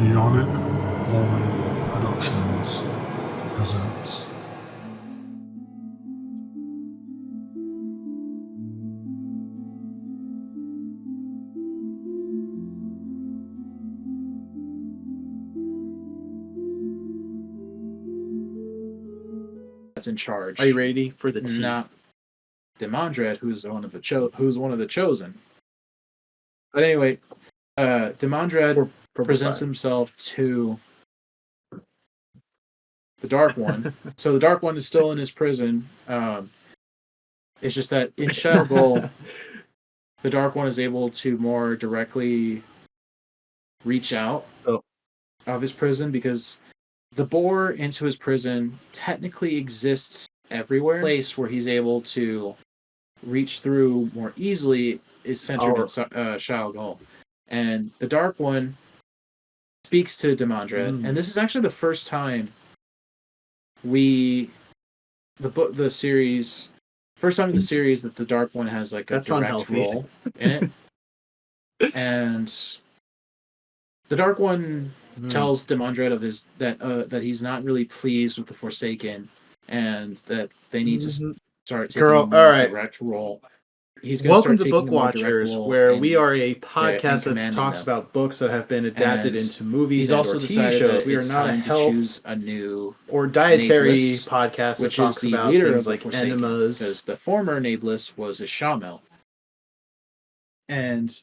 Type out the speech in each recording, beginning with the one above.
NeonicVoid Productions presents. That's in charge. Are you ready for the tea? Not Demandred, who's one of the chosen. But anyway, Demandred presents himself to the Dark One. So the Dark One is still in his prison. It's just that in Shadow Goal, the Dark One is able to more directly reach out of his prison because the bore into his prison technically exists everywhere. The place where he's able to reach through more easily is centered in Shadow Goal. And the Dark One speaks to Demandred, and this is actually the first time the series that the Dark One has like a direct role in it. And the Dark One tells Demandred that he's not really pleased with the Forsaken, and that they need to start taking a more direct role. Welcome to Book Watchers, where we are a podcast that talks about books that have been adapted into movies and or TV shows. We are not a health or dietary podcast that talks about things like enemas. Because the former Nameless was a Shamel. And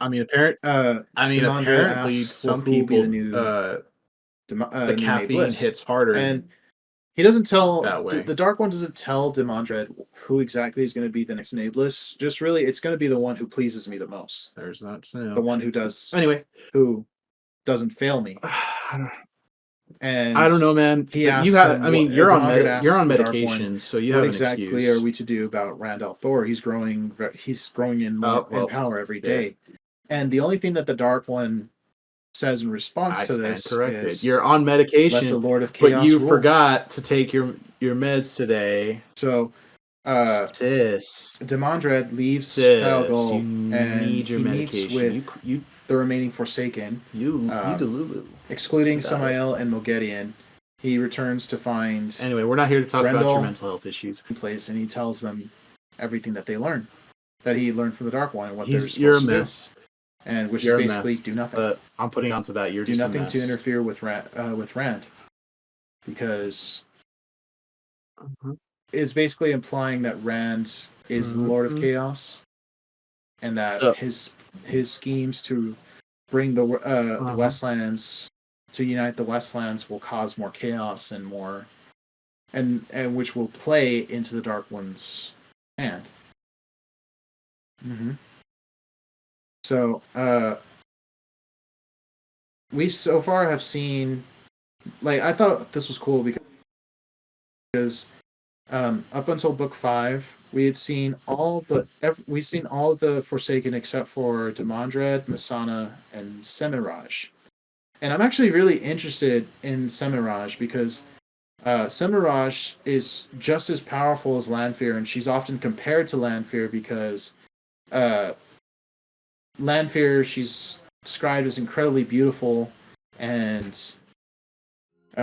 apparently some people the caffeine hits harder. And he doesn't tell the Dark One doesn't tell Demandred who exactly is going to be the next Nameless. Just really, it's going to be the one who pleases me the most. There's not the one who does who doesn't fail me. And I don't know, man. He asks you're on medication, so you have an exactly excuse. Are we to do about Randall Thor? He's growing in power every day. And the only thing that the Dark One says in response to this is, you're on medication, let the Lord of Chaos but you rule. forgot to take your meds today. So Demandred leaves Shadow Goal and need your medication. Meets with the remaining Forsaken. You Delulu. Excluding Samael and Mogedion. He returns to find... Anyway, we're not here to talk about your mental health issues. And he tells them everything that they learned. That he learned from the Dark One and what they're supposed you're a to mess. do. And which is basically do nothing. But I'm putting onto that. You're do just nothing a mess. to interfere with Rand, because it's basically implying that Rand is the Lord of Chaos, and that his schemes to bring the Westlands to unite the Westlands will cause more chaos and more, and which will play into the Dark One's hand. So, we so far have seen, I thought this was cool because up until book 5, we had seen all the Forsaken except for Demandred, Missana, and Semiraj. And I'm actually really interested in Semiraj because Semiraj is just as powerful as Lanfear, and she's often compared to Lanfear because Lanfear, she's described as incredibly beautiful, and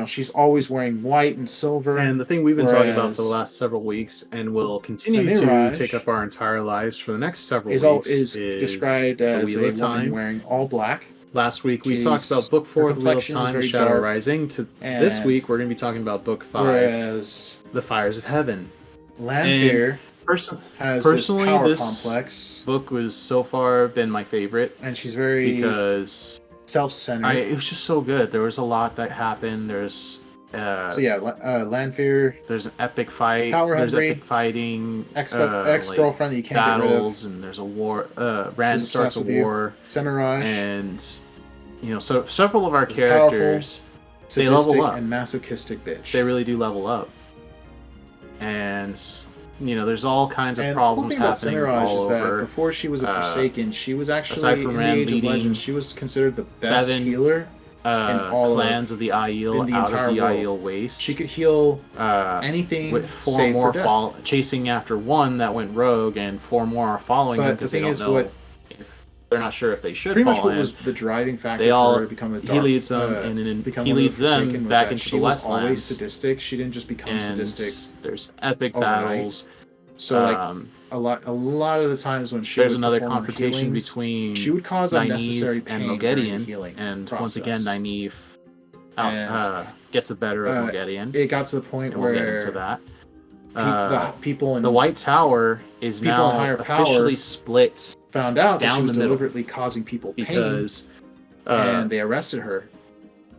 she's always wearing white and silver. And the thing we've been talking about for the last several weeks, and will continue to take up our entire lives for the next several weeks, is described as a woman wearing all black. Last week we talked about Book 4, The Wheel of Time, The Shadow Rising. This week we're going to be talking about Book 5, The Fires of Heaven. Lanfear personally, this complex book was so far been my favorite, and she's very because self-centered. It was just so good. There was a lot that happened. There's Lanfear. There's an epic fight. There's epic fighting. Ex-girlfriend that you can't get rid of. And there's a war. Rand starts a war. Semiraj. And so several of our characters, they level up. And masochistic bitch. They really do level up. And there's all kinds of problems happening all over. Before she was a Forsaken, she was actually in the Age of Legends. She was considered the best healer in all clans of the Aiel out of the Aiel Waste. She could heal anything with 4 more chasing after one that went rogue, and 4 more are following him because they don't know they're not sure if they should pretty fall much what in. was the driving factor They all for her to become a dark, he leads them and then he leads them back into the Westlands. She was always sadistic. She didn't just become sadistic. There's epic overnight. battles. So a lot of the times when she there's would another perform confrontation healings, between she would cause unnecessary Nynaeve pain and during the Mogedion, healing and process. once again Nynaeve gets the better of Mogedion. It got to the point and where we'll get into that. the people in the White Tower is people now in higher officially power split found out that down she was the middle deliberately causing people pain, because and they arrested her.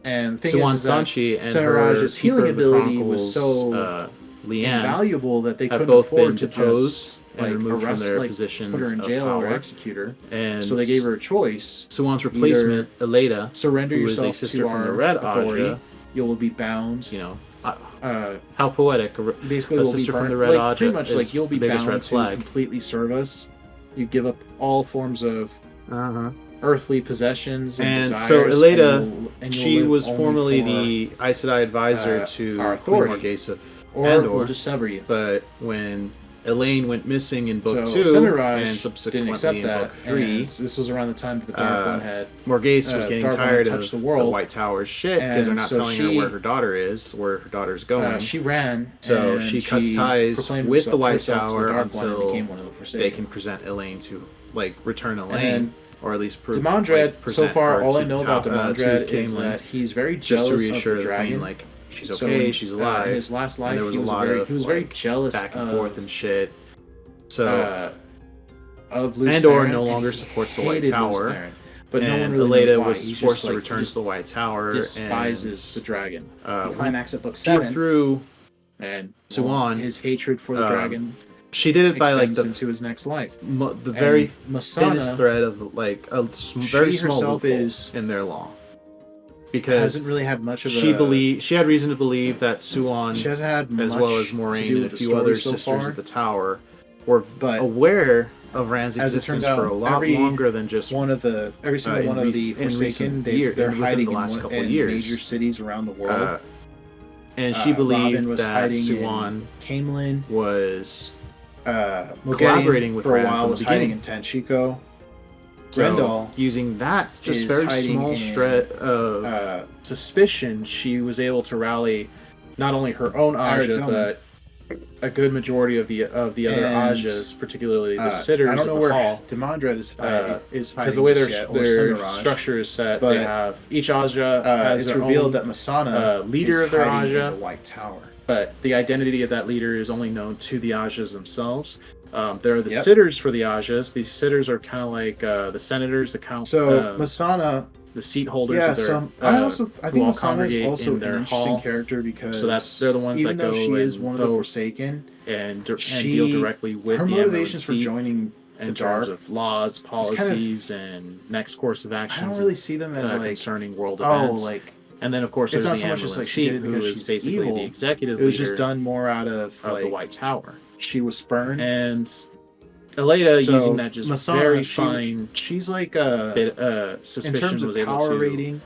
And the thing Suan is that Sanchi and Samaraj's her healing Keeper of the ability was Chronicles, so Leanne, invaluable that they have couldn't both afford been to deposed just and removed arrest, from their positions put her in of jail power. or execute her. And So they gave her a choice: Suan's replacement, Eleda, surrender who is yourself a sister to from our the Red authority. Aja. You will be bound. You know, how poetic! Basically, a will sister be from burned. the Red Aja pretty much is you'll be the biggest bound red to flag. completely serve us. You give up all forms of earthly possessions and desires. So Eleda, and she was only formerly for, the Aes Sedai advisor to our Queen authority. Morghese of or Andor. we'll just sever you. But when Elaine went missing in Book 2 Semiraj and subsequently didn't accept in that, Book 3, this was around the time that the Dark One had. Morghese was getting Dark One tired had of touched the world, White Tower's shit because they're not so telling her where her daughter is, where her daughter's going. She ran, so and she cuts ties with the White Tower until they can present Elaine to, return Elaine, or at least prove. Demandred, so far, all I to know about Demandred is that he's very just to jealous reassure of the the dragon. Queen, she's okay, she's alive. In his last life, there was a lot of he was very jealous back and forth and shit. So of Luce Andor Theron, no longer supports the White Tower, but no one and really knows Eleda why. was He's forced just, to return to the White Tower. Despises the dragon. Climax of Book 7 through and Suan, his hatred for the dragon. She did it by into his next life. The very thinnest thread of a very small loophole in their law. Because hasn't really had much of she had reason to believe that Suan, she hasn't had as well as Moraine and a few other sisters at the Tower, were but aware of Rand's existence out, for a lot longer than just every single one of the Forsaken. They're hiding the last couple of in years. Major cities around the world. And she believed was that Suan Camelin was collaborating with for a Rand while, was hiding in Tanchico. Grendel, using that just very small shred of suspicion, she was able to rally not only her own Aja, but a good majority of the other Ajas, particularly the sitters. I don't know where Demandred is fighting because the way their structure is set, they have each Aja has it's their revealed own, that Masana leader of their Aja, in the White Tower. But the identity of that leader is only known to the Ajas themselves. There are the sitters for the Ajas. These sitters are kind of like the senators, the count. So Masana, the seat holders of their. I think Masana is also an interesting character because they're the ones that go. She is one of the Forsaken, and deal directly with her the motivations for seat joining in terms of laws, policies, and next course of action. I don't really see them as concerning world events. And then, of course, there's not the so much as seat, she did it who because is she's basically evil. the executive It was leader just done more out of the White Tower. She was spurned, and Eleda using that just Masana, very fine. She's like bit suspicion in terms of was able power to rating.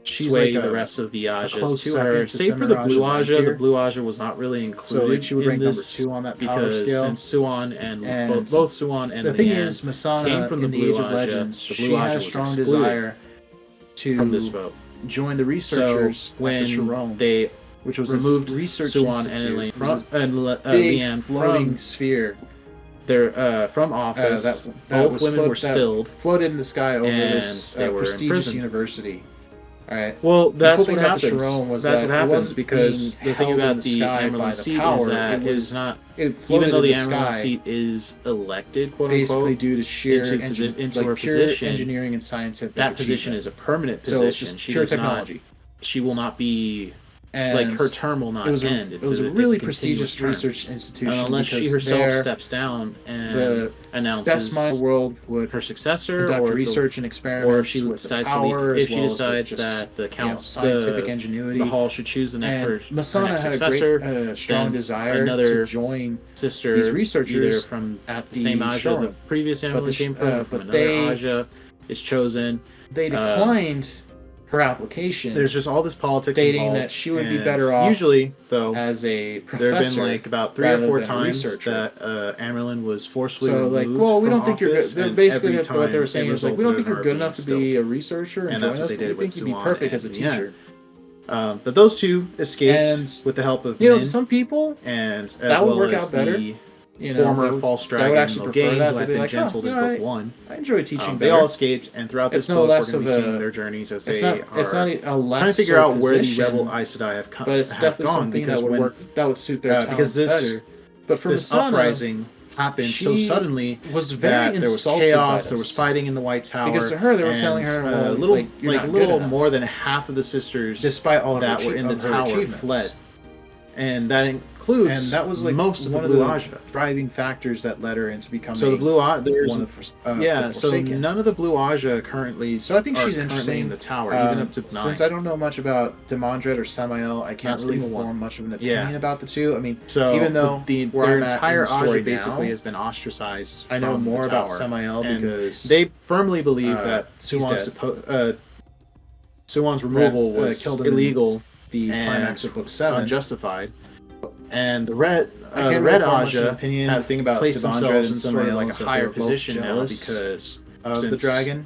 She's sway like the rest of the Ajas close to her. Save for the Blue Aja. The Blue Aja was not really included. So she would rank number 2 on that power because scale. Since Suan and both Suan and the thing Leanne is, Masana came from the in Blue Age of Aja, Legends, the Blue she Aja had a was strong excluded desire to from this vote. Join the researchers So when at the Sharon, they which was removed research Suan and institute, Elaine from Leanne floating from sphere. They're from office. that both women were stilled, floated in the sky over and this they were prestigious imprisoned. university. All right. Well, that's what about happens. the Sharon was that's that what it happens wasn't because being the thing held in about the the sky by Amarylline the seat power, is that it it was- is not. It floated Even though the in the Amarylline sky, seat is elected, quote basically unquote, due to sheer into her pure position, engineering and scientific that position achievement. is a permanent So position. it's just She pure does not- technology. she will not be. And Her term will not it was end. it was a it's really continuous prestigious term. research institution. And unless she because herself there, steps down and the announces best mind in the world would her successor, conduct or research and experiments, or if she with decides the power, if as she well as decides with just, that the council, scientific ingenuity, the hall should choose the and next Masana next had successor, a great, strong then desire another to join sister, these researchers either from at the same Aja Sharon. the previous family came from, but another they Aja is chosen. they declined her application. There's just all this politics stating involved, that she would be better off. Usually, though, as a professor, there have been like about 3 or 4 times that Amerlin was forcefully removed well, we from don't think you're good. office, They're and basically every what they were time saying it is like, we don't think resulted in you're her good being enough to be still. a researcher And join that's what us, they but we did with think you'd be Suan perfect as a at the end. teacher. But those two escaped with the help of Min, to some people, and as that would well work as out better. the Former false that would dragon actually prefer Logain, that. who They'd had be been like, gentled in book 1. I enjoy teaching. They all escaped, and throughout this It's no book, less we're going to of be a- seeing their journeys as It's they not. It's not a less trying to figure out where the position, rebel Aes Sedai have but it's definitely gone, something because that would when work. That would suit their because talents this better. But for this Masana, uprising happened so she suddenly was very that there was insulted chaos, by there was this. fighting in the White Tower, Because to her, they were and, telling her, well, little like, you're like not a good little enough. more than half of the sisters, Despite all of that her were in the of her tower, achievements. fled, and that includes And that was like most of the one Blue of the Aja. driving factors that led her into becoming So the Blue Aja, there's one of yeah. the So Forsaken. none of the Blue Aja currently. So I think are she's currently interesting in the tower, even up to 9. Since I don't know much about Demandred or Samael, I can't Not really single one. form much of an opinion about the two. I mean, So even though where their I'm at entire in the story Aja now, basically has been ostracized. I know from more the about tower. Samael And because they firmly believe uh, that he's Suwan's removal Red, was killed him in illegal, the and climax of book 7. unjustified, and the Red I can't Red really form much of an Aja opinion have thing about placed Demandred themselves and in sort of Samael like a is that higher they're both position now jealous because of the since dragon.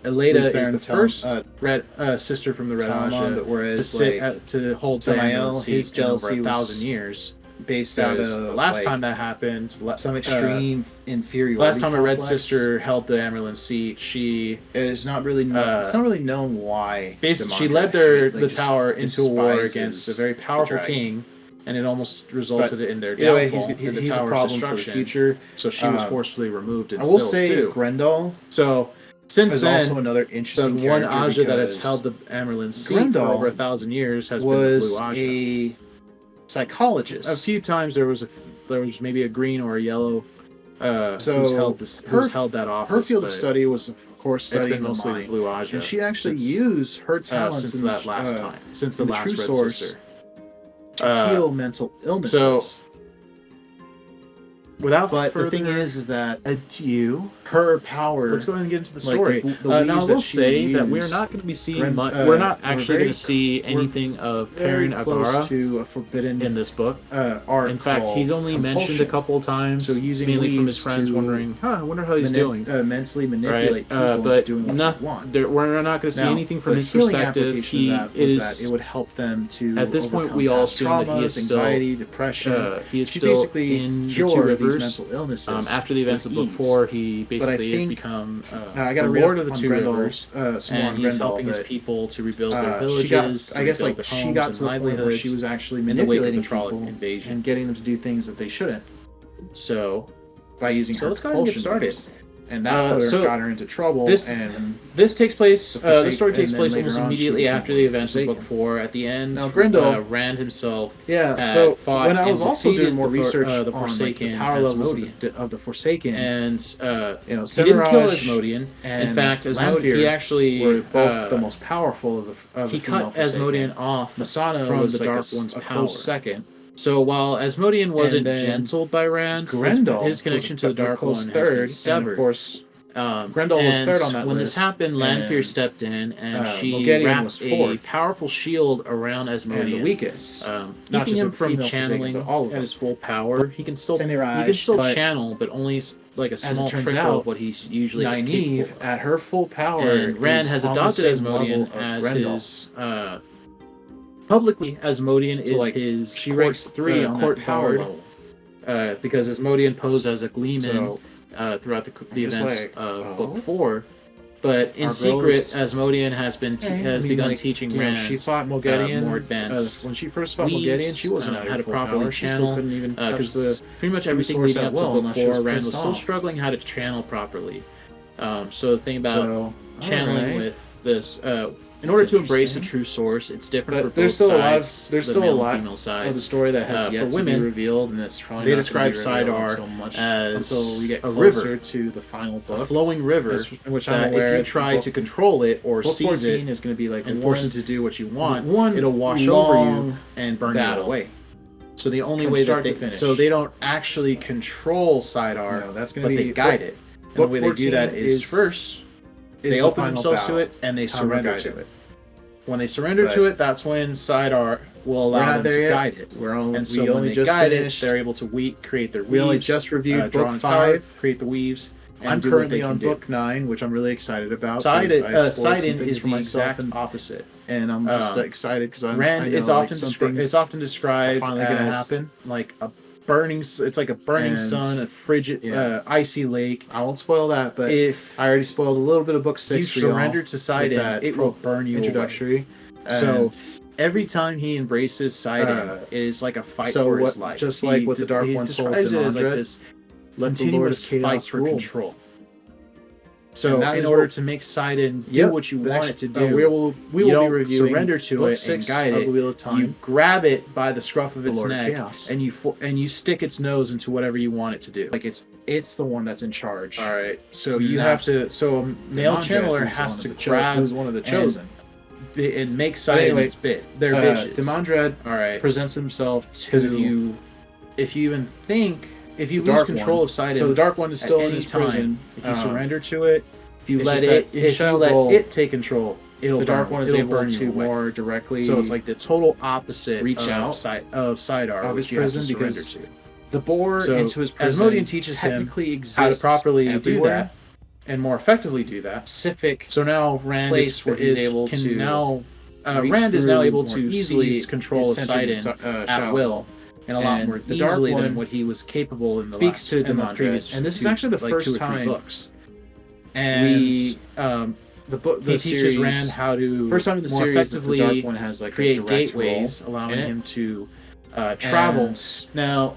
Eleda Who's there is in the the film, first Red sister from the Red Talmud, Aja but whereas, to sit like, to hold Samael, Samael, his jealousy over was 1,000 years. based out Because of the last like, time that happened, some extreme inferiority. last time a Red complex. sister held the Amerlin seat, she It's not really known. It's not really known why. basically she Demandred led like, the just tower into a war despises against a very powerful the dragon. king, and it almost resulted in their Either way, downfall and the he's a tower's problem for the destruction. future. So she was forcefully removed and I will still say too. Grendel So since is then, also another the interesting one character Aja that has because held the Amerlin seat Grendel for over 1,000 years has been the was Blue Aja. a psychologist. A few times there was maybe a green or a yellow who's held that office. Her field but of study was, of course, it's studying been mostly the the mind. Blue Aja, And she actually since, used her talents since in that the, last time, since the in the last True Red Source Sister. to heal mental illnesses. So, without but further the thing is that ado, her power. let's go ahead and get into the like, story. the Now, I weaves will that she say that used, we're not going to be seeing Gren- much. uh, We're not we're actually very- going to see anything of very Perrin close Agara to a forbidden in this book. arc. In fact, he's only mentioned a couple of times, So using mainly from his weaves friends, to wondering, I wonder how he's doing. mentally manipulate Right? people into But doing what they want. we're not going to see Now, anything from the his healing perspective. application He of that was is that it would help them to at this point overcome we all past assume that he traumas, is still anxiety, depression. he is She still basically in the cure Two these Rivers. mental illnesses. After the events of with Book ease. 4, he But I basically has think, become I got the to read Lord up of the on Two Grendel, Rivers, and he's helping his people to rebuild their villages. I guess to rebuild like their she homes got and to the point where livelihoods she was actually in the wake of manipulating the Trolloc people invasion and getting them to do things that they shouldn't So, by using her let's go ahead and get compulsion started. moves. And that got her into trouble. This takes place. The story takes and then place later almost on, she immediately became after one the of the events of Book Forsaken. 4. At the end, Now, Grendel, Rand himself. so fought when I was and also doing defeated more research the on like, Forsaken the power levels Asmodean. of the Forsaken, And he didn't he didn't kill Semiraj Asmodean. and In fact, he Lanfear actually were both the most powerful of the he cut Asmodean off Masana from was the like Dark a One's close power. second. So while Asmodean wasn't then gentled by Rand, Grendel his connection was to the a Dark close One has third, been severed. and of course, Grendel was And third on that when list. this happened, Lanfear and, stepped in and she Moghedien wrapped was a fourth. powerful shield around and Asmodean, the weakest. not Not keeping just him a from female channeling Forsaken, but all of at them. his full power. He can still Semiraj, but channel, but only like a it small turns trickle out, of what he's usually Nynaeve, capable of. at her full power, And Rand is has on the adopted same Asmodean level of as Grendel. his publicly. Asmodean So, is like, his she court, ranks 3 on court that power bard, level. because Asmodean posed as a gleeman So, throughout the just events like, of oh? Book 4. But in Our secret, girl Asmodean has begun like, teaching you know, Rand she fought Moghedien, more advanced. when she first fought weaves, Moghedien, she wasn't at how her to full properly power. She still channel, couldn't even touch because the pretty much true everything source leading at up to will Book unless she 4, was Rand was pissed still off. struggling how to channel properly. So the thing about So, channeling alright. with this, in That's order to embrace the interesting. true source, it's different But for there's both still a lot of- sides. there's the still a male and lot female of the sides. story that has For yet to women, be revealed, and it's probably they not gonna be describe revealed Sidar until we get a closer river. to the final a book. flowing river, Which that I'm aware if you try book- to control it or Book seize 14 it is going to be like and one, force it to do what you want, one it'll wash over you long and burn battle. you away. So the only From way start that to they, finish. so they don't actually control Sidar, No, that's going but to be they guide it. And the Book way they do 14 that is first is they the open final themselves battle. to it and they Time surrender guide to it. it. when they surrender to it, that's when Sidar will allow them to guide it. We only when just guide finished. it, they're able to create their weaves. We only just reviewed book 5, create the weaves. and I'm do what currently they on can do. book 9, which I'm really excited about. Sidon is the exact opposite, and I'm just excited because Rand. It's often described finally as going to happen. like a burning. It's like a burning sun, a frigid, icy lake. I won't spoil that, but If I already spoiled a little bit of book 6. you surrender to Sidon, it will burn you introductory. So every time he embraces Sidon, it is like a fight for his life. Just like what the Dark One told describes it as like Demandred, this let the Lord of continuous Chaos fight for rule. control. So that in is order what- to make Sidon do what you want it to do, we will you be don't reviewing surrender to book it 6 and guide of it. the Wheel of Time. You grab it by the scruff of its Lord of neck Chaos. and you stick its nose into whatever you want it to do. Like it's the one that's in charge. All right, So you have to. So a male channeler has to grab who's one of the chosen. and make Sidon anyway, its bit. They're bitches. Demandred All right. presents himself to. Because if you even think, if you The lose Dark control One. of Sidon, So the Dark One is at still in any his time, prison. if you surrender to it, if you it's let just it, that in if you Shadow let Goal, it take control, the Dark One is it'll able burn to you away. more directly. So it's like the total opposite reach of out Sidar, of which his you have to prison surrender because to. the boar So into his prison Asmodean teaches him technically exists how to properly everywhere. do that and more effectively do that. Specific So now Rand place where he's able can to now reach Rand is now through able more to easily seize control of is centered in Sidon at Shadow will, Goal. and a lot And more the Dark easily One than what he was capable in the speaks last, to in the Demandred, previous. And this is actually the like first 2 or 3 time books. And The book, he teaches Rand how to first time in the more series that effectively the Dark One has like create a direct gateways, role allowing in it. him to travel. And Now,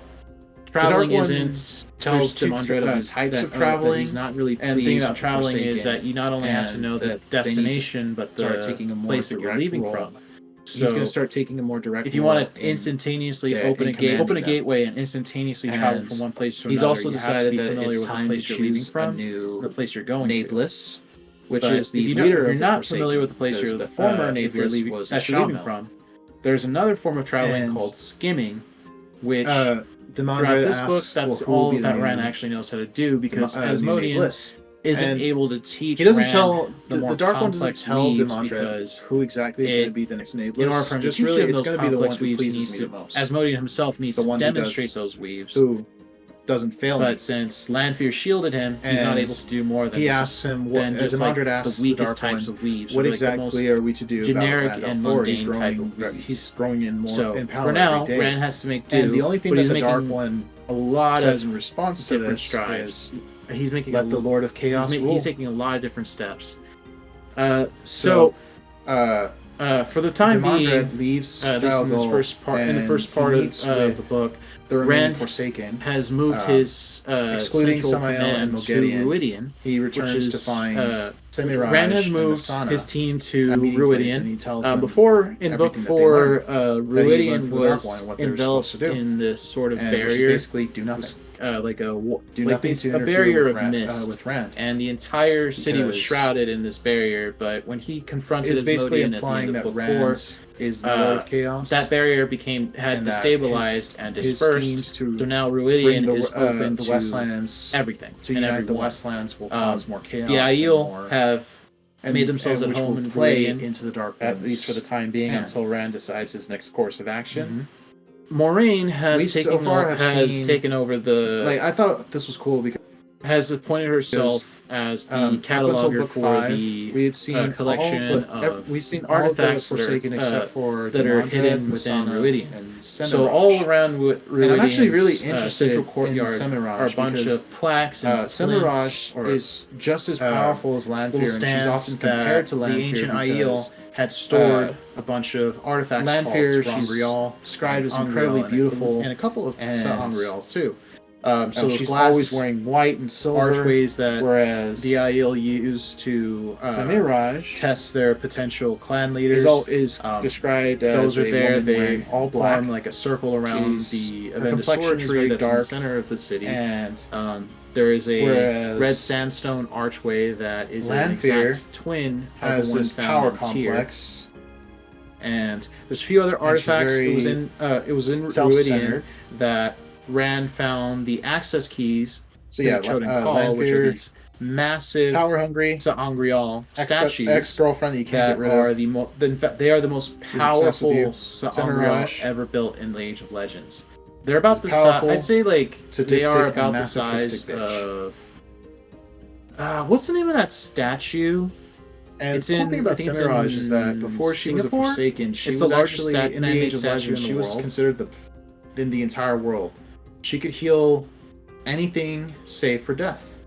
the traveling Dark One isn't tells there's two Demandred of his types that, of traveling. that he's not really And the thing pleased about with traveling is Forsaken, that you not only have to and know the that they need to destination, but the start taking a more place that you're direct leaving role. from. He's going So to start taking a more direct. if you role want to in instantaneously in open a commanding them. gateway and instantaneously travel And from one place to he's another, also you have to decided be that familiar it's with the time to place you're leaving choose a from, new the place you're going to. Nameless, which But is the if leader if you're of not the familiar with the place Forsaken, you're because the former if you're Nameless leaving, was a that you're leaving shaman. from, there's another form of traveling And, called skimming, which Demandred throughout this book, asks, that's well, who will all be the that new- Rand actually knows how to do because new Asmodean Nameless. isn't And able to teach He doesn't Rand tell the more the Dark One doesn't complex tell weaves Demandred because who exactly is it- going to be the next Nameless. in order for him just to teach really, him it's those going to be the one complex who weaves, he pleases needs me to, the most. Asmodean himself needs The to one who demonstrate does- those weaves. who doesn't fail me. But since Lanfear shielded him, he's not And able to do more than he this- asks him what than just like Demandred asks the the weakest Dark types One, of weaves. what or, like, the most exactly are we to do generic about and Randall? Or he's mundane type growing, of weaves. he's growing in more So in power for now, every day. Rand has to make do. And the only thing but that he's the Dark making One a lot says of in response to different this strides. is, He's making let the Lord of Chaos rule. he's taking a lot of different steps. So, For the time being, Demandred leaves at least in this Shadow first part, in the and first he part meets of with the book, the remaining Rand Forsaken. has moved uh, his excluding central Samael command and to Moghedien, Ruidian. He returns is, to find uh, Semiraj Rand has and moved Masana his team at to a meeting place, and Ruidian. he tells them Before in book everything that they 4, learned, that he learned Ruidian from the Dark was One, what they were enveloped supposed to do. in this sort of and which is barrier, basically do nothing. like a Do like nothing this- to a interfere barrier with of Rand, mist. with Rand. And the entire city was Because shrouded in this barrier, but when he confronted It's basically Asmodean at the implying end of that book Rand 4, is the Lord of Chaos. that barrier had and that destabilized and his dispersed. schemes to So now bring Ruidian the, is open the to Westlands everything to and unite the everyone. Westlands will cause more chaos. The and Aiel more, have made themselves at which home will in play Ruidian, into the Dark at One's least for the time being, hand. until Rand decides his next course of action. Mhm. Moraine has We so far have seen- taken over the Like I thought this was cool because has appointed herself as the up until cataloger book for 5, the we had seen collection of we've seen artifacts all of the Forsaken that are, except for that are Demandred, hidden within Masana, Ruidian. and So Semiraj. all around Ruidian's And I'm actually really interested central courtyard in Semiraj are a bunch because, of plaques and Semiraj plinths, or is just as powerful as Lanfear, and she's stands often that compared to the Lanfear ancient because, Aiel had stored a bunch of artifacts Lanfear, called she's Ronrial, described as and incredibly Ronrial, beautiful, and a couple of and Ronrials too. so she's glass always wearing white and silver archways that whereas the Aiel use to Semiraj test their potential clan leaders. is Described those as are a there. woman They wearing all black. form like a circle around She's- the her Avenda complexion sword is tree very that's in the dark, center of the city. and There is a whereas red sandstone archway that is an Lanfear exact twin of has the one this found power on Tyr. complex. And there's a few other And she's artifacts. very It was in Ruidian self-centered. that Rand found the access keys So to yeah, the Choden Call, which are Lanfear these massive power hungry Sa'angreal statues ex-girlfriend that you can't that get rid are of. in fact, they are the most obsessed with you. powerful Sa'angreal Samurai. ever built in the Age of Legends. They're about the powerful, size. I'd say like they sadistic, are and about the masochistic size bitch. of. What's the name of that statue? And It's the cool in, thing I about think it's Samiraj in is that before she was a Singapore? Forsaken, she It's was the largest actually in the Age of statue Legends. in the She was world. considered in the entire world. She could heal anything save for death.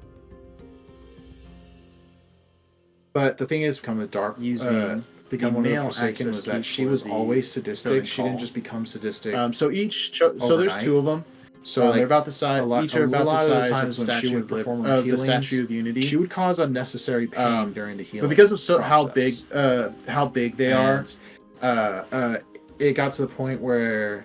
But the thing is, become a dark Using become the one of the male Forsaken access was that key she for was the always sadistic. Totem She didn't Call. just become sadistic. So there's two of them. So they're about the size. Each are about the size of when she would perform the the Statue of Unity. She would cause unnecessary pain during the healing. But because of how big they are, it got to the point where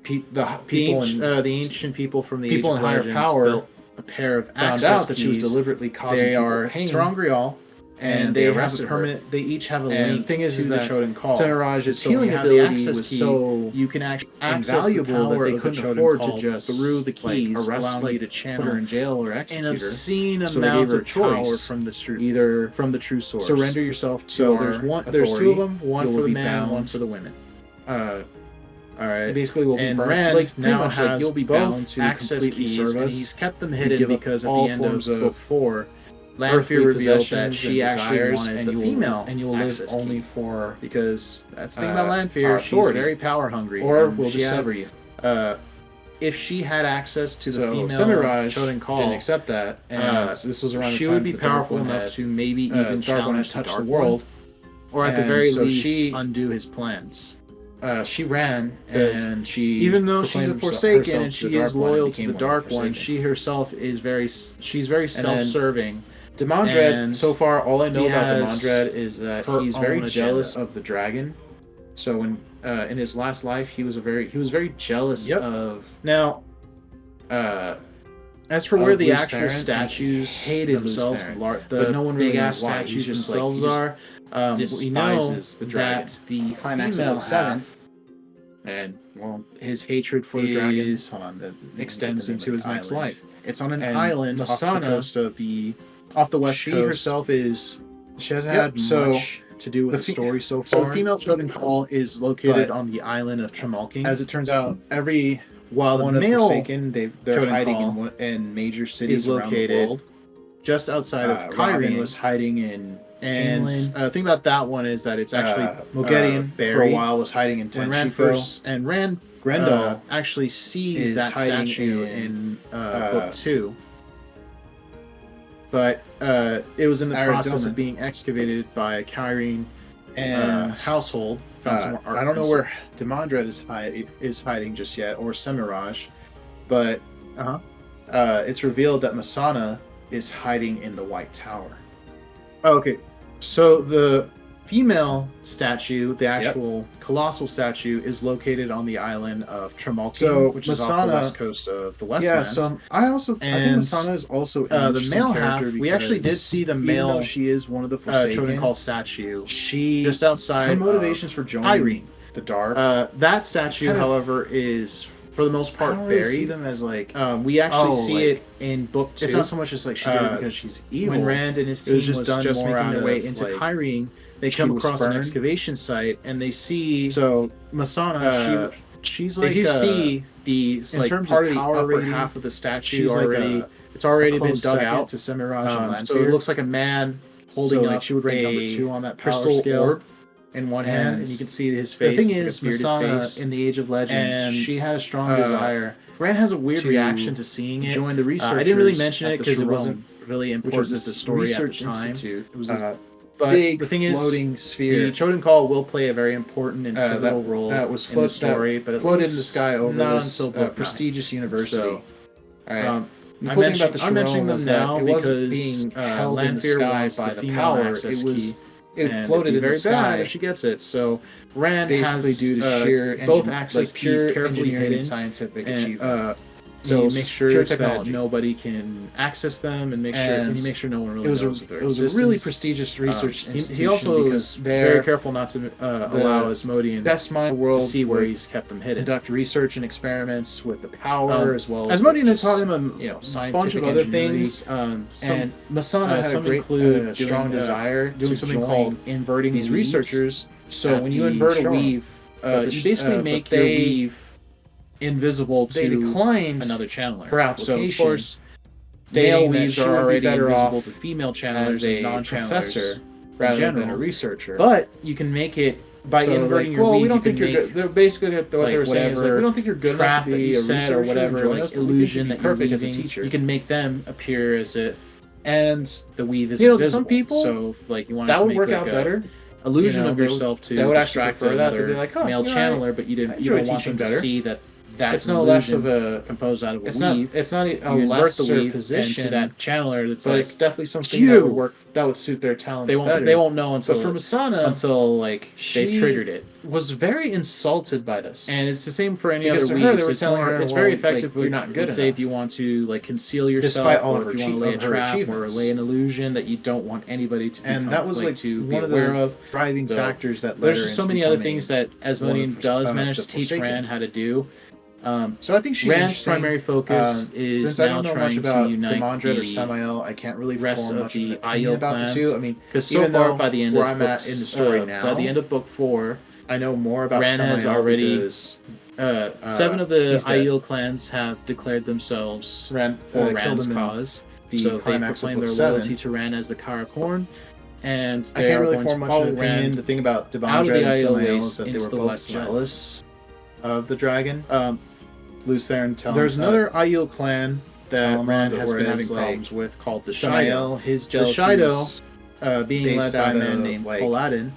the ancient people from the people Age in of higher Legends power built a pair of found access out that keys. she was deliberately causing They people are pain. Terangrial, and they they have arrested a her. permanent. They each have a And link the thing is to the that Choden Call. Samiraj's So healing we have ability the access was key, so you can actually access the invaluable power that they of the couldn't Choden afford Call to just through the keys, arrest, allowing you to put channel her in jail or an execute her. obscene So they gave amount her of power choice. from the true, Either from the true source. surrender yourself to So our there's authority, two of them, one you for will the be men, bound. one for the women. All right. Basically, will be And burned. Rand Like now much like has you'll be both bound to access completely keys, serve and us. he's kept them You hidden give up because at all the end forms of book 4, Lanfear Earthly revealed revealed that she actually wanted the female and you will live access only key. for Because that's the thing our about Lanfear, she's authority. very power hungry, or and we'll she just had- sever you. if she had access to the So female Samiraj Choden Call, didn't accept that, and this was around the she time would be the Dark powerful One enough had, to maybe even Dark One had challenge touched the the world, world, or at the and very so least she- undo his plans. she ran, 'Cause and she, Even though she's a proclaimed Forsaken herself and to the she is Dark One and loyal to became the one of the Dark One, Forsaken. she herself is very then self-serving. Demandred, and so far, all I know she about has Demandred is that her he's very own jealous agenda. of the dragon. So when in his last life, he was very jealous Yep. of Now, as for of where the Lews actual Therin, and statues hated Lews themselves, Therin. the But no one really big ass knows why. statues He's just themselves like, are, we know despises the dragon. that the Climax of female book 7. half, And well, his hatred for the dragon hold on, extends into his next island. life. It's on an And island off the Masana, coast off the west she coast. herself is She hasn't Yep, had so much to do with the the story so so far. the female Choden Call is located But on the island of Tremalking. as it turns out, While the one of male Forsaken, they're Choden hiding Call in major cities is around the located world. just outside of Raven Kyrene. was hiding in And Camelin. the thing about that one is that it's actually Moghedien for a buried. while was hiding in When Rand Tenchico. Rand Grendel actually sees is that hiding statue in, in book 2, but it was in the process of being excavated by a Kyrene and household. Found some more art I don't know and where Demandred is hiding just yet, or Semiraj, but it's revealed that Masana is hiding in the White Tower. Oh, okay, so the female statue, the actual colossal statue, is located on the island of Tremalking, So, which is off the Masana- west coast of the Westlands. Yeah, so I think And, Masana is also an the interesting male half, character we actually did because see the even male though she is one of the Forsaken, Choden Call statue she just outside her motivations for joining Kyrene. the Dark. That statue, kind of- however, is for the most I part don't really see buried. them as like We actually see like, it in book 2. it's not so much as like she did it Uh, because she's evil. when Rand and his It team was just done more making out their way of, into like, Kyrene, they she come was across an spurned. excavation site and they see So Masana. she's They like do see the in like terms part of of the power upper rating, half of the statue she's like already. a- It's already a been close dug second out to Semiraj and so it Lanfear. looks like a man holding So, up like, she would rank number a 2 on that power crystal scale. orb in one hand, And and you can see his The face. thing It's like a is, bearded Masana face. in the Age of Legends, And, she had a strong desire Rand has a weird to reaction to seeing it. join the researchers. I didn't really mention at it the because it Shrone, wasn't really which was important to the this story at the research time. institute. It was this But big the thing is, floating sphere the Choden Call will play a very important and pivotal role that was in the story, but it floated was in the sky over not this until book 9. prestigious university. So, all right. I'm The cool thing about the mentioning Shrone them was that now it wasn't because being held in the Lanfear sky wants by the the female power. access It was key, it and floated it'd be in the very bad sky. if she gets it. So Rand Basically has due to sheer both engine- access like keys pure carefully engineering hidden and scientific and achievement. So he makes sure pure that technology. nobody can access them, and he makes sure no one really knows of their It was existence. a really prestigious research institution. He also because is very careful not to allow Asmodean best mind in the world to see where he's kept them hidden. Conduct research and experiments with the power as well as Asmodean has just, taught him a scientific bunch of other ingenuity. things. And Masana had a great strong desire doing to something join called inverting these the weaves. researchers. So at when you the invert a showroom. weave, you basically make your weave invisible they to declined another channeler. per application. So of course, male male weaves weaves are are already better invisible off to female as channelers a and non-channelers professor rather than a general. researcher. But you can make it by So, inverting like, your weave. we don't you think can you're make good. They're basically what like they were saying is like, we whatever don't think you're good enough trap to that be you a set researcher or whatever and join like us, but we think illusion you'd that be you're perfect as a weaving. teacher. You can make them appear as if And the weave is to invisible. some people, So like you want that to would make work like out a better. illusion You know, of they would- yourself to they would actually distract prefer that. They'd another be like, oh, male you know, channeler, but you I don't enjoy want them teaching to better. see that that's It's an no less illusion of a composed out of a it's weave. not a You invert the lesser weave position into that channeler that's but like it's definitely something you. that would work. That would suit their talents they won't better. know But for Masana, until like she they've triggered it. was very insulted by this. And it's the same for any Because other to her, weave. they were It's telling more- her, it's well, very like, effective. you're not good Let's say enough. if you want to like conceal yourself, Despite all or of her if you want to cheat- lay a of her trap or achievements. lay an illusion that you don't want anybody to become, And that was like to be one of aware the of. driving So, factors that led There's her just so into many other becoming things that Asmodean of does the manage to teach Forsaken. Rand how to do. So I think she's Rand's interesting. primary focus is Since I now don't know trying much about to unite Demandred or the Samael, I can't really rest form of much the of an opinion Aiel about clans. the two. I mean, because so even far though by the end where of I'm books, at in the story now, by the end of book 4, I know more about Rand has Samael already because 7 of the he's dead. Aiel clans have declared themselves Rand for killed Rand's him in cause. the So they climax of proclaim book their 7. loyalty to Rand as the Karakorn, and I they can't are really going form to much of follow an opinion. Rand The thing about out of the Demandred and Aiel Samael waste is that they into were the both Westlands. jealous of the dragon. Luce Theron telling There's another Aiel clan that Telamon Rand that has we're been in, having like, problems with, called the Samael, Shido. his The jealousy Shido, was being led based by a out man of, named like, Paladin.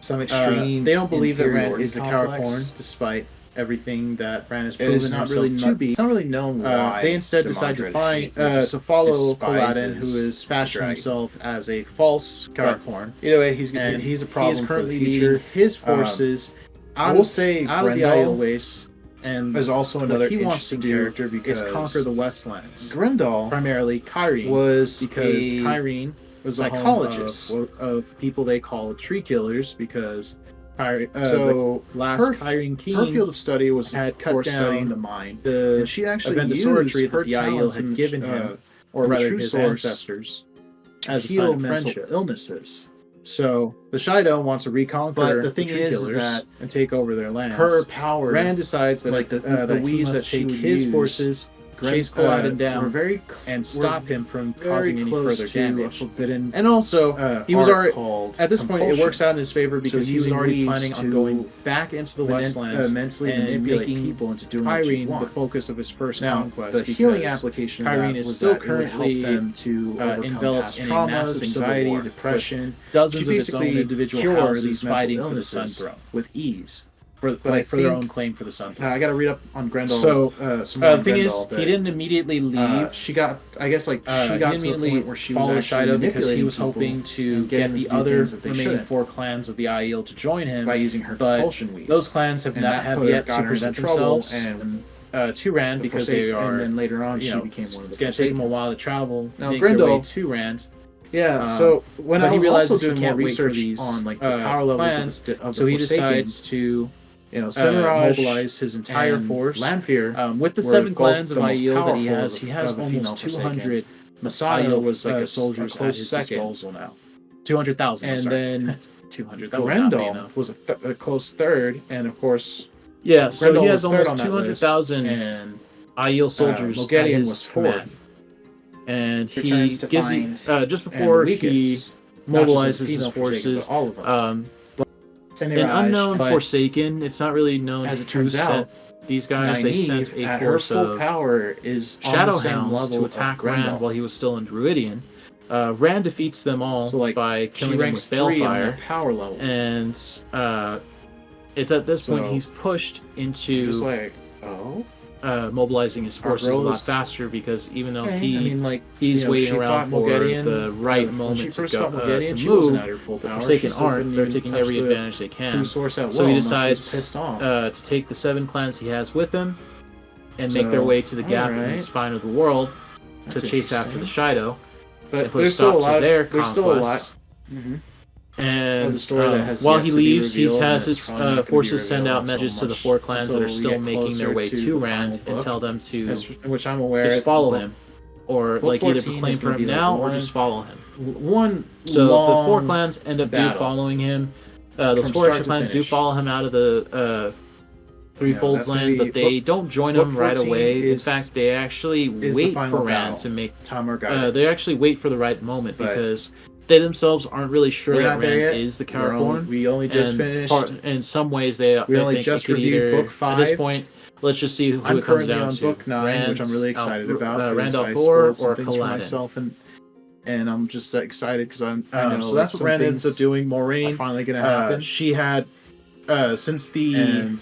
some extreme. They don't believe that Rand inferiority is the complex. Karakorn, despite everything that Rand has It proven is not himself really to be. It's not really known why They instead decide to Demandred follow despises Paladin, who has fashioned dragon. himself as a false Karakorn. Either way, he's And he's a He problem is for currently the future. leading his forces I out will of, say out of the Grendel Aiel Wastes, and is also what another he wants to interesting do character because is conquer the Westlands. Grendel Primarily Kyrene, was because a Kyrene was the psychologist. home of people they call tree killers, because so the last her- Kyrene king her field of study was had of cut course down studying the mind. the And she actually event of used sorcery her that the Aiel talents had and, given him, or and the rather true his source ancestors, to as a heal sign of mental friendship. illnesses. So the Shido wants to reconquer But the thing tree is killers that and take over their lands. Her power, Rand decides that like the weaves that take his forces chase Paladin down and stop him from causing any further damage. Forbidden, And also, he was already at this point. It compulsion. works out in his favor because So he was using already weaves planning on to going back into the Westlands immensely and manipulate making people into doing what you Kyrene the want. focus of his first Now, conquest. the healing because application of Kyrene that is was still that it would help currently them to overcome enveloped past in a traumas, massive civil anxiety, war, depression. dozens She of its own basically individual cure houses these mental fighting for the Sun illnesses Throne with ease. for I for their think- own claim for the Sun Throne. I got to read up on Grendel. So, some more on the thing Grendel, is, but, he didn't immediately leave. she got, I guess, like He she got didn't to the immediately point where she was follow actually Shido because he manipulating was people hoping to and get getting them the to do other things that they remaining shouldn't 4 clans of the Aiel to join him by using her but compulsion weaves. Those clans have And not that have put her- yet got to her into present trouble, themselves and to Rand because they are. and then later on you she know, became one of the it's going to take him a Forsaken. while to travel. Now, make their Grendel- way to Rand. Yeah, Um, so when but I he was realizes also he doing can't more wait for research these, on like the power levels clans, of the so he Forsaken, decides to you know, Semiraj mobilize his entire and force. Lanfear With the were 7 both clans of the most Aiel that he powerful has, of he has a female almost Forsaken. 200 Aiel was like a soldiers close at his second. disposal now. 200,000. And then 200. That would not be Grendel enough. was a close third, and of course, Yeah, so Grendel he was has third almost on that list, 200,000 and Aiel soldiers. Moghedien at his was command. fourth. And he Returns to gives find just and before the he weakest, not just mobilizes the his female Forsaken, forces. but all of them. An Semiraj, unknown but Forsaken. It's not really known as it who turns sent out, these guys. They sent Nynaeve, a at her force full of power is on the Shadow same Hounds level to of attack Grendel. Rand while he was still in Druidian. Rand defeats them all So, like, by She killing them with ranks 3 on Balefire. that power level. And it's at this point So, he's pushed into Just like, oh, mobilizing his forces a girl lot is- faster, because even though okay. I mean, like, he's you know, waiting she around fought for Moghedien, the right when moment she to first go fought Moghedien, to she wasn't move, at her full the power. Forsaken She still aren't. couldn't They're even taking touch every the advantage they can. true source at So will, he and now she's decides pissed off. to take the 7 clans he has with him and make their way to the gap in the spine of the world to chase after the Shido. But there's still a lot. There's still a lot. Mm-hmm. And while he leaves, he has his forces send out messages to the 4 clans that are still making their way to Rand and tell them to, which I'm aware, just follow him, or like either proclaim for him now or just follow him. So the 4 clans end up following him. Those 4 extra clans do follow him out of the Threefold's land, but they don't join him right away. In fact, they actually wait for Rand to make. They actually wait for the right moment because they themselves aren't really sure that Rand is the Caracorn. We only just finished. In some ways, they only think just it could reviewed either, book 5. At this point, let's just see who it comes down to. Book 9, Rand, which I'm really excited about. Rand I al'Thor or or Kaladin. And I'm just excited because I know so that's what Rand ends up doing. Moraine finally going to happen. She had since the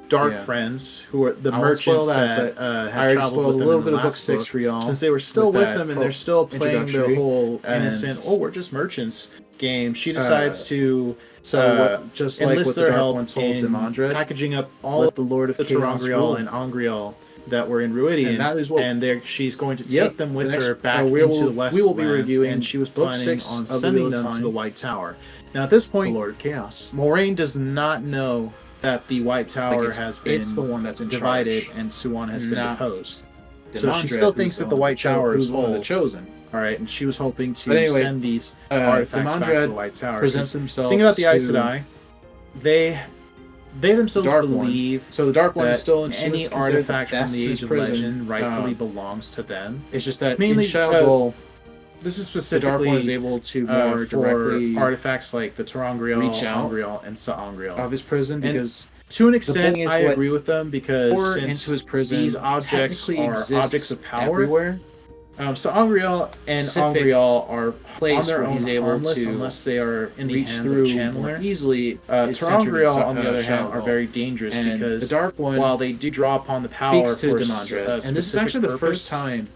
Dark Friends, who are the merchants that had traveled with them a little bit of book 6 for y'all. Since they were still with them and they're still playing the whole innocent, we're just merchants game, she decides to just enlist their help in packaging up all of the Lord of the Terangrial and Angrial that were in Ruidian, and she's going to take them with her back into the West. We will be reviewing, and she was planning on sending them to the White Tower. Now at this point, the Lord of Chaos, Moraine does not know that the White Tower has been the one that's divided and Suan has been deposed. So she still thinks that the White Tower is one of the whole. chosen. All right, and she was hoping to send these artifacts back to the White Tower. Presents himself. Think about the Aes Sedai. They themselves believe so the Dark One is still in any artifact from the Age of Legend rightfully belongs to them. It's just that mainly in Shadow Bowl, this is specifically the Dark One is able to more directly artifacts like the Terangrial, reach out Angrial, and Sa'angrial of his prison, because to an extent I agree with them, because into his prison, these objects are objects of power everywhere. Sa'angrial and Angrial are placed on their where he's own able harmless to unless they are in the reach hands through of Chandler more easily. It's centered in Terangrial, on the other hand, Shadow are Bowl. very dangerous And because the Dark One, while they do draw upon the power speaks to for Demandred, and this is actually the first time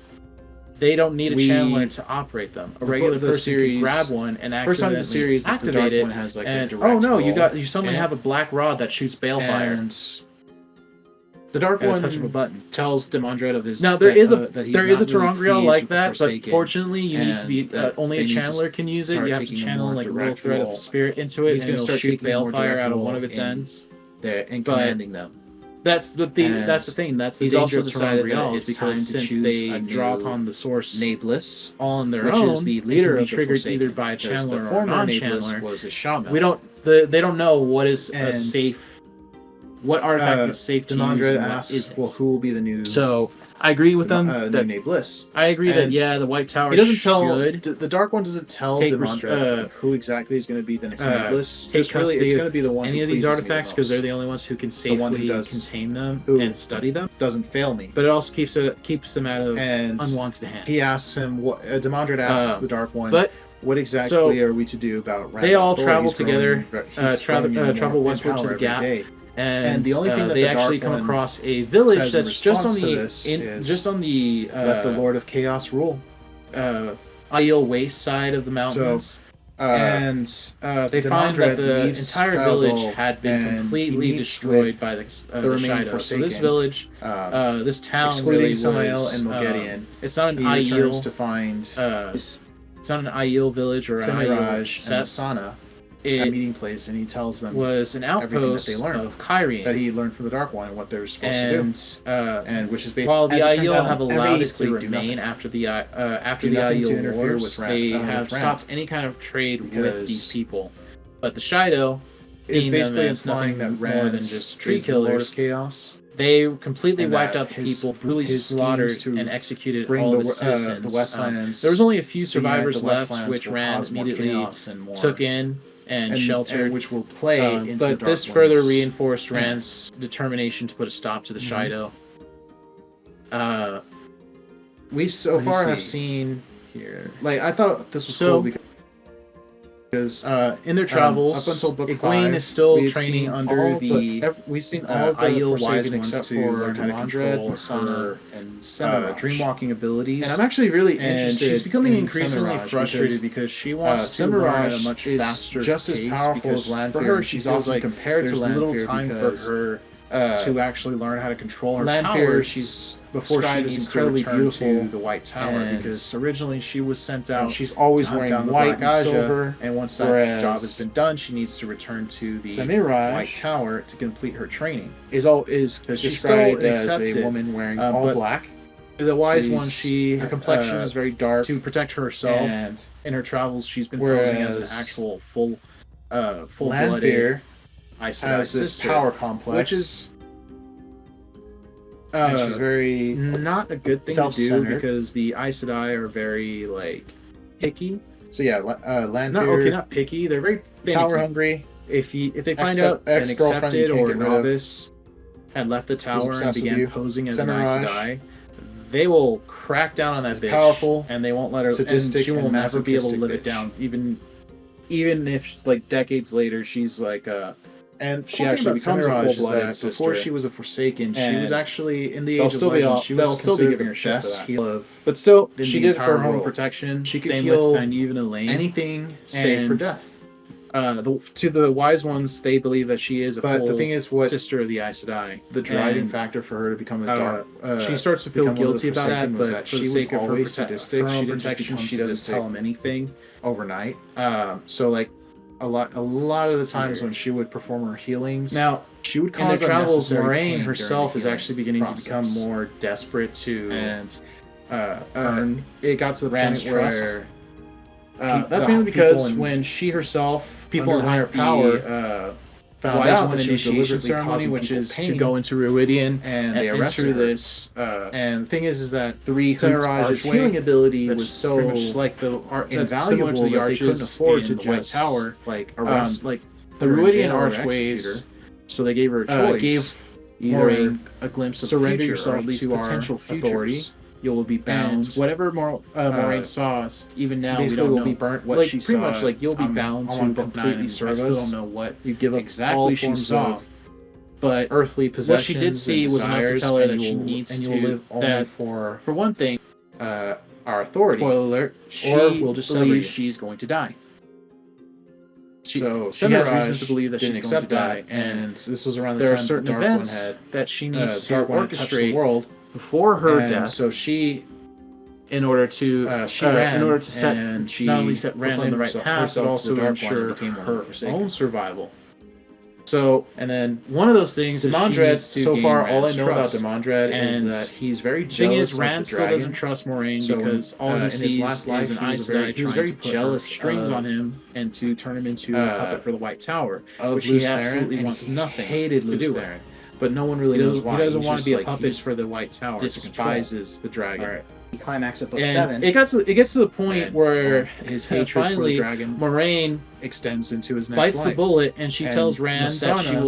they don't need a we- Chandler to operate them. A regular the person series- can grab one and first time in the accidentally series that the activate Dark it, One has like a and direct you roll suddenly in have a black rod that shoots balefire. and the Dark At a One touch of a button. tells Demandred of his. Now there is a that he's there is a not really Terangrial pleased like with the that, but Forsaken, fortunately you need to be and that only they a need to channeler can use it. start You have to taking a channel more like a little direct thread role. of spirit into it, He's and gonna it'll start shoot taking a more balefire direct out of role one of its in ends. There and But- commanding them. That's the thing. And That's the thing. That's the he's danger also of decided that Terangrial, it's is time because to since choose they a draw new upon the source Nameless, all on their which own, is the it leader can be of the triggered Forsaken, either by a because channeler the or a former non-channeler. Nameless was a shaman. They don't know what is a And, safe. What artifact is safe to use Demandred and what asks, isn't. well, who will be the new? So I agree with them new that Nameless. I agree that And the White Tower He doesn't tell should the Dark One doesn't tell take Demandred who exactly is going to be the next Nameless. take Just really, custody it's of going to be the one any who of these pleases me artifacts the because they're most. the only ones who can The one who safely does- contain them who and study them. doesn't fail me. But it also keeps them out of And unwanted hands. he asks him what Demandred asks the Dark One. but what exactly are we to do about? they all Randall? travel He's growing- together, he's growing more travel in westward to power the every Gap. day. And the only thing that they the actually Dark come One across a village says in that's just on response to the this is, just on the Let the Lord of Chaos rule. Aiel Waste side of the mountains. And They find that Demandred the leaves entire Shadowgol, village had been and he completely meets destroyed by the remaining Shido. So Forsaken, this village, this town excluding really Samael was, and Moghedien. it's not an He returns to Aiel. find It's not an Aiel village or an Aiel Semiraj and set. Asana a It meeting place, and he tells them was an everything that outpost they learned, of Kyrian. that he learned from the Dark One and what they're supposed to do, and which is basically while the as it turns Aiel out, have allowed it to basically do remain nothing. after the after Do the nothing to Aiel interfere Wars, with they with have Rand. stopped any kind of trade with Because these people. But the Shido It's deem them basically as implying nothing that more Rand than just tree is the Lord killers. of Chaos. They completely And wiped that out the his- people, brutally his slaughtered schemes to and executed bring all the of the citizens. the Westlands there was only a few to unite survivors the left, Westlands which will Rand cause more immediately chaos and more took in and sheltered. which will play into the but Dark this further One's reinforced hands. Rand's determination to put a stop to the Mhm. Shido. We so Let me far see. have seen Here. like I thought this was So, cool because in their travels, up until book Egwene 5, is still we had training seen under all the. we've seen all all the Aiel wise Forsaken ones except to for learn how to Demandred, control Masana, her and Semiraj. dreamwalking abilities. And I'm actually really And interested. she's becoming in increasingly Semiraj frustrated because she wants to Semiraj learn at a much is faster just as pace powerful because as Lanfear. for her She's she feels often like compared to there's Lanfear little time for because, her to actually learn how to control her Lanfear, power she's before she described as needs incredibly to return beautiful to the White Tower, and because originally she was sent out. she's always to hunt wearing down the white Black and Aja, silver, and once that whereas job has been done, she needs to return to the Semiraj White Tower to complete her training. is she's still described as accepted, a woman wearing all but black. The wise one, her complexion is very dark. To protect herself And in her travels, she's been posing as an actual full-blooded Aes Sedai has this sister, power complex, which is and she's very not a good thing to do, self-centered, because the Aes Sedai are very picky. So yeah, Lanfear, not picky. They're very finicky. power hungry. If they find out an ex-girlfriend you accepted can't or get rid of novice had left the tower and obsessed with began you, posing as an Semiraj, Aes Sedai, they will crack down on that bitch, powerful, and they won't let her. And sadistic, she will and never be able to live it bitch. down, even if like decades later she's like and she actually becomes a Semiraj full-blooded is that sister. Before she was a Forsaken, she was actually in the Age of Legends. She was still be giving her shit for that. Heal, but still, she did it for her own world. Protection. She could Same heal with Nynaeve and Elaine. anything save for and death. To the wise ones, they believe that she is But the thing is, what sister of the Aes Sedai. the driving And, factor for her to become a dark, she starts to feel become one of the guilty about that, Forsaken was but that for the she sake was of her, always her sadistic. own She didn't just protection, become she doesn't sadistic tell him anything. overnight. So like a lot of the times when she would perform her healings, Now, she would in their cause travels, unnecessary Moraine pain herself during is the actually beginning process. to become more desperate to earn it got to the Rand's point trust. where That's mainly because people when she herself, people in higher power found wise out one that she was initiation deliberately ceremony, causing which people is pain, to go into Ruidian, and they enter arrested her. this. And the thing is that Semiraj's healing healing ability that's was so pretty much like the that's invaluable similar to the that they arches couldn't afford in to the White just Tower, like arrest like the her in Ruidian jail or archways. execute So they gave her a choice. gave either Moraine a glimpse of surrender future, yourself or at least to our potential authority. futures. You will be bound. And Whatever Moraine saw, even now we basically don't will know. be burnt what like, she pretty saw. much like you'll be I'm bound on to book 9 completely and serve I still us. don't know what You give up exactly all she forms saw. of but earthly what possessions. she did see and was enough to desires, tell her and that you she will- needs and to you'll live only that for one thing. our authority. Spoiler alert: she we'll just sever you. believes she's going to die. So She has Semiraj reason to believe that she's didn't going to accept die, that, and this was around the there are time certain the Dark events One had that she needs to Dark One had touched the orchestrate world before her and death. So she, in order to she ran, in order to set and she not only set Rand on the right proclaimed path, but herself to also the Dark One ensure and became one of her the Forsaken. own survival. So, and then one of those things is she Demandred. needs to So gain far, all I Rand's know trust. about Demandred And is that he's very The thing jealous is, of Rand the still dragon. doesn't trust Moraine So, because all in he his sees last life, is an he was Aes very- Sedai he was trying very to put jealous strings of- on him and to turn him into a puppet for the White Tower, of which he Luce Theron, absolutely and wants he nothing hated to Luce do with. Theron. But no one really He knows doesn't- why. he doesn't He's wanna just be a like, puppet he just for the White Tower. Despises the dragon. All right. The climax of book And 7. it gets to the point And where his hatred for the finally dragon Moraine extends into his next bites life. the bullet, and she And tells Rand that she Masana,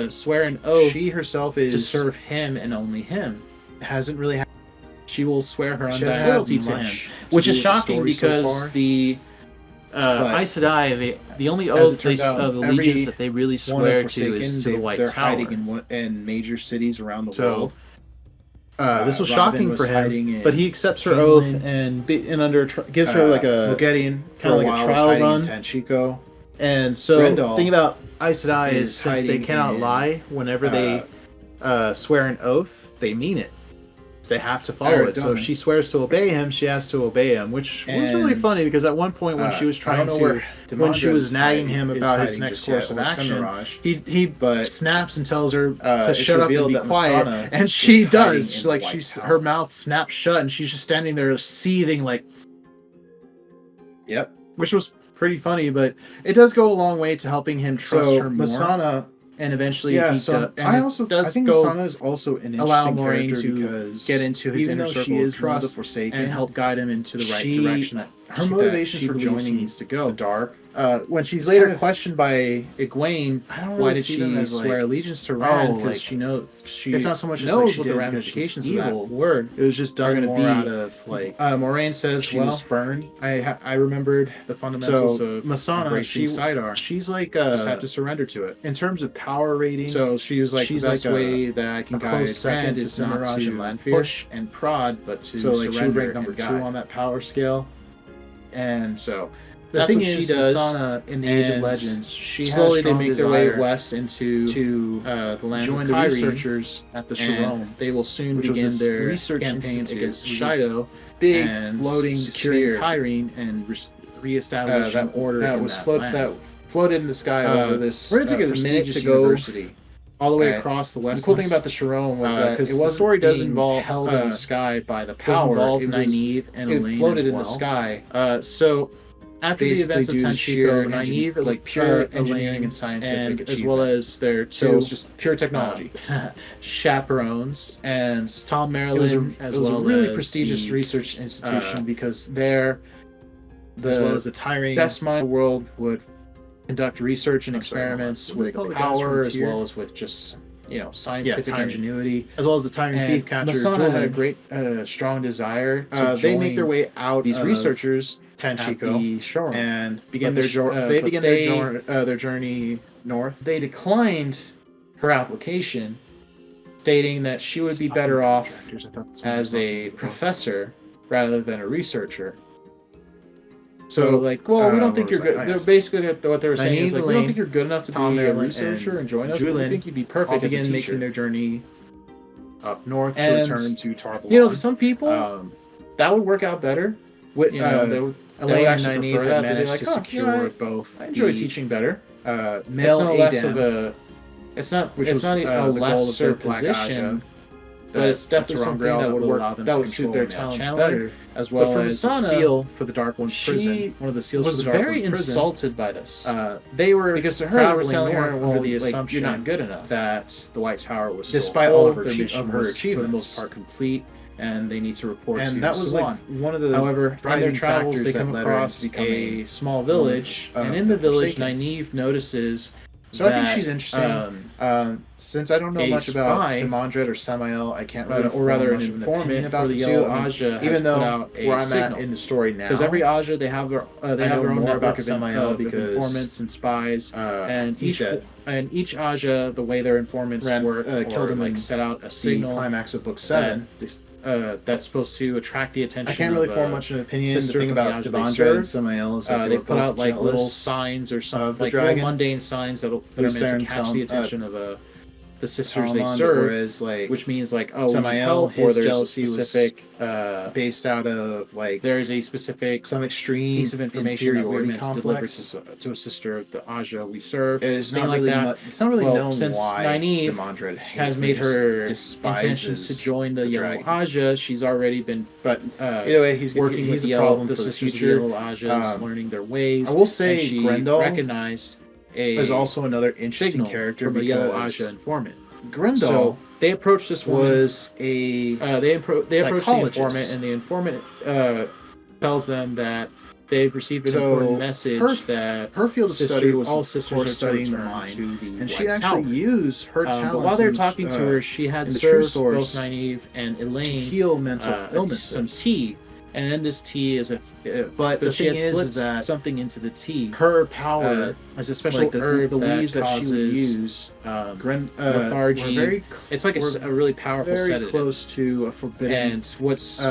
will swear an oath She herself to is serve him and only him. hasn't really had She will swear her She hasn't undying had loyalty to him, much which to is do with the shocking story so because far. the But Aes Sedai, the only as it oath turned out, of allegiance every that they really one of swear to Forsaken, is to the White they're Tower. hiding in major cities around the So, world. this was Robin shocking was for hiding him, in but he accepts her England. oath and under gives her like a Moghedien kind of like a trial run. in Tanchico. And so, Grendel the thing about Aes Sedai is is since they hiding cannot in, lie, whenever they swear an oath, they mean it. They have to follow it. So if Aradone. she swears to obey him, she has to obey him, which was really And, funny because at one point when she was I don't trying know to, where when she was Demandred's nagging hiding- him is about his hiding next just course yet, of or action, Semiraj. he But snaps and tells her to it's shut up and revealed be that quiet, Masana and she is hiding does. in the Like White she's Tower. her mouth snaps shut, and she's just standing there seething, like, Yep. which was pretty funny. But it does go a long way to helping him trust So her more. Masana, And eventually, yeah. he So and I it also does I think go Masana is also an allow interesting Moraine character to because get into his even inner though circle she of is one of the trust Forsaken and help guide him into the right she- direction. her motivations for believes he joining needs to go. the Dark. When she's It's later kind of- questioned by Egwene, I don't why really did see she them as, swear like, allegiance to Rand? Because like, she knows she. it's not so much as, knows like, she what the did because she's ramifications of evil. that word. It was just Are done gonna more be, out of like Moraine says, she "Well, was spurned. I remembered the fundamentals So of Masana, embracing Sidar. she's like Just have to surrender to it." in terms of power rating. So she was like, she's "The best like way that I can a guide close second Rand to is not Semiraj and to Lanfear. push and prod, but to so like she would surrender rank number and 2 guide." on that power scale. And So the thing is, she does. Masana in the Age of Legends, slowly they make their way west into the lands join of the Kyrie, researchers at the Sharome. They will soon begin their research campaign institute, against Shido, big and floating securing sphere Kyrene and reestablishing that order that in was that land. that floated in the sky over this. We're gonna take a minute to go university. all the way across the west. The cool thing about the Sharome was that it was the story does involve held in the sky by the power. Involved It Nynaeve and it Elaine floated as in the well. sky. So after the events of Tenchico, Nynaeve, like pure engineering and scientific achievement, as well as their two just pure technology chaperones, and Tom Maryland, it was a really prestigious research institution because they're as well as the Tyrene best mind in the world would conduct research and experiments with power as well as with just scientific ingenuity, as well as the Tyrene thief catcher. Masana had a great strong desire to they make their way out these researchers Tenchico and begin their journey north. They declined her application, stating that she would be better off as a professor rather than a researcher. So, we don't think you're good. They're basically what they were saying is we don't think you're good enough to be a researcher and join us. We think you'd be perfect as a teacher. Making their journey up north to return to Tarvalon. To some people, that would work out better. With Elaine and Nynaeve had managed to secure both. I enjoy teaching better. Male less of a. It's not a lesser position. But it's definitely something that would work. That would suit their talents better, as well as Masana, the seal for the Dark One's prison. One of the seals was for the Dark very One's prison. Insulted by this. They were because to her they were telling her, well, the assumption you're not good enough. That the White Tower was despite all of her mission achievements, for the most part complete, and they need to report. And that was one of the. However, in their travels, they come across a small village, and in the village, Nynaeve notices. So I think she's interesting. Since I don't know much about Demandred or Samael, I can't really, or rather, an informant about the Yellow Aja. Even though where I'm at in the story now, because every Aja they have their own network of Samael because informants and spies, and each Aja, the way their informants work, killed them and set out a signal. Climax of Book 7. That's supposed to attract the attention. I can't really form much of an opinion. The thing about Demandred and Samael is that they put out little signs or something, little mundane signs that are meant to catch the attention of the sisters they serve, which means Samael, his jealousy specific based out of there is a specific some extreme piece of information that we're meant to deliver to a sister of the Aja we serve. It's not really it's not really known since why Nynaeve has made her intentions to join the Yellow Aja. She's already been, but either way, he's working with the sisters of the Yellow Aja, learning their ways. I will say, Grendel recognized. There's also another interesting character from a Yellow Aja informant. Grendel. So they approached this woman. Was a they approached the informant, and the informant tells them that they've received an important message that her field of study was all sisters are studying the mind, and she actually Tower. Used her talents. But while they were talking to her, she had served both Nynaeve and Elaine to heal mental illnesses. Some tea. And in this tea is but the thing is that something into the tea. Her power as a special herb the that leaves that she would use. Lethargy. It's like a really powerful sedative. Very close to a forbidden. And what's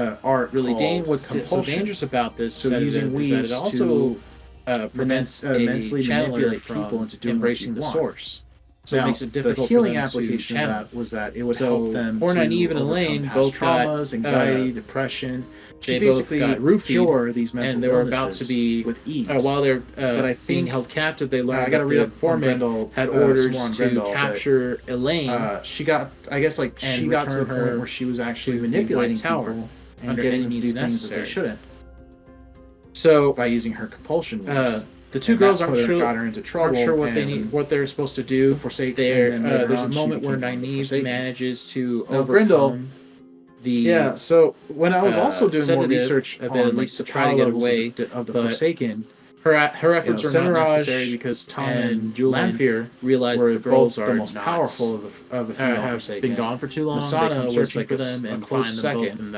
really what's so dangerous about this sedative is that it also prevents mentally channeler from people into doing embracing the source. So now, it makes it difficult the healing for them application to of that was that it would help them for Nynaeve and Elaine both traumas, anxiety, depression. They both got cure these mental and they were about to be with ease. While they're but I think being held captive, they learned that the informant had orders to capture Elaine. She got, I guess, she got to the point where she was actually manipulating people and getting them to do things that they shouldn't. So by using her compulsion moves. The two girls aren't got her into trouble. Aren't sure what they're supposed to do. There's a moment where Nynaeve manages to overcome the so when I was also doing more research a bit, at least to try to get away of the Forsaken, her efforts are not necessary because Tom and Lanfear realized the girls are the most powerful of the female have Forsaken. been gone for too long. Masana was searching for them and find them both in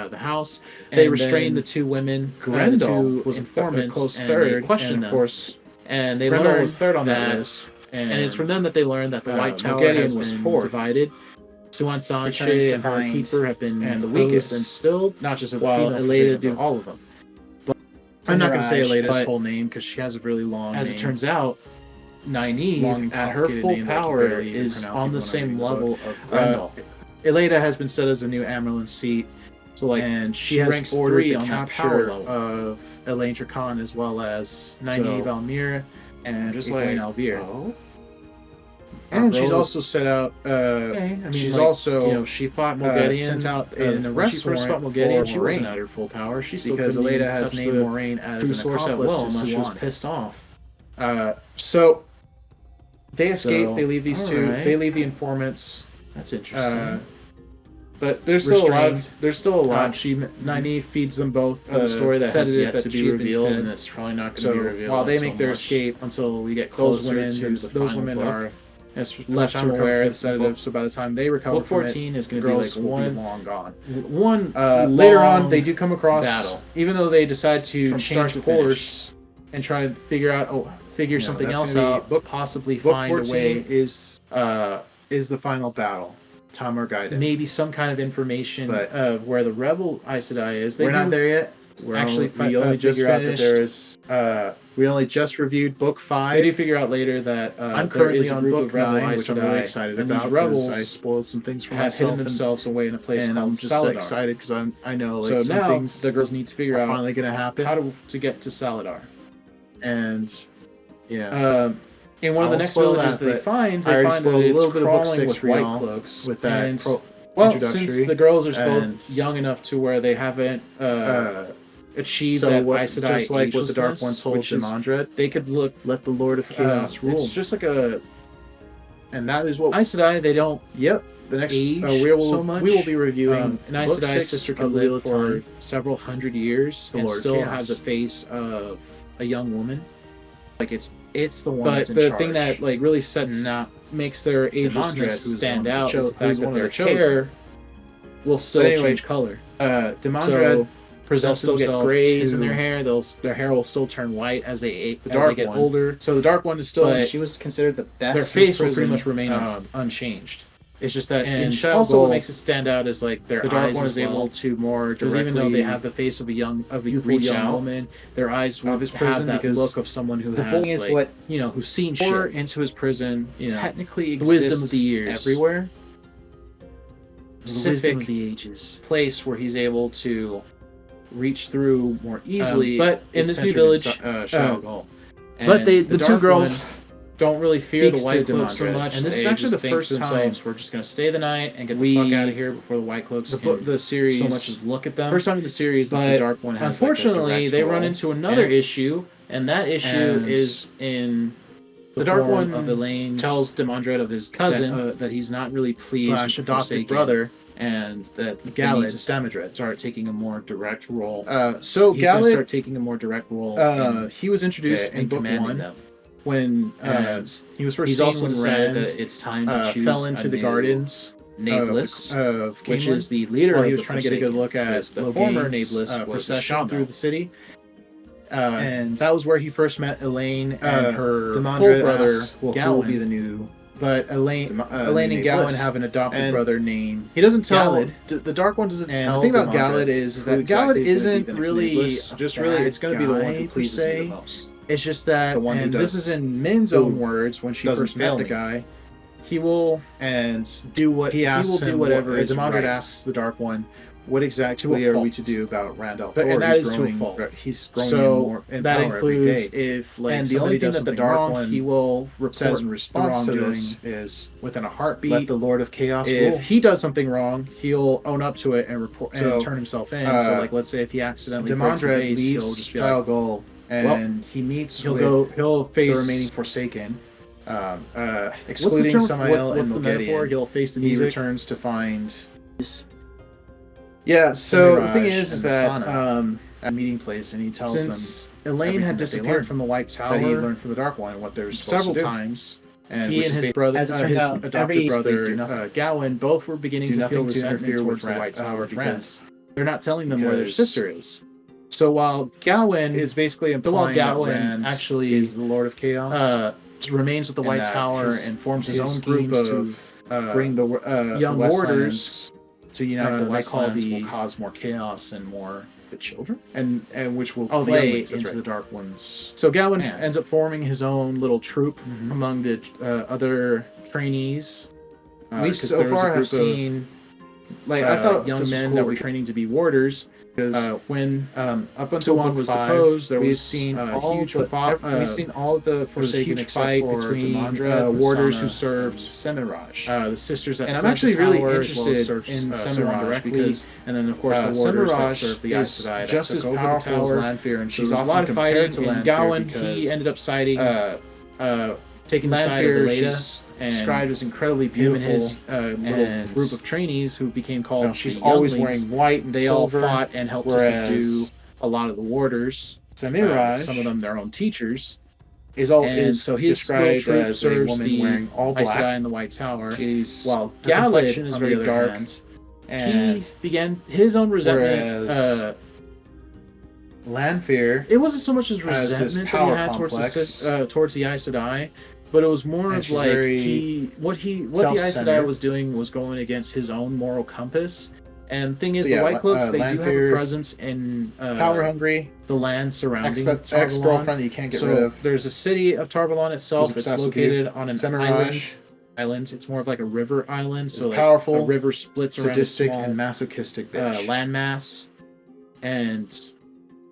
the house. And they restrained the two women. Grendel was informants, close and third, they questioned them. Of course, and they Grendel learned was third on that that list, and it's from them that they learned that the White Tower has been divided. Suan Sanche and Heartkeeper have been and the weakest weakest and still not just while Eleda do all of them. I'm not going to say Mirage, Elena's but whole name because she has a really long as name. it turns out, Nynaeve, at her full power, is on the same level of Grendel. Elena has been set as a new Amerlin seat. So, like, and she has ranks ordered 3 the on that capture power of Elaine Tricon as well as Nynaeve Almir and just Egwene like, Alvir. oh? And she's also set out. She's like, also, you know, she fought Moghedien. Sent out in an when she arrest first fought warrant Moghedien, for she wasn't Moraine. at her full power. She still because couldn't Elena even has touch named the Moraine as true an source at accomplice will, to unless she was Suan. pissed off. So they escape. So, they leave these two. alright. They leave the informants. That's interesting. But there's still a lot. Restrained. There's still a lot. Nynaeve Nynaeve feeds them both the story that has yet to be she'd been revealed, fed. and it's probably not going to So be revealed. while they until make their much- escape, until we get those closer women, to the those final women book. are As left I'm to recover aware, from the sedative. So by the time they recover book from 14 is the going to be girls like will be one long gone. later Later on, they do come across battle. even though they decide to From start change to course and try to figure out something that's else gonna be out. Book possibly Book find a 14 way, is the final battle. Tamar Gaiden. maybe some kind of information But- of where the rebel Aes Sedai is. We're not there yet. We only just figure out that finished. there is. We only just reviewed book 5. They do figure out later that I'm there currently is a on group book of rebel 9, Aes which I'm really Sedai, excited and about. these 'Cause rebels I spoiled some things for have myself. hidden and- themselves away in a place and called I'm just Saladar. excited because I know like So some now things the girls need to figure are out finally going to happen. how to get to Saladar. And yeah, In one of the I won't next spoil villages that, they but find, I already that spoiled a it's little bit of book crawling 6 with for white y'all cloaks. with that And, introductory. since the girls are And- both young enough to where they haven't achieved so that what, Aes Sedai just like what the Dark One agelessness, told which is- Demandred, they could look. let the Lord of Chaos rule. It's just like a And that is what. Aes Sedai. They don't Yep. The next age we will so much. we will be reviewing an Aes book Sedai 6 sister of could the Wheel live of for Time. several hundred years The and Lord of still Chaos. have the face of a young woman. Like it's the one But that's in the charge. thing that like really sets Not makes their Demandred, agelessness who's stand one of out the is the who's fact that one of their the chosen. hair will still But anyway, change color. Demandred So they'll presents still get themselves grays in to their hair. Their hair will still turn white as they dark get one. older. So the Dark One is still But She was considered the best. Their face will prison, pretty much remain unchanged. It's just that in also what makes it stand out is like their the Dark eyes One as is able well. to more Because directly. even though they have the face of a youthful reach young out woman, their eyes will of his have prison that because look of someone who The has bullying is like, what who's seen pour shit. into his prison, Technically the wisdom exists of the years everywhere. the wisdom of Specific the ages. place where he's able to reach through more easily. But in is this new centered village, Shao Gul. but And the two Dark girls One don't really fear the speaks white to cloaks so Demandred. much. And this is They actually just the think first to time themselves, we're just going to stay the night and get we- the fuck out of here before the white cloaks can the series so much as look at them. First time in the series that But the Dark One has unfortunately, like a direct they run role. into another And- issue, and that issue and is in the Dark form One of Elaine's tells Demandred of his cousin that he's not really pleased slash with adopted Forsaken, brother and that they Galad need to Damodred. start taking a more direct role. So He's going to Galad, start taking a more direct role in, he was introduced in book commanding 1 them. when And he was first He's seen also when decided Rand that it's time to choose fell into a the new gardens nameless, of which Caemlyn, is the leader while of he was the trying to get a good Forsaken, look at because the Logain's, former nameless was a procession shaman. through the city. And That was where he first met Elaine and her full Demandred brother, asks, well, who Gowan. will be the new? But Elaine and new Gowan bliss. have an adopted And brother named. He doesn't tell. Galad. The Dark One doesn't And tell. the thing The thing about about Galad Galad is who that exactly Galad is gonna be isn't the next really nameless? just Bad really. It's going to be the one guy who per pleases se. me the most. It's just that, The one who and does- this is in Min's who own words when she doesn't first met fail the me. guy. He will Do what he asks will do him whatever what, is Demandred right. asks the Dark One, what To exactly a are we fault. to do about Randall? But- and that is to a growing, fault. He's growing So, more in that power every includes day. if like And the somebody only thing does that the something Dark wrong, One he will report says in the response to wrongdoing. this is within a heartbeat. Let the Lord of Chaos if rule. he does something wrong, he'll own up to it and report So, and turn himself in. So, like, let's say if he accidentally breaks the Demandred base, he'll leaves just be Shao like, Gul, and he meets. he'll He'll face the the remaining Forsaken. Excluding term? Samael What's and the metaphor? Moghedien. He'll face the He music. returns to find Yeah. So the Mirage thing is and that the sauna. at a meeting place, and he tells Since them Elaine everything had that they disappeared learned from the White Tower, that he learned from the Dark One and what they're supposed several to do. times, And he which and is his brother, as it turns his out, adopted every- brother do nothing. Gowan both were beginning do to feel nothing to resentment interfere towards with the White Tower with because Rand. they're not telling them where their Because- sister is. So while Gowan It's basically while implying that Gowan Rand actually is the Lord of Chaos. remains with the and White that Tower his- and forms his his own group schemes of bring the the young Westlands warders to unite the they call Westlands the will cause more chaos and more the children, and which will the play younglings, that's into right. the Dark One's. So Gawain Man. ends up forming his own little troop among the other trainees. We so far have seen, like, I thought young this was men cool that were training to be warders. because When up until Tuon book was 5, deposed, there we've was seen a all huge but fight. we've seen all of the Forsaken huge except fight for between Demandred, warders Missana, who served and Semiraj. the sisters that And I'm fled actually the really tower, as well as interested served, in Semiraj Semiraj directly, because and then of course the warders that Semiraj served the is Aes Sedai that just as took over the powerful as tower. Lanfear, and So she's there's a often lot of fighting. compared to And Lanfear Gawain, because he ended up siding, taking the side of Lanfear, the Leda, she's and described as incredibly him and beautiful, his little and group of trainees who became called she's the always Younglings, wearing white and they silver, all fought and helped to whereas subdue a lot of the warders. Semiraj, Some of them their own teachers. is So his described little troop as a serves woman the wearing all Aes black. Sedai in the White Tower. She's While her complexion Galad, is on very the other dark, hand, and he began his own resentment. whereas Lanfear, It wasn't so much as has this resentment that he power had complex, towards the Aes Sedai, but it was more and of she's like very what the Aes self-centered. Sedai was doing was going against his own moral compass. And the thing is, So the yeah, White Cloaks, they do have a Lanfear, presence in power hungry, the land surrounding ex-girlfriend Tarvalon. that you can't get So rid of. there's a city of Tarvalon itself. Who's It's obsessed with located on an Semiraj, island. It's more of like a river island. So like powerful, a river splits around a sadistic, small and masochistic bitch. landmass, and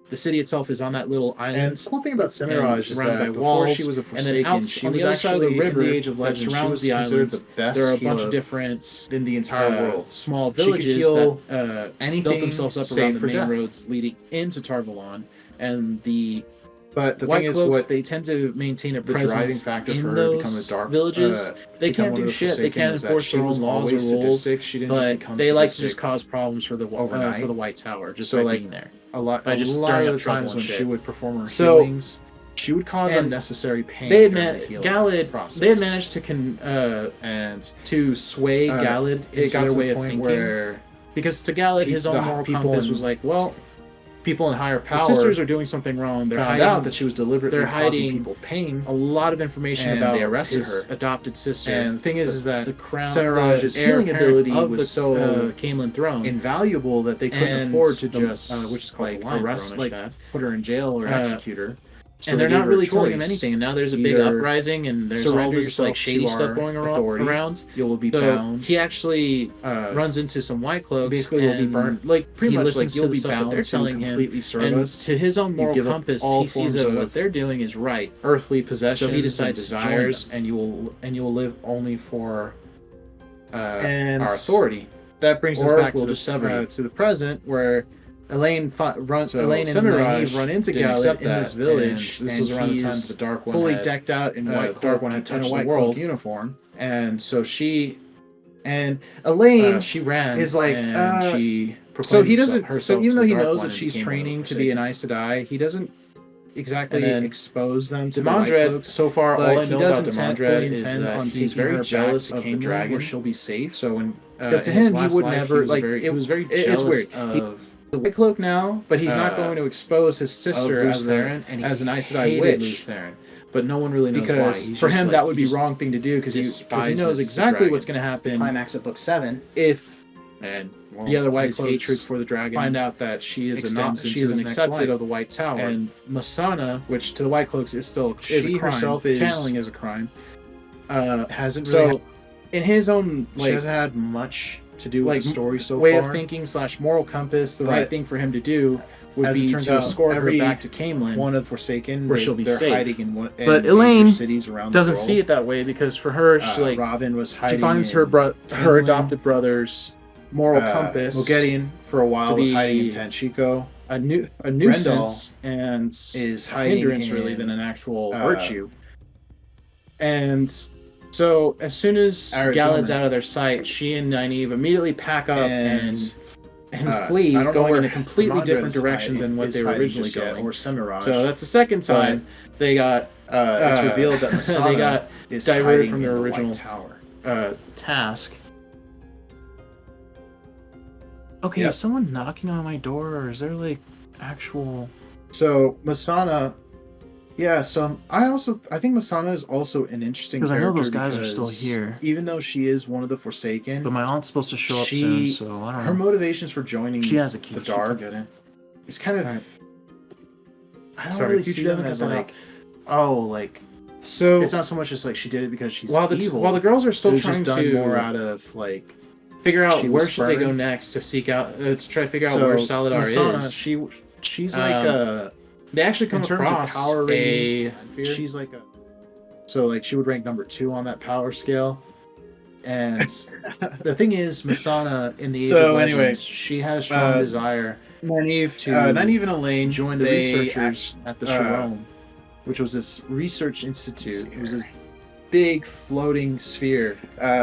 the city itself is on that little island. And the cool thing about Semiraj is surrounded that by before walls, she was a and Forsaken, then she on was the other side of the actually, river in the Age of that Legends, she surrounds was the considered island. the best There are a bunch healer of different in the entire world. small She could villages heal that anything built themselves up save around the for main death. roads leading into Tarvalon, and the But the White thing is, Cloaks, what they tend to maintain a the presence driving factor in for her to become a those dark villages. They become can't one do of the shit. They Forsaken can't was that enforce she their was own laws or always rules. sadistic. She didn't But just become they like to sadistic just cause problems for the overnight. for the White Tower, just So, by like, being there. a lot By just of stirring the up trouble times and when shit. she would perform her So- healings, she would cause and unnecessary pain. They had during the healing Galad. process. They had managed to and to sway Galad it into got their to way the of point thinking. where Because to Galad, his own the moral people compass in- was like, well, people in higher the power sisters are doing something wrong. They're found hiding out that she was deliberately they're causing hiding people pain. a lot of information and about they arrested his her. adopted sister. And the thing is that the crown, Semiraj's the heir healing apparent ability of was the so Caemlyn throne, invaluable that they couldn't and afford to the- just which is called like the Lion arrest, Throne, I like should add. put her in jail or Uh, execute her. So and they they're gave not her really a telling him choice. anything. And now there's a big Either uprising, and there's surrender all this yourself like shady to stuff our going authority, around. You will be So bound. he actually runs into some White Cloaks. Basically, will be and, burnt. Like pretty he much, listens like to you'll the be stuff that bound they're to telling him, completely serve and us. to his own moral give up compass, all he sees forms that of what they're doing is right. Earthly possessions, So he decides and to join desires, them. and you will live only for And our authority. That brings us Or back we'll to just sever you. to the present, where Elaine runs. So Elaine and Semiraj Nynaeve run into didn't Galad accept in that, this village. and this and was around the time he's that the Dark One fully had, decked out in white Dark One had in touched a the white world cloak uniform, and so she and Elaine she ran is like, and she so he proclaimed doesn't. herself So even to though the he Dark knows One that and she's became one of the training to be an Forsaken. Aes Sedai, he doesn't exactly And then expose them to the White Demandred, Cloaks. so far, But all I he know does about intend Demandred is that on he's taking very her jealous back of to the Caemlyn, dragon. where she'll be safe. So when Because to in his him, he last would life, never he was very it's jealous weird. of The White Cloak now, but he's not uh, going to expose his sister Lews as Therin, and he as an Aes Sedai hated witch. Lews Therin. But no one really knows why. Because He's for just him, like- that would he be just wrong thing to do because he despises knows the exactly dragon. what's going to happen Climax of book 7. if And the other White his Cloaks hatred for the dragon find out that she is extends she into is an his next accepted life. of the White Tower, And Missana, which to the White Cloaks is still is a she crime. herself is channeling is a crime. hasn't really So in his own she like hasn't had much to do with like the story so way far. of thinking / moral compass, the But right thing for him to do would as it be turns to out, escort her every back to Caemlyn. one of Forsaken, where she'll be they're safe. hiding in But major Elaine cities around doesn't the world. see it that way, because for her, she's like Robin was hiding. she finds in her her Caemlyn. adopted brother's moral compass Moghedien for a while to was be hiding in Tanchico. a nuisance and Is a hiding hindrance in, really than an actual uh, virtue. And so as soon as Arid Galad's Gomer. out of their sight, she and Nynaeve immediately pack up and And, flee, I don't know going where in a completely Demandred different is direction than what is they were hiding originally just yet, going. or Semiraj. So that's the second time they got it's revealed that Missana they got is diverted hiding from in their the White original Tower. task. Okay, Yep. is someone knocking on my door, or is there like actual? So Missana, yeah. So I think Missana is also an interesting Because I know those character guys are still because here. even though she is one of the Forsaken, But my aunt's supposed to show up She- soon, so I don't her know. motivations for joining She has a key. the She can Dark get in. it's kind of. Right. I don't really see them as like, so it's not so much as like she did it because she's evil. While the girls are still trying just done to more out of like figure out where should they go next to seek out to try to figure out where Saladar Masana, is. She's like they actually come in terms across of power rating. she's like so like she would rank number 2 on that power scale. And the thing is, Masana in the Age of Legends, she had a strong desire to not even Elaine join the researchers at the Sharon, which was this research institute. It was this big floating sphere.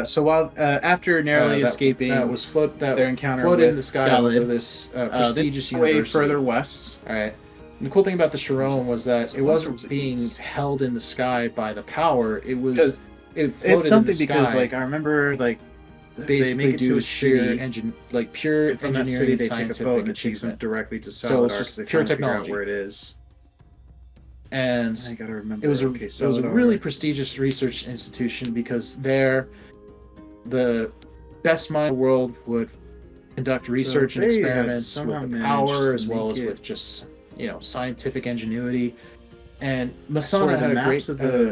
So while after narrowly escaping their encounter floated in the sky over this prestigious university. Way further west. All right. And the cool thing about the Sharon was that it wasn't being held in the sky by the power. It was it's something because like I remember like basically they make it to a sheer city, pure from that city they take a boat and it takes them directly to Saladar because they pure figure out technology where it is. And I gotta remember it was a really prestigious research institution because there the best mind in the world would conduct research and experiments with the power as well as with just scientific ingenuity. And Masana had a great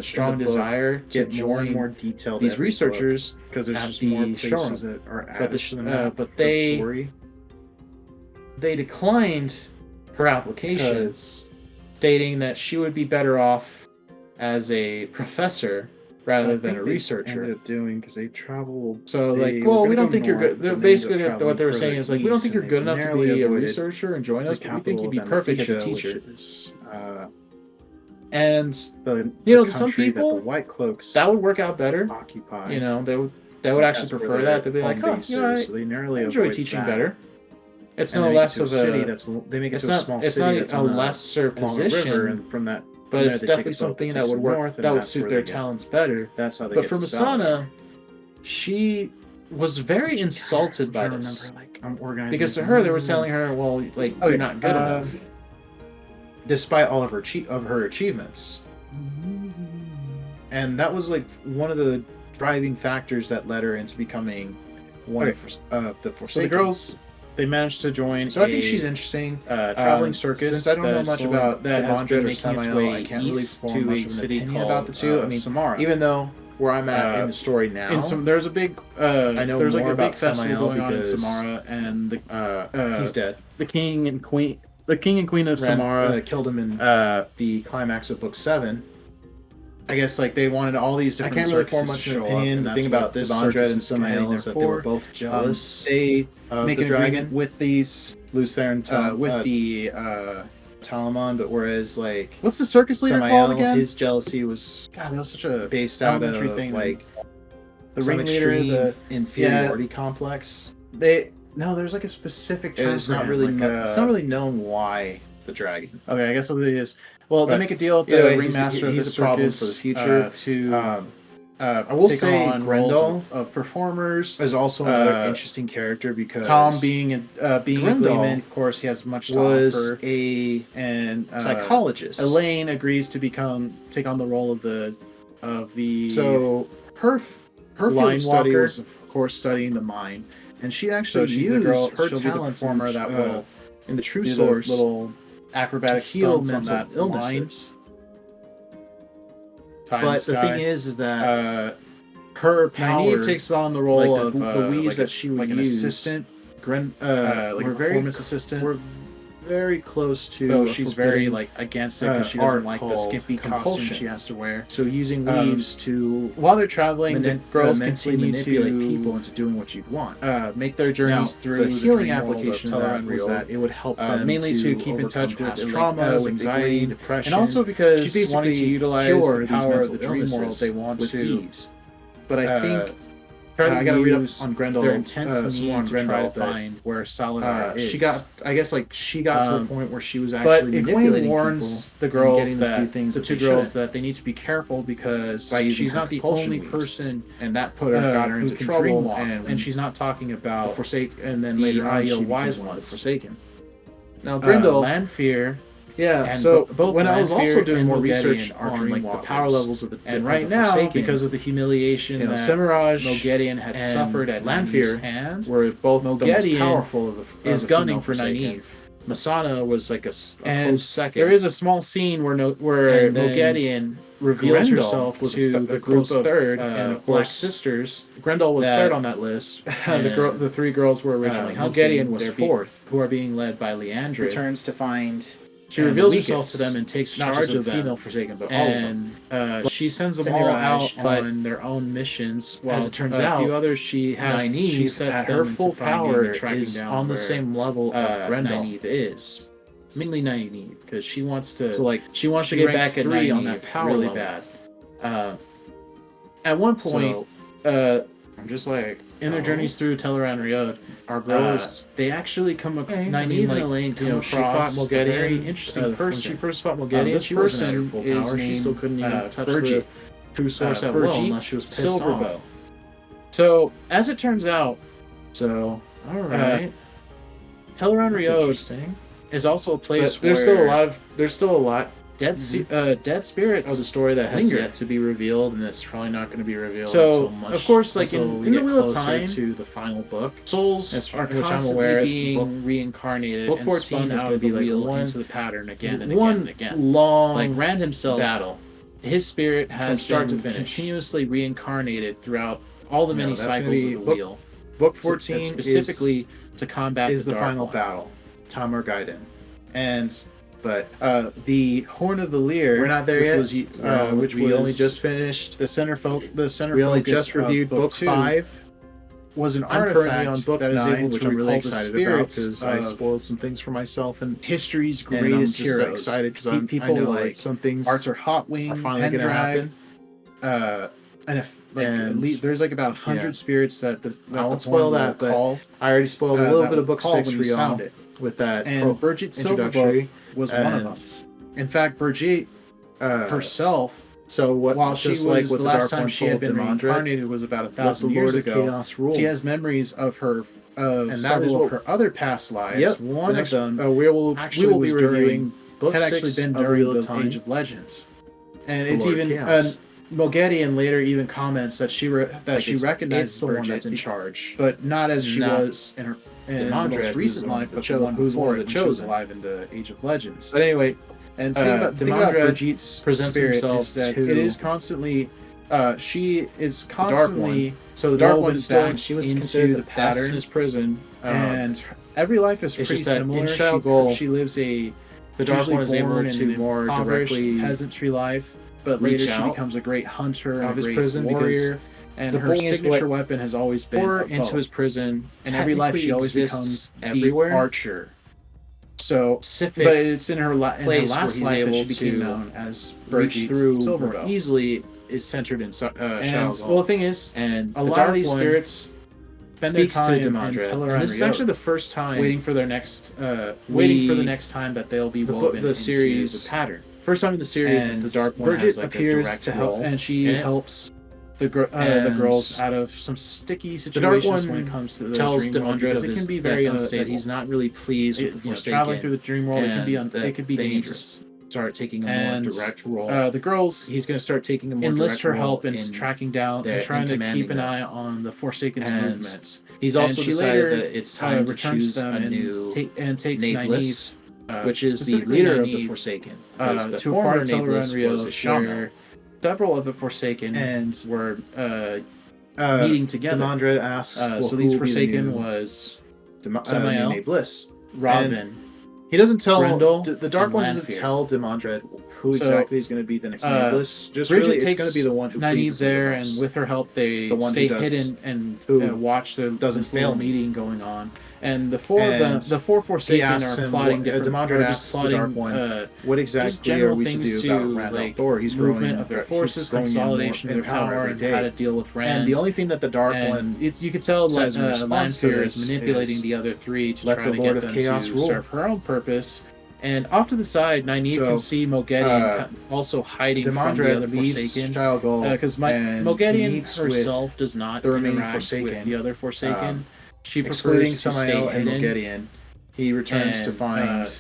strong desire to join more detailed these researchers because there's just more places that are added to the map. But they declined her application, stating that she would be better off as a professor rather than a researcher. Ended up doing because they traveled. So we don't think you're good. Basically, what they were saying is like, we don't think you're good enough to be a researcher and join us, but we think you'd be perfect as a teacher. And some people, the White Cloaks that would work out better. Occupy. They would actually prefer that. They'd be like, I enjoy teaching better. It's no less of a city they make it to a small city. It's not a lesser position, and from that, but it's definitely something that would work. That would suit their talents better. That's how they. But for Masana, she was very insulted by this because to her they were telling her, well, like you're not good enough. Despite all of her achievements. And that was like one of the driving factors that led her into becoming one of the Forsaken. So the girls, they managed to join. So I think she's interesting. Traveling circus. Since I don't know much about that Devondre or Samael, I can't really form much of an opinion about the two. I mean, Samara. Even though where I'm at in the story now, there's a big. I know there's more like a about big festival Samael going on in because Samara, and he's dead. The king and queen of Samara killed him in the climax of book 7. I guess like they wanted all these different. I can't really form much of an opinion. The thing about this Devondre and Samael is that they were both jealous. They make the dragon with these Luther and with the Talamon, but whereas like what's the circus leader called again? His jealousy was that was such a based out of thing. Like the ringleader, the inferiority complex. No, there's like a specific term. It's not really it's not really known why the dragon. Okay, I guess what it is. Well, they make a deal with the ringmaster of the problem for the future I will say on Grendel of performers is also another interesting character because Tom being a Gleeman, of course, he has much to offer. And psychologist. Elaine agrees to take on the role of the so her line study walker. was of course studying the mind, and she actually she's used the girl, her talents that will in the true source little acrobatic heal stunts mental illnesses. But the thing is that her power Nynaeve takes on the role of the weaves like that she would like an use. assistant. Like We're performance assistant. We're very close to. Though she's very like against it because she doesn't like the skimpy costume compulsion. she has to wear. So using weaves to while they're traveling, the girls mentally continue manipulate to people into doing what you'd want. Make their journeys through the healing dream world application of of that was Tel'aran'rhiod, that it would help them mainly to keep in touch with traumas, with anxiety, Igley, depression, and also because she's basically wanting to utilize cure the these power of mental the dream world illnesses they want with to. ease. But I think I gotta read up on Grendel. Their intense need on to try to Grendel, find where Saladar is. she got to the point where she was But actually Egwene manipulating warns people the girls and getting them to do that things the that two they girls shouldn't. that they need to be careful because By using she's her not the compulsion only weaves. person and that got her into who can trouble. dreamwalk, And she's not talking about the Forsaken, and then the later on she ideal wise becomes one, the the Forsaken. Now Grendel, Lanfear. yeah. And So both when I was Lanfear also doing and more Mogedion research are on like the dreamwalkers. power levels of the And of right the now, Forsaken, because of the humiliation that Semiraj Mogedion had and suffered at Lanfear's Lanfear's hands, were both the most Mogedion powerful of the is female gunning for Forsaken. Nynaeve. Masana was like a And close second. there is a small scene where Mogedion reveals Grendel herself was to the close group of third, and of Black course, sisters. Grendel was that- third on that list. The three girls were originally Mogedion hunting. was They're fourth. who are being led by Leandrid. Returns to find. She and reveals the herself weakest. to them and takes Not charge just of the them. female Forsaken, but all of them. And she sends them all Mirage, out but on their own missions. As While it turns a out, few others she has Nynaeve, she sets at them her into full finding power, and tracking is down on the where, same level of Grendel. Nynaeve is. Mainly Nynaeve, because she wants to she wants to she get ranks back at 3 on Nynaeve that power really level. bad. At one point, I'm just like in their journeys through Teleran Riod, our girls. they actually come across Nynaeve and Elaine come across she fought a Mogedion, very interesting When person. she first fought Mogedion, This she wasn't at her person full is power. She named, still couldn't even touch Birgit. the true source at will Birgit unless she was pissed Silverbow. off. So, as it turns out, So, all right. Teleran That's Riod interesting. is also a place But where there's still a lot dead spirits of the story that has linger. yet to be revealed, and it's probably not going to be revealed So, until much. of course, like until in we the get Wheel of closer Time, to the final book. souls As are which I'm constantly aware, being reincarnated. Book and 14 spun is out going of to be the like wheel one into the pattern again and again one and again. long Like Rand himself, battle. His spirit from has start been to finish, continuously reincarnated throughout all the many that's gonna cycles be of the book- wheel. Book to- 14 specifically to combat is the Dark final One. battle, Tamar Gaiden, And but the Horn of Valir, we're not there which yet. Was, which we only just finished. the center We only focus just reviewed of book 5. was an I'm currently artifact on book that is 9, able which to I'm really recall the excited about spirits because I of spoiled some things for myself, and history's and I'm greatest just heroes. excited because Pe- I people know like like some things Arthur Hotwing, are finally going to Pendrag, happen. and if like And- at least, there's like about 100 yeah. spirits that the I won't Horn spoil will that, but call, I already spoiled a little that bit of will book call 6 when for you y'all sound it. with that And Birgit Silverbow introductory. was one of And, them. In fact, Birgit herself. So what? while she just was like the what the last Dark time One she had told been Demandred, reincarnated was about let the 1,000 Lord years of ago. Chaos rule. She has memories of her and that is several what of her other past lives. Yep, One the next, of them we will was be during- reviewing book had 6 actually been of during Wheel of the Time. Age of Legends, and The it's Lord of even Chaos. Mogedion later even comments that she recognizes it's the one that's in Birgit, charge. but not as she Not was in her the Demandred, most who's recent one of life, the but the one who's before one of it the when she was chosen. alive in the Age of Legends. But anyway, And the thing about Demandred Birgit's presents spirit himself is that to it is constantly she is Dark constantly One. So the Dark woven One is still back She was into considered the the best pattern in his prison, and every life is it's pretty just that similar. in Shadow Goal, She lives a the Dark usually One is able born in to an more impoverished directly peasantry life, but reach later she out becomes a great hunter and of a his great prison because warrior. And the her bully is signature what weapon has always been or a into bow. his prison. In every life, she always exists becomes everywhere. the archer. So, Specific but it's in her place in her last where he's life that able she became to known as reach Birgit through Silverbow. more easily is centered in Shadow And Goal. well, the thing is, And a the lot Dark of these One spirits spend their speaks to time in Demandred. Teleran And this is Riod, actually the first time waiting for their next waiting for the next time that they'll be woven the into series the pattern. First time in the series And that the Dark One Birgit has like appears a direct to help, role and she in it. helps the And girls out of some sticky Dark situations One when it comes to the tells dream world, Demandred because of it can his- be very that, unstable. that he's not really pleased with the Traveling Forsaken. through the dream world, it can be and that it could be they need to dangerous. Start taking a And more direct role. the girls He's going to start taking a more enlist direct her role help in in tracking down their- and trying in to commanding keep an them. eye on the Forsaken's And movements. He's And also she decided later, that it's time to returns choose them a and new takes nameless, Nynaeve, which is the specifically leader of the Nynaeve, Forsaken. Because the to former acquire nameless Teleran was a Riod, shaman. where several of the Forsaken And were meeting together. Demandred asks, So these Forsaken was Samael, new Bliss. Robin, He doesn't tell Grendel, the Dark and One doesn't Lanfear. tell Demandred who So, exactly is going to be the next Bliss. Just Bridget really, it's takes going to be the one who Nynaeve pleases me the there, most. and with her help, they The one stay who does- hidden and who watch doesn't this little fail me. meeting going on. And the four of them, And the four he Forsaken asks are him plotting what- different. Demandred are asks just the plotting Dark One, what exactly general are we to things do about to, Rand like, Thor? He's movement growing of their he's forces, growing in consolidation of in their power, every and day. how to deal with Rand. And the only thing that the Dark And One you could tell says in response to Lanfear this is manipulating is, the other three to "Let try the to Lord get of them Chaos to rule." serve her own purpose. And off to the side, Nynaeve So, can see Mogedion also hiding from the Demandred other leaves Forsaken. Shadow Goal Because and he Mogedion meets with herself does not the remaining interact with Forsaken, the other Forsaken. She excluding prefers to Samael stay and hidden, Mogedion. He returns to and, find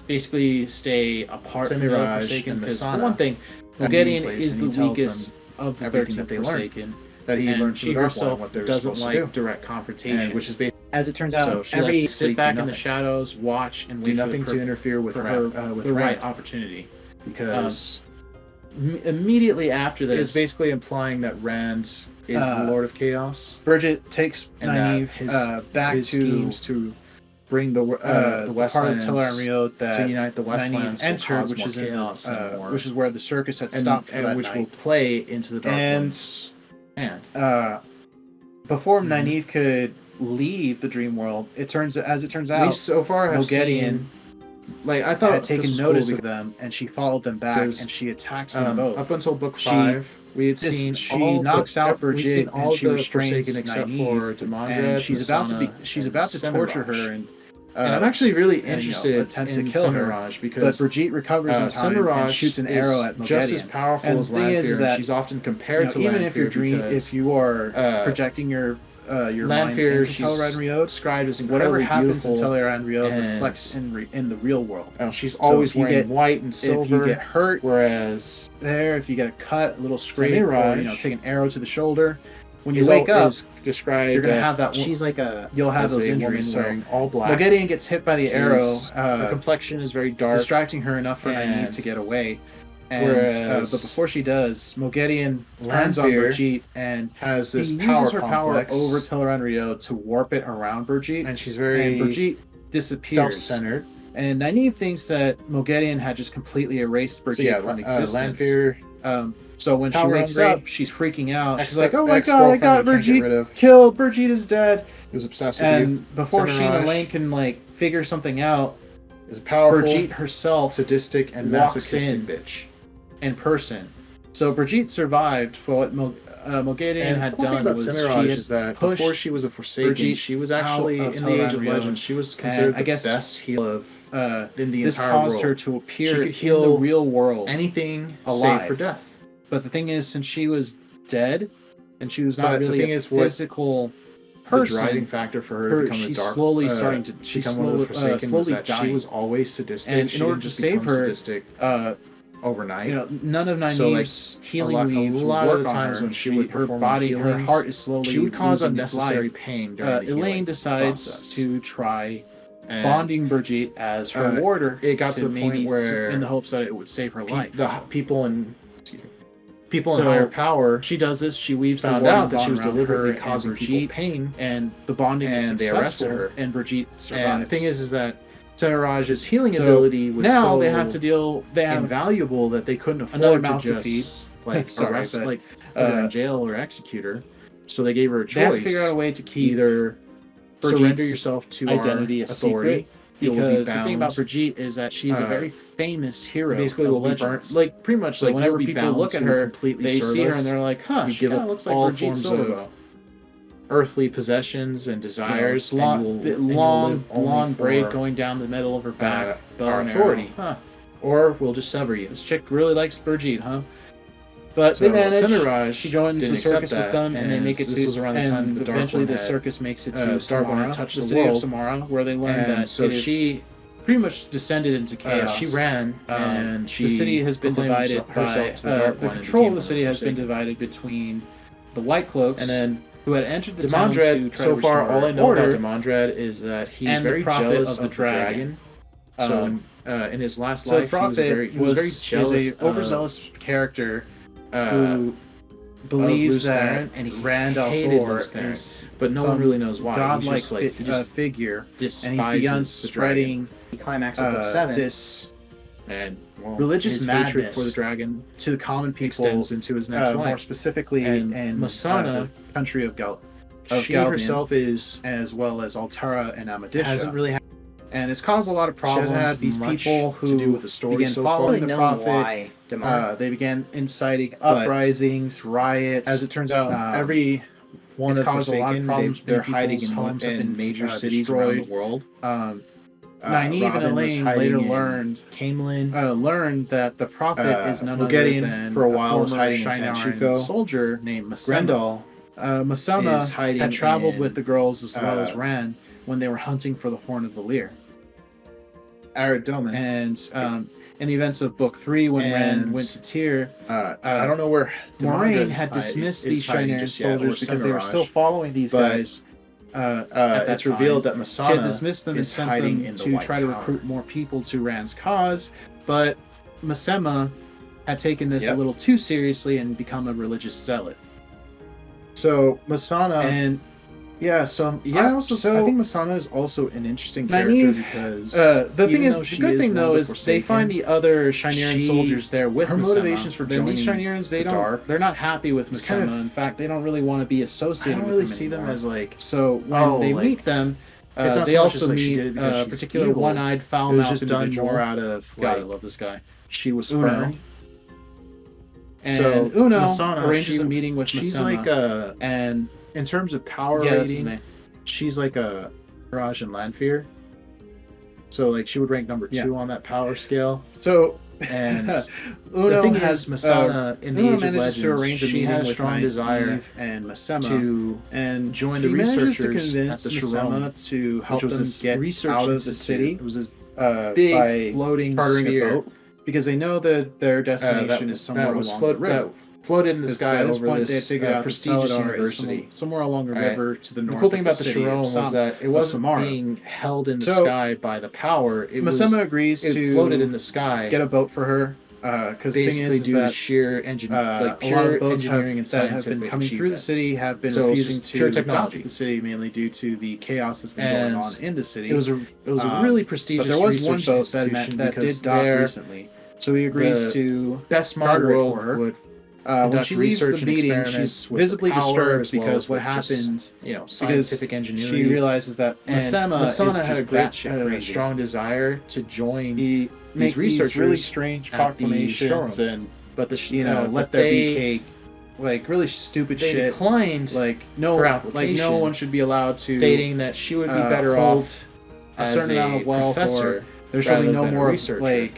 basically stay apart from the other Mirage Forsaken. and Because for Masana one thing, at a meeting Mogedion place, is and the he tells weakest of the everything 13 that they learned. Forsaken. that he And learned from she the Dark One herself what they were doesn't supposed to like do, direct confrontation. and which is basically As it turns out, So she likes to sit back in the shadows, watch, and do nothing to interfere with the right opportunity. Because immediately after this, it's basically implying that Rand is the Lord of Chaos. Bridget takes Nynaeve back his schemes to bring the Westlands part of Tel'aran'rhiod to unite the Westlands, entered, which is where the circus had stopped, and which will play into the Dark One's hand. Before Nynaeve could leave the dream world, it turns out, we so far have Moghedien, like I thought, had taken notice of them, and she followed them back, and she attacks them both. Up until book 5, we had seen she knocks out Bridget, and she restrains except Nynaeve, for Demandred, and she's about to torture her, and I'm actually really interested attempt in to kill her, Semiraj, because but Brigitte recovers in time and shoots an arrow at Moghedien. Just as powerful as Lanfear, and she's often compared to Lanfear. Even if you are projecting your Lanfear, mind into Tel'aran'rhiod, described as whatever happens in beautiful, Tel'aran'rhiod reflects in the real world. She's always wearing white and silver. If you get hurt, whereas if you get a cut, a little scrape, Semiraj, or take an arrow to the shoulder, when you wake up, you're gonna have that. She's like you'll have those injuries. Wearing all black. Moghedien gets hit by the arrow. Her complexion is very dark, distracting her enough for Nynaeve to get away. But before she does, Moghedien turns on Brigitte and has this uses her power over Tel'aran'rhiod to warp it around Brigitte. And she's very Brigitte disappears. Self-centered. And Nynaeve thinks that Moghedien had just completely erased Brigitte from existence. Lanfear, so when she wakes up, she's freaking out. She's like, "Oh my god, I got Brigitte killed. Brigitte is dead." He was obsessed with you. And before Sheena Lane can figure something out, is a powerful, Brigitte herself, sadistic and masochistic bitch in person. So Brigitte survived. What Moghedien had done was Semiraj is that before she was a Forsaken, she was actually in the Age of Legends. She was considered the best healer in the entire world. This caused her to appear in the real world, anything alive, save for death. But the thing is, since she was dead, and she was not really a physical person, the driving factor for her to become the dark, slowly starting to become one of the Forsaken, was that she was always sadistic. And in order to save her, sadistic overnight, none of Nynaeve's healing weaves a lot would of the work times on her. when she would her body, her heart is slowly. She would cause losing unnecessary its life. pain during the Elaine decides process. to try And bonding Brigitte as her warder. It got to the point where, in the hopes that it would save her life, the people in higher power, she does this. She weaves found the out that she was around deliberately her causing Brigitte, people pain, and the bonding is they arrested her, and Brigitte survives. And the thing is that Semiraj's healing ability was now so they have to deal. They have invaluable that they couldn't afford another to mouth to just feed, arrest, put her in jail or execute her. So they gave her a choice. They have to figure out a way to keep either surrender yourself to identity, our authority. Because the thing about Brigitte is that she's a very famous hero. Basically, will be burnt. Like pretty much, so whenever people look at her, they see her and they're like, "Huh, you she give up looks like all Brigitte forms Silverbow." of earthly possessions and desires, long blonde braid going down the middle of her back, our authority, or we'll just sever you. This chick really likes Brigitte, huh? But So they manage. Semiraj she joins the circus with them, and they make it to. This was around the time the eventually, the circus makes it to Samara, the city of Samara, where they learn that she pretty much descended into chaos. She ran, and the city has been divided by the control of the city has been divided between the White Cloaks, and then who had entered the town to try to restore all I know order, about Demandred is that he's and very the prophet jealous of the dragon. So in his last So life, the prophet he was very jealous, is a overzealous character who believes that and he Rand hated al'Thor is, but no one really knows why. Godlike He just figure, despises and he's begun the spreading the climax of book 7. This and religious his madness hatred for the dragon to the common people, extends into his next life. More specifically, and in Masana, the country of she Galdian, herself is, as well as Altara and Amadisha, hasn't really had, and it's caused a lot of problems. She hasn't had these much people who to do with the story began so following far. the Why prophet. They began inciting uprisings, riots. as it turns out, every one it's of caused a lot of problems. they're hiding in homes in major cities destroyed. around the world. Nynaeve and Elaine later learned that the prophet is none other than for a while was hiding in Shi'Naran Tanchuko. soldier named Masana. Grendel Masana is hiding had traveled in, with the girls as well as Rand when they were hunting for the Horn of Valir. Aradomin. And in the events of Book 3, when Rand went to Tyr, I don't know where Moraine had dismissed these Shi'Naran soldiers because they were still following these guys. it's revealed that Masana she had dismissed them and is sent hiding them in the to White try to Tower. recruit more people to Rand's cause, but Masema had taken this a little too seriously and become a religious zealot. So Masana And I think Masana is also an interesting character because the good thing though is they find the other Shineran soldiers there with her Masema. motivations for joining these Shinerans, they're not happy with Masema. In fact, they don't really want to be associated with them. I don't really see them as like, so when they meet them, they also meet a particular one-eyed foul-mouthed individual. More out of God, I love this guy. She was Uno. spurned. And so Uno Masana, arranges a meeting with she's Masema, like and in terms of power that's his rating, name. she's like a Mirage and Lanfear. So like she would rank number 2 on that power scale. So and Uno the thing has is, Masana in the Uno Age of manages Legends, to arrange a she meeting had a with strong desire and Masema to join she the manages to researchers convince at the Masema to help them get research out of the institute. city. It was this Big by floating chartering sphere. a boat because they know that their destination is somewhere along the river. Floated in the sky At this over point, this they had figured out prestigious Saladar is university somewhere along a river to the north. The cool thing of about the city Sharon was that it wasn't Samara. being held in the sky by the power. Masema agrees to floated in the sky. get a boat for her because the thing is due that to sheer engineering, a lot of boats engineering and that have been scientific coming through the achievement. city have been So it's refusing just pure to technology. dock the city mainly due to the chaos that's been going on in the city. It was a really prestigious. But there was one research boat that did dock recently, so he agrees to best charter it world for her. would When she leaves the meeting, she's visibly disturbed because what happened, scientific engineering. she realizes that Masana had a strong desire to join. He makes these really strange proclamations, but let there be cake, like really stupid they shit. Declined like no one should be allowed to, stating that she would be better off a certain amount of wealth, or there should be no more research.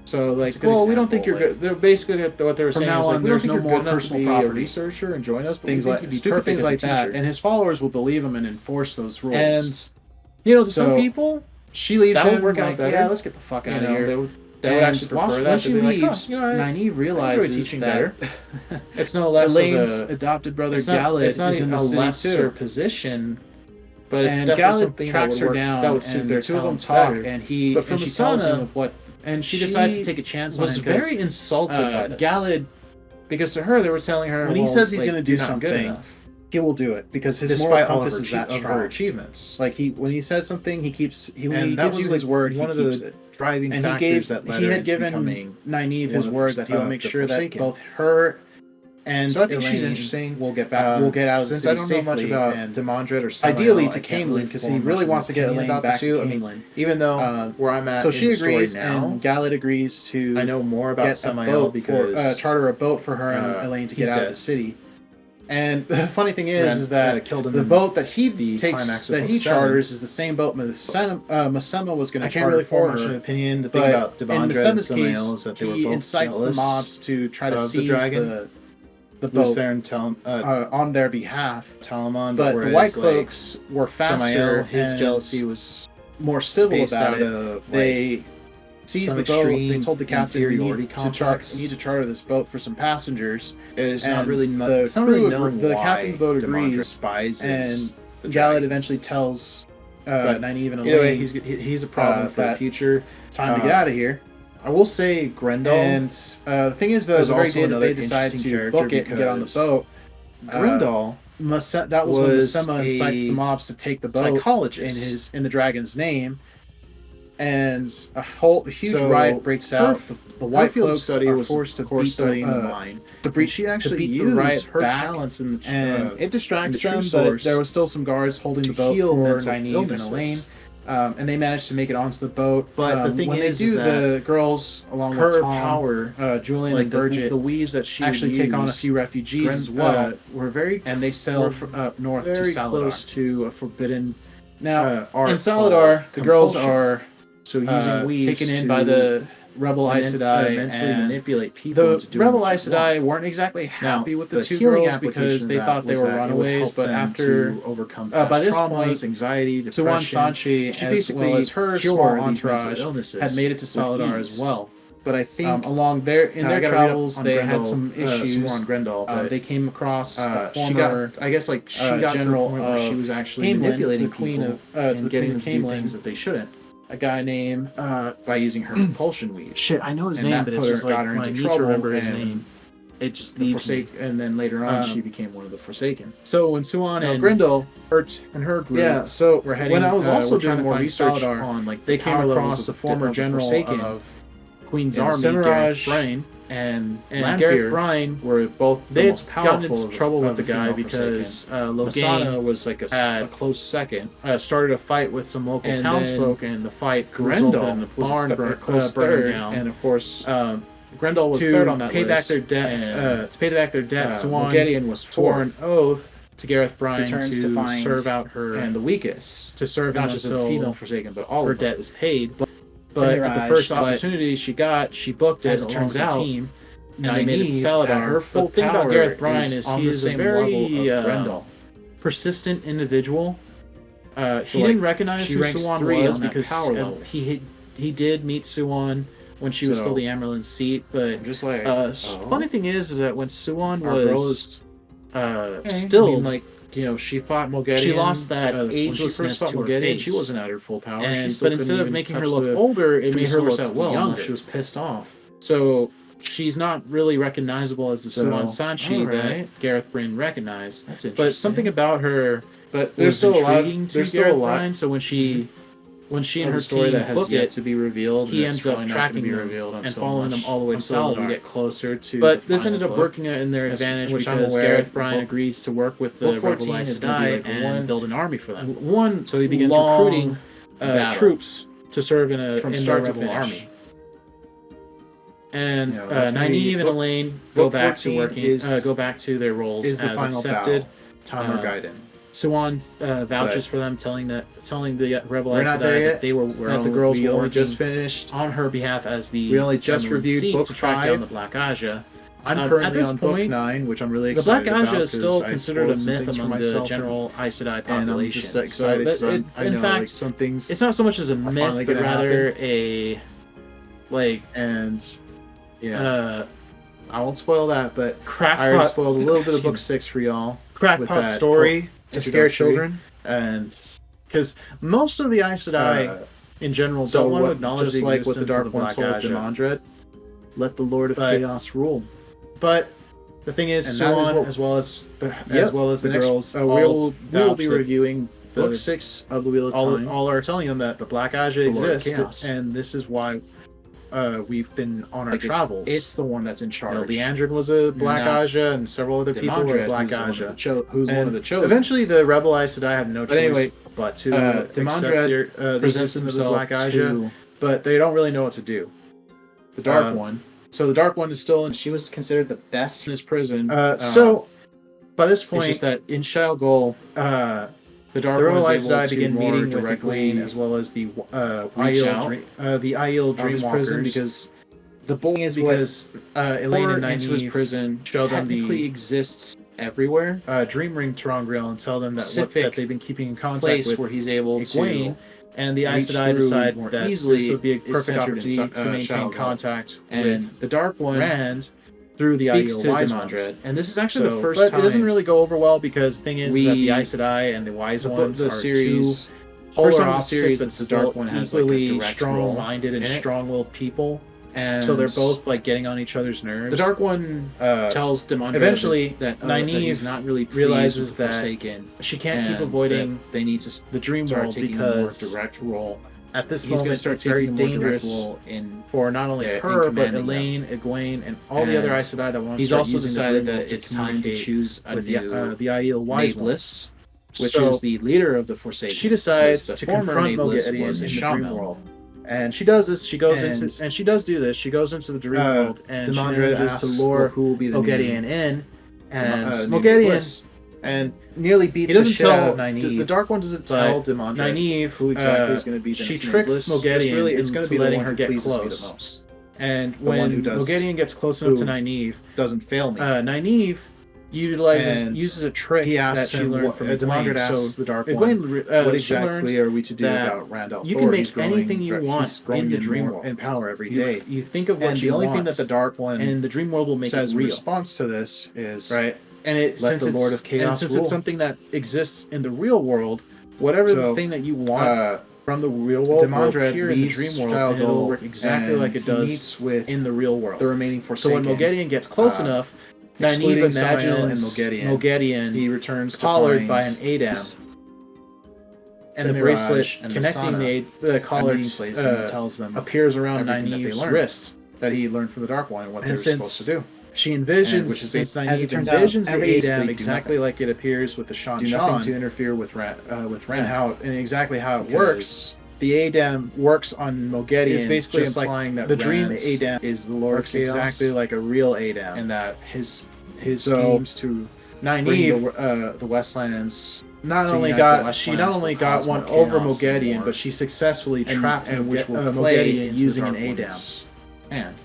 So like, well, we don't think you're good. They're basically what they were saying is like, there's we don't no think more you're good enough to personal be property. a researcher and join us. But Things like stupid things like that, and his followers will believe him and enforce those rules. And to some people, she leaves that him. would work out better. Yeah, let's get the fuck out of here. They would actually prefer that. When she leaves, Nynaeve realizes teaching that better. It's no less Elaine's of a, adopted brother it's not, Galad it's not is in even the a city lesser too. position. But it's And definitely Galad something tracks that would her down, that would suit and their the two of them talents talk, better. and he But from and she tells Masana, him of what, and she she decides to take a chance on was him. very insulted by this. Galad, because to her they were telling her when he says he's going to do something, he will do it because his moral compass is that strong. Her achievements. Like when he says something, he gives you his word. One of the driving factors that led he her had into given becoming Nynaeve his word that he will make sure that Forsaken. both her and So I think Elaine she's interesting. will get back. We'll get out of the Since city I don't know much safely, about and Demandred or ideally Samael, to I can't Camelin really because he form really much wants to get opinion Elaine about back the to two. Camelin. Even though where I'm at, so in she the story agrees, now, and Galad agrees to. I know more about get Samael because charter a boat for her and Elaine to get out of the city. And the funny thing is that the boat that he charters is the same boat Masema was going to charter for her. opinion. The thing about Devondra and Samael is that they were both incites the mobs to try to seize the boat there and tell on their behalf. Telamon, But the White Cloaks were faster. His jealousy was more civil about it. Of, they seized the boat. They told the captain we need to charter this boat for some passengers. It's and not really the it's not really crew known the why captain's boat agrees, despises and Galad eventually tells Nynaeve and either way, Elaine he's a problem for the future. Time to get out of here. I will say Grendel. And the thing is, the very day that they decide to book it and get on the boat, Grendel that was when Masema incites the mobs to take the boat psychologist in the dragon's name, and a huge riot breaks out. The White Cloaks are forced to beat studying the mind. She actually beat used the riot her back, talents and it distracts them, but there was still some guards holding the boat for Nynaeve and Elaine. And they managed to make it onto the boat. But the thing when is, they do, that the girls, along her with Tom, power, Julian like and Bridget, the weaves that she actually take on a few refugees as well. were very, and they sail up north to Saladar. Close to a forbidden. Now, art in Saladar, the girls compulsion. are using weaves taken in by the rebel Aes Sedai immensely and manipulate people. The rebel Aes Sedai weren't exactly happy with the two girls because they thought they were runaways, but after overcome by this traumas, point, anxiety, Suwan depression, Sanchi, as well as her small entourage, had made it to Saladar as well. but I think along their travels they Grendel, had some issues. some more on Grendel. They came across a former she got general to the point where she was actually manipulating to the queen people of and getting them to do Camelin, things that they shouldn't a guy named by using her propulsion weed. shit, I know his And name, that but it's put just her- like got her when I into need to trouble, remember his and name. It just The leaves me. and then later on, Um, she became one of the Forsaken. So when Suan and Grendel, her group, yeah. So were heading, when I was also were trying doing to more find research Saladar, on like they the came power levels across the of former the general Forsaken of Queen's you know, army, Semiraj Gareth Bryan, and Lanfear Gareth Bryan were both they the had most gotten powerful into trouble with of the guy female because Forsaken. Loghain Masana was like had a close second. started a fight with some local And townsfolk, and the fight Grendel resulted in the was barn a close burning third, down. and of course, Grendel was to third on that pay back list. their debt, To pay back their debt, Suan Morgedian was swore an fourth. oath to Gareth Bryan Returns to to find serve out her and the weakest, to serve not him just a until female Forsaken, but all her of them. debt is paid. But Semiraj, at the first but opportunity she got, she booked it. as it along turns with the out, team, and they made it Nynaeve, Saladar. at her full But the thing about power, Gareth Bryan is is on he the is a same very level of Grendel. persistent individual. He like, didn't recognize she who ranks Suan 3 was on that because power level. he did meet Suan when she was So, still the Amerlin seat. But I'm just like, funny thing is that when Suan our girl was is still, I mean, like, you know, she fought Morgedian. she lost that when she agelessness first fought to her Morgedian, face. she wasn't at her full power. And She still but instead couldn't of even making her touch look the older, it made her source look at will. younger. She was pissed off. So she's not really recognizable as the Suan Sanchi alright. that Gareth Bryn recognized. That's interesting. But something about her But was there's still a lot. intriguing to There's still a Gareth lot Bryan. So when she and of her the story team that has booked yet it, to be revealed. he and ends it's up probably not gonna tracking be them revealed and following them all the way to until we Saladar. get closer to. But the this final ended up book. working in their advantage which I'm because aware Gareth of. Bryan Book- agrees to work with the Book Rebel 14 Aes is gonna be Sedai like and one- build an army for them. One. So he begins long recruiting battle troops to serve from in start their to rebel finish. army. And You know, that's gonna Nynaeve be- and book- Elaine go book back to 14 working, is- go back to their roles Is the as final accepted. battle. Tamar Uh, Gaiden. Suan vouches But- for them, telling the Rebel We're Aes not Sedai there that yet. they were that the girls we were only working just finished. on her behalf as the We only just Emerald reviewed Seat book to track 5. down the Black Aja. I'm at currently this on book point, 9, which I'm really The Black excited Aja about. is still 'cause I considered a spoiled some myth things for among the myself, general Aes Sedai and population. I'm just excited So because that, I in know fact, like some things. it's not so much as a are myth, finally but gonna rather a and yeah, uh, I won't spoil that, but I crackpot. already spoiled a little bit of excuse book me, 6 for y'all. with crackpot that story to scare introductory. children. And because most of the Aes Sedai In general, so don't want to what, acknowledge just the like what the existence Dark of the One Black told Aja. Demandred, let the Lord of But- Chaos rule. But the thing is, And that is Suan, what- as well as the the next- girls, we all will vouch be that reviewing the- book 6 of the Wheel of Time. all are telling them that the Black Aja The Lord of exists, Chaos. and this is why we've been on our Like, travels. it's the one that's in You charge. know, Leandrin was a Black Not Aja, and several other people were Demandred, Black who's one of Aja. who's one And of the chosen. eventually, the Rebel Aes Sedai have no choice But anyway, but to Demandred accept the presents existence of the himself Black Aja, to but they don't really know what to do. The Dark Um, One. So the Dark One is still in she was considered the best. his prison. So by this it's point, just that in Shao Gul, the Dark the One Rebel is Aes able Sedai to begin more meeting with directly, Egwene as well as the reach Aiel out Dream his Dreamwalkers, prison because the bullying is because Elaine and into his Nynaeve prison show them technically the exists everywhere. Dream Ring Terangriel and tell them that Specific that they've been keeping in contact place with where he's able Egwene, to and the Aes reach Sedai through decide more that easily this would be a is perfect centered in opportunity to maintain Shao Gul. contact And with the Dark One. Rand through the Speaks Aiel to Wise Demandred. Ones. And this is actually So, the first but time. it doesn't really go over well because the thing is that the Aes Sedai and the Wise Ones the are series two polar first time in the opposites, series but that the still Dark One has like a equally direct strong-minded and in it. strong-willed people, And so they're both like getting on each other's nerves. the Dark One tells Demandred eventually that Nynaeve he's not really realizes that Forsaken. she can't keep and avoiding that they need to the Dream start World taking a more because direct role. At this he's moment, gonna start it's very taking a more direct dangerous role in for not only in her but commanding Elaine, Egwene, and all the other And Aes Sedai that want to he's start also using decided the Dream that World it's to time to communicate choose a with new the Aiel Wise Nameless, One, which So, is the leader of the Forsaken. she decides The to former confront Nameless Mogedion was in the Shamel. Dream World. And she does this. She goes And- into, and she does do this. She goes into the Dream World, and she Demandred manages asks, to lure well, who will be the Mogedion new in, and new Mogedion Bliss? And nearly beats he doesn't the shit out tell of Nynaeve. the Dark One doesn't but tell Demandred Nynaeve, who exactly is going to be the she next tricks Nameless. Mogedion Just really, it's into going to be letting the one her who get pleases me close. the most. And The one when who does- Mogedion gets close enough to who Nynaeve, Doesn't fail me. Nynaeve uses a trick that she learned from Demandred asks the Dark One, what exactly are we to do about Rand you can make anything you want in the dream world in power every day. You think of what and you the only want, thing that the Dark One and the dream world will make says it in real. response to this is Right. And let the Lord of Chaos since rule. it's something that exists in the real world, whatever the thing that you want from the real world will appear in the dream world, and it'll work exactly like it does in the real world. The remaining So when Forsaken, Mogedion gets close enough, Nynaeve excluding Samael imagines and Mogedion he returns to collared find by an Adam, and the Semiraj bracelet and connecting Masana the collar meeting place, and he tells them appears around everything that they Nynaeve's learned. wrist. that he learned from the Dark One and what And they're since supposed to do. She envisions, which is since as Nynaeve it turns out, envisions the basically Adam do exactly nothing. like it appears with the Shan Do Shan, nothing to interfere with Rand. and exactly how it Because works. The Adam works on Mogedion. It's basically just implying like that the dream Rand Adam is the Lord of works Chaos, exactly like a real Adam, and that his So, schemes to bring Nynaeve the Westlands not to only unite got the she Westlands not only will got cause one more over chaos and Mogedion, more- but she successfully trapped which will play Mogedion into using the an Dark Adam. One's hand.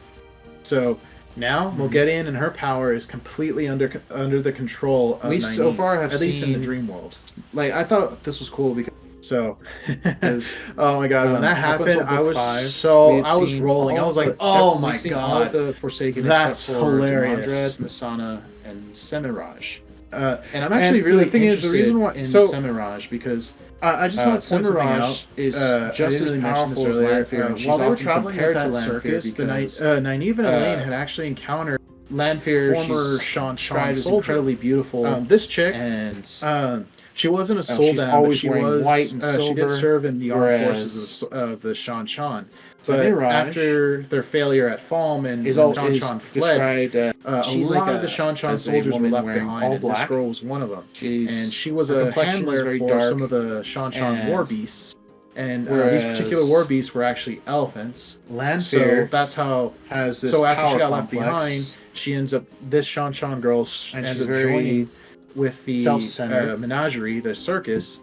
So now Mogedion and her power is completely under the control of We Nynaeve, so far have at least in the seen- dream world. Like I thought this was cool because So, Because, oh my god, when that up happened, until I book was 5, I was rolling. I was like, oh my all god, of the Forsaken that's except for hilarious. Demandred, Masana, and Semiraj. and And I'm actually really the thing is the reason why in so Semiraj because I just want to point something Semiraj out. is I just didn't as really mention this powerful as earlier. Lanfear, and she's While they were often traveling compared with to that Lanfear circus, because, Nynaeve and Elaine had actually encountered Lanfear, former she's Shan described as soldier. incredibly beautiful. This chick, and she wasn't a she's Soldan, always but she wearing was white and she did silver, serve in the armed whereas forces of the Shan Shan. So But Mirage after their failure at Falm and is when all Shan is Shan fled, described. a She's lot like of the Shan Shan as a soldiers were woman left wearing behind, all and this black. girl was one of them. And she was her a complexion was handler very for dark, some of the Shan Shan and war beasts. And these whereas particular war beasts were actually elephants. Lanfear So that's how. has this So after power she got left complex, behind, she ends up. This Shan Shan girl and ends she's up very joining with the self-centered. menagerie, the circus.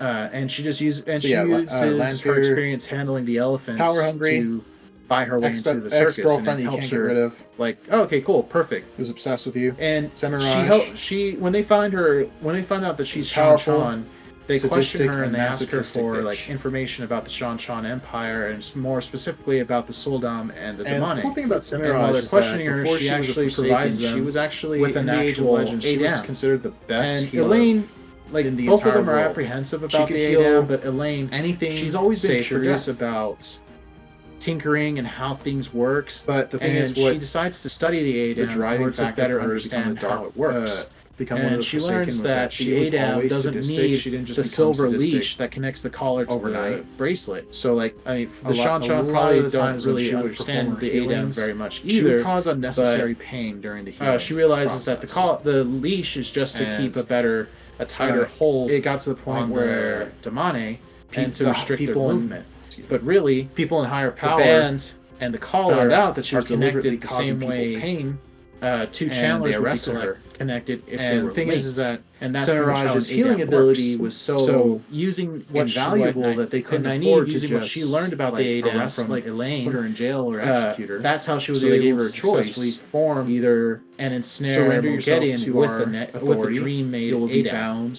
And she just uses Lanfear, her experience handling the elephants power hungry, to buy her way into the circus, and ex-girlfriend it that you helps can't get her. rid of, Like, oh, okay, cool, perfect. who's obsessed with you. And Semiraj, she when they find out that she's powerful, Shan Shan, they question sadistic, her and and they ask her masochistic for bitch. like information about the Shan Shan Empire and more specifically about the Soldam and the And the demonic. cool thing about And while Semiraj they're is questioning that her, before she she was a actually Forsaken, provides them she was actually with in an the Age of actual Legends. She was Adam. considered the best And healer Elaine, like in the both of entire them are world. apprehensive She about could the heal Adam, but Elaine, anything. she's always been save for curious death. about tinkering and how things works. But the thing And is, what she decides to study the Adam the driving in order to factor better for her to become understand the dark how it works. become one of And the she Forsaken learns was that she the was Adam always doesn't sadistic. need She didn't just the become silver sadistic leash that connects the collar to overnight. the bracelet. So, like, I mean, A the Shan lot Shan of probably the don't times when really she would understand perform her the Adam healings, very much she would either. cause unnecessary pain during the healing. She realizes that the leash is just to And, keep a tighter hold. it got to the point on where the demane and to the restrict their people in- movement. But really, people in higher the power band and the collar found out that she was are connected deliberately the causing same people way pain. two and channelers they would be arrested her. connected if they And were the thing linked. is that and that's pretty much how Semiraj's an healing Adam ability works. was so using what invaluable what that they couldn't and afford Nynaeve to using what just she learned about the Adam arrest from like Elaine, put her in jail or execute her. That's how she was So they able gave her to a choice: successfully form either and ensnare surrender yourself Mogedion to with our with the authority, dream-made you will be Adam.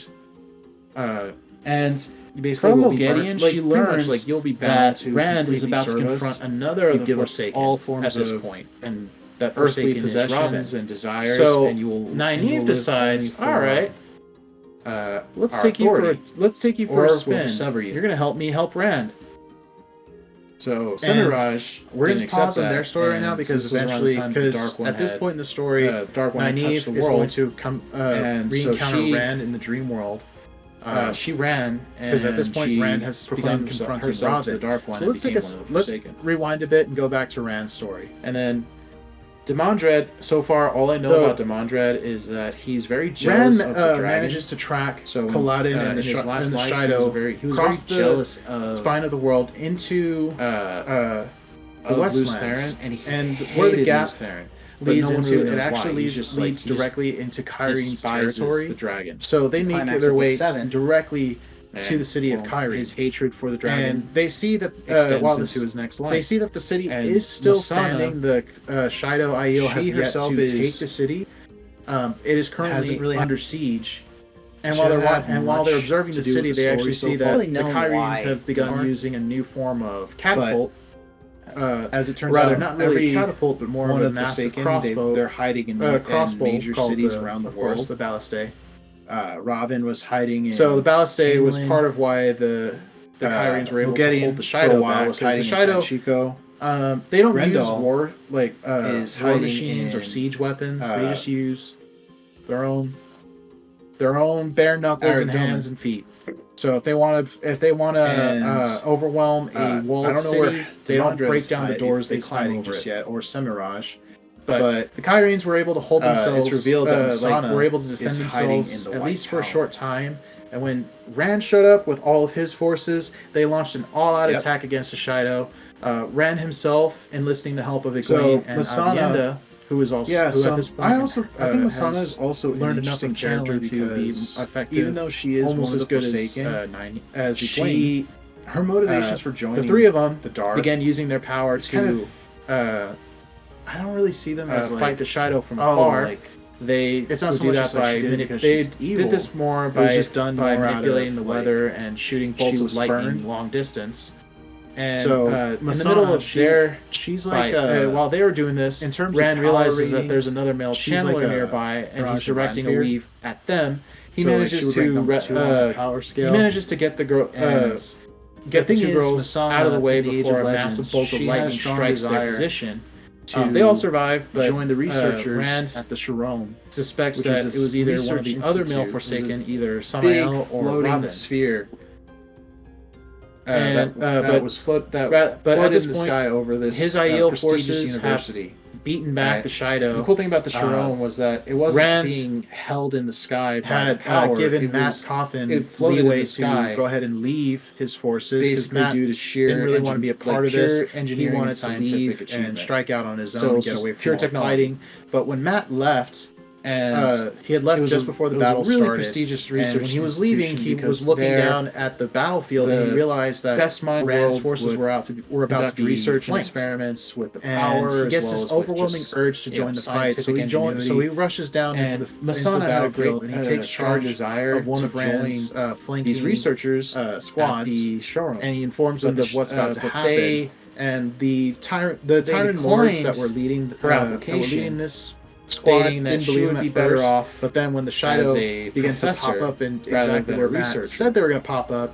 bound. And Basically, from will be Mogedion, burnt. Like, she pretty much, learns like you'll be bound that to Rand is completely about to serve us. confront another of You the give up Forsaken all forms at this of point, and that earthly Forsaken is Robin. possessions and desires, So and you will. Nynaeve decides, all right, let's our take authority, you for or a we'll spin. just sever you. You're gonna help me help Rand. So And Semiraj, we're didn't gonna accept pause on that, their story right now and because this was around the eventually, time the because Dark One at this had- point in the story, the Dark One had touched Nynaeve the is world, going to come and so re-encounter she- Rand in the dream world. she ran, Because at this and point, she Rand has begun proclaimed confronting herself Robin. to the Dark One. So and let's take became one of the let's Forsaken. rewind a bit and go back to Rand's story. And then Demandred, so far all I know So- about Demandred is that he's very jealous Rand of the dragon. manages to track So Kaladin and in his last the life, Shido he was across very the jealous of spine of the world into the Westlands. Theron, and he And hated where the gap Lews Theron. leads no one into really it knows actually why. He's leads, just like- leads he just directly into Kyrene's despises territory. the dragon. So they make Climax their of Book way 7. directly to And, the city of well, Kyrene. His hatred for the dragon And they see that extends while into his next life. they see that the city And is still Masana, standing, the Shido Aiel have she yet herself to is take the city. It is currently really under siege. And while they're observing the city, they actually see that the Kyrians have begun using a new form of catapult. As it turns Rather, out, not really every catapult, but more one of a of massive Forsaken, crossbow. they're hiding in Crossbow major called cities the, around the of course, world. the ballistae. Raven was hiding in. So the ballistae was England. part of why the Kyrians were able to hold the for a Shido while back. was hiding The in Shido, Tanchico. they don't use Grendel war is war hiding machines or in, siege weapons. They just use their own bare knuckles and Aridoma. hands and feet. So if they want to overwhelm a walled city, they don't break down the doors; they climb over it. yet, or Semirage. But the Kyrians were able to hold themselves. It's revealed that Masana were able to defend is hiding themselves in the at White least for a Tower. short time. And when Rand showed up with all of his forces, they launched an all-out attack against the Shido. Rand himself enlisting the help of Egwene and Avienda, who is also who at this point I think Masana has is also learned an enough of interesting character channeling to be because effective, even though she is almost one of as the good Forsaken, as Egwene. her motivations for joining The three of them the Dark began using their power it's to I don't really see them as fight the Shido from afar. like They it's not would so do much that as like by she did because they she's evil. did this more It was by just done by more out manipulating of, the weather and shooting bolts she of was lightning spurned. long distance. And So, in the Masana, middle of their she's fight, like while they were doing this, in terms Rand of power realizes that rating, there's another male she's channeler like a nearby, and he's Mirage and directing a Lanfear. weave at them. He So, like, manages she would rank to number 2 on that power he scale. manages to get the girl get the thing two is, girls Masana, out of the way in the Age before of a Legends, massive bolt of she had a lightning strong strikes their desire position. to They all survive, but join the researchers Rand at the Sharon, suspects which that was it was either one of research the other male institute. It was Forsaken, either big Samael or floating Raven. sphere. And that was floated at this in the point, sky over this his Aiel prestigious forces university. have beaten back the Shido. The cool thing about the Sharon was that it wasn't Rand being held in the sky by had the power. given it Matt was, Cawthon it floated in leeway the sky, to go ahead and leave his forces because basically Matt due to sheer didn't really want to be a part of this. He engineering wanted and to scientific leave achievement. and strike out on his So own, it's get just away from pure all the technology. fighting. But when Matt left, and he had left just before the battle really started. prestigious And research when he was leaving, he institution was because looking there, down at the battlefield and he the realized that best mind Rand's world forces would were about to conduct be research and flanked. experiments with the And power he gets as well this as with overwhelming just, urge to join the fight. So he scientific he ingenuity. rushes down into the Masana had a battlefield great, and he takes strong charge desire of one to of Rand's flanking these researchers squads, the Sharon. and he informs them of what's about to but happen. they- And the tyrant lords declined that were leading her application, this squad stating that didn't she believe would him be at better first, off but then when the as Shido a began to pop professor up in rather exactly than where a Matt researcher. said they were going to pop up,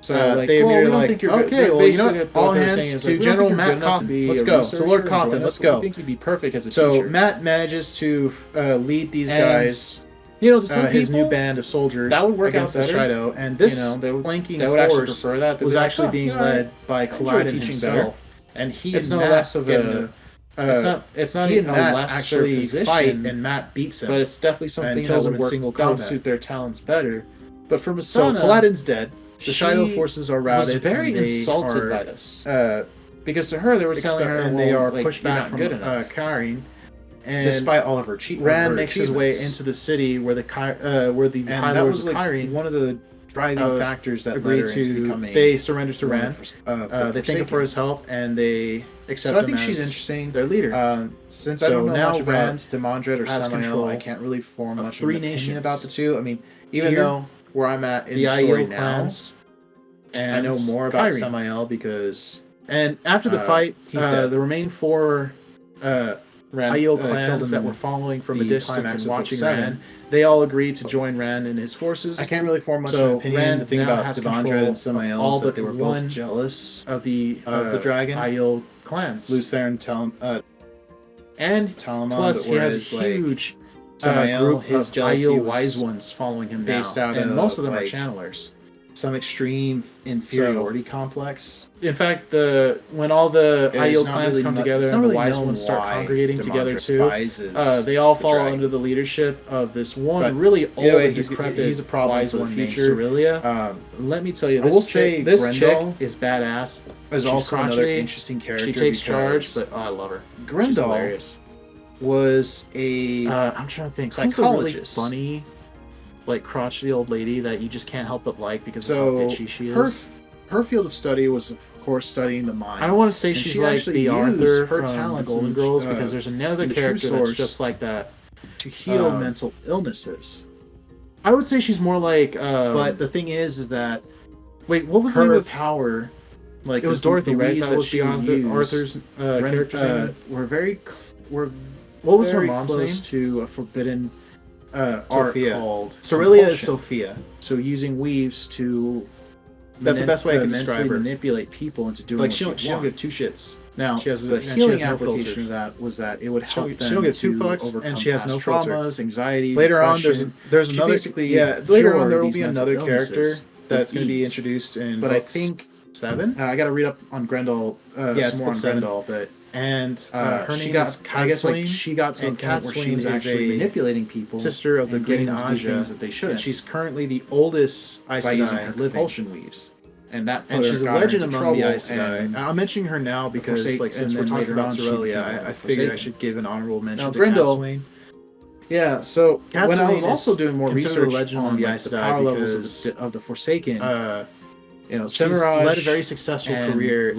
So they well, we immediately don't like, think you're okay, good. well, you know Basically, what? All what they're saying hands is, to like, we don't General think you're Matt good enough to Cawthon. be Let's a go. To researcher Lord and Cawthon, join let's us, but go. we think you'd be perfect as a So teacher. Matt manages to lead these And, guys, to some his people, new band of soldiers, that would work against out the better. Shido, and this they would flanking actually force prefer that. They'd was be like, actually "Oh, being you know, led by I enjoy Kaladin teaching himself, better." and he It's and no Matt less of get a- into, it's not he and a Matt lesser actually position, fight, and Matt beats him. but it's definitely something that kills him would in work single that would combat. suit their talents better. But for So Masana, Kaladin's dead. The she Shido forces are routed. was very and they insulted are, by this Uh, because to her they were telling her, and well, they are like, pushed you're back not from good enough. Kyrene. And Despite all of her Rand makes his way into the city where the High Lords of Kyrene one of the driving factors that agree led her into becoming. they surrender to one Rand. of They thank him for his help and they accept So I him think as she's interesting. their leader. Since I So don't know now much about Rand Demandred or has Samael, control I can't really form of much three of an opinion nations. about the two. I mean, even Tyr, though where I'm at in the the story Aiel now, clans, and I know more about Kyrene. Samael because And after the fight, he's dead. the remaining four Rand Aiel killed clans him that in were following from a the distance climax and of Book watching 7. Rand, they all agreed to join Rand and his forces. I can't really form much So of an opinion. Rand The thing now about has Devondred control and Samael of all is that but they were one both jealous of the dragon Aiel clans. Luthern, And Talamon, plus, he has a huge group his of jealousy Aiel was wise ones following him based now, out and of, most of them are like, channelers. some extreme inferiority complex. In fact, when all the It's Aiel not clans really come mu- together it's not and the really wise known ones start why congregating together Demandred too, despises they all the fall dragon. under the leadership of this one But really old either way, and he's decrepit a problem wise for the one named future. Cerelia. Let me tell you, I will this say chick, this Grendel chick is badass. Is She's also another crotchety. interesting character. She takes charge, because but I love her. She's Grendel hilarious. was a I'm trying to think. Who's a really psychologist. funny, like crotchety old lady that you just can't help but like because So, of how bitchy she her is. her field of study was, of course, studying the mind. I don't want to say And she's she like actually the used Arthur her from the talents Golden in, Girls because there's another in the True character that's Source just like that. to heal mental illnesses. I would say she's more like. But the thing is that wait, what was the name of power? Like it was Dorothy, right? That was the Arthur's character's name. What was her mom's name? To a forbidden art called Cerelia is Sophia. So using weaves to that's the best way I can describe her. Manipulate people into doing like what she don't give two shits. Now she has the healing application of that was that it would help them. She don't give two fucks, and she has no traumas, anxiety. Later on, there's another. Later on there will be another character that's going to be introduced in. But I think 7. I got to read up on Grendel. It's more on 7. Grendel, but. And her name is I guess like she got to the point where she was actually manipulating people, sister of the Green Aja, that they should. And she's currently the oldest Aes Sedai living. Propulsion weaves, and she's a legend among the Aes Sedai. I'm mentioning her now because like since we're talking about Cerelia, I figured I should give an honorable mention to Grendel. Yeah, so when I was also doing more research on the Aes power Sedai levels of the Forsaken. She's led a very successful career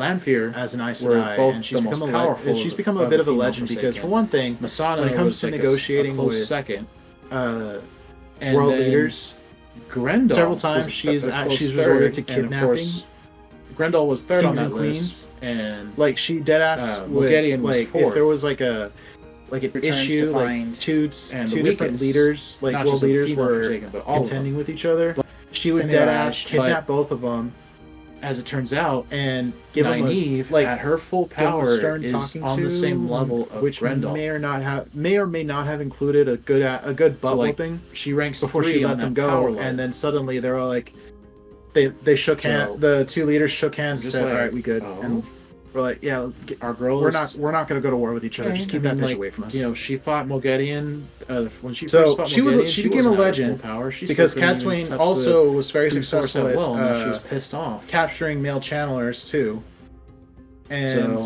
as an Aes Sedai, and she's become a bit of a legend because, for one thing, Masana when it comes to negotiating with second, world leaders, Grendel several times she's resorted to kidnapping. Grendel was third Kings on that and list, queens, and like she deadass would like if there was like an issue, like two different leaders, like world leaders were contending with each other. She would deadass kidnap both of them, as it turns out, and give Nynaeve, like at her full power, is on the same level of which Grendel. may or may not have included a good butt whooping. She ranks before she let them go, and then suddenly they're all like, they shook hands. The two leaders shook hands and said, "All right, we good." And we're like, "Yeah, our girl. We're not going to go to war with each other. Just keep that bitch away from us." She fought Moghedien when she first fought she became a legend because Cadsuane also was very successful at she was pissed off capturing male channelers too, and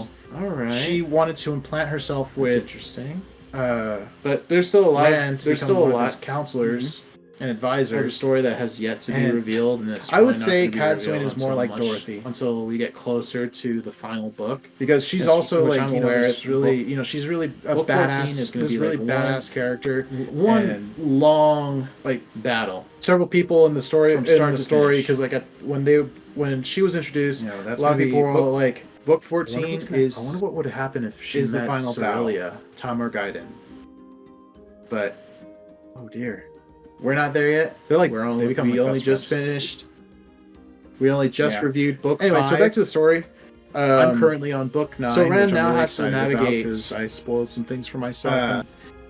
she wanted to implant herself with interesting. But there's still a lot. There's still a lot counselors and advisors of a story that has yet to be revealed, and I would say Cadsuane is more like Dorothy until we get closer to the final book, because she's also like it's really she's really a badass. Is going to be really badass character. One long battle. Several people in the story because when she was introduced, a lot of people were like, Book 14 is. I wonder what would happen if she is the met final Cerelia. battle. Tamar Gaiden. But oh dear. We're not there yet. They're like, we only just finished. We only just reviewed book 5. So back to the story. I'm currently on book 9. So Ren now has to navigate. Because I spoiled some things for myself.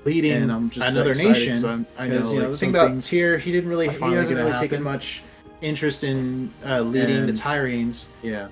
Leading and I'm just another nation. I know the thing about Tyr, he hasn't really taken much interest in leading the Tyreenes. Yeah.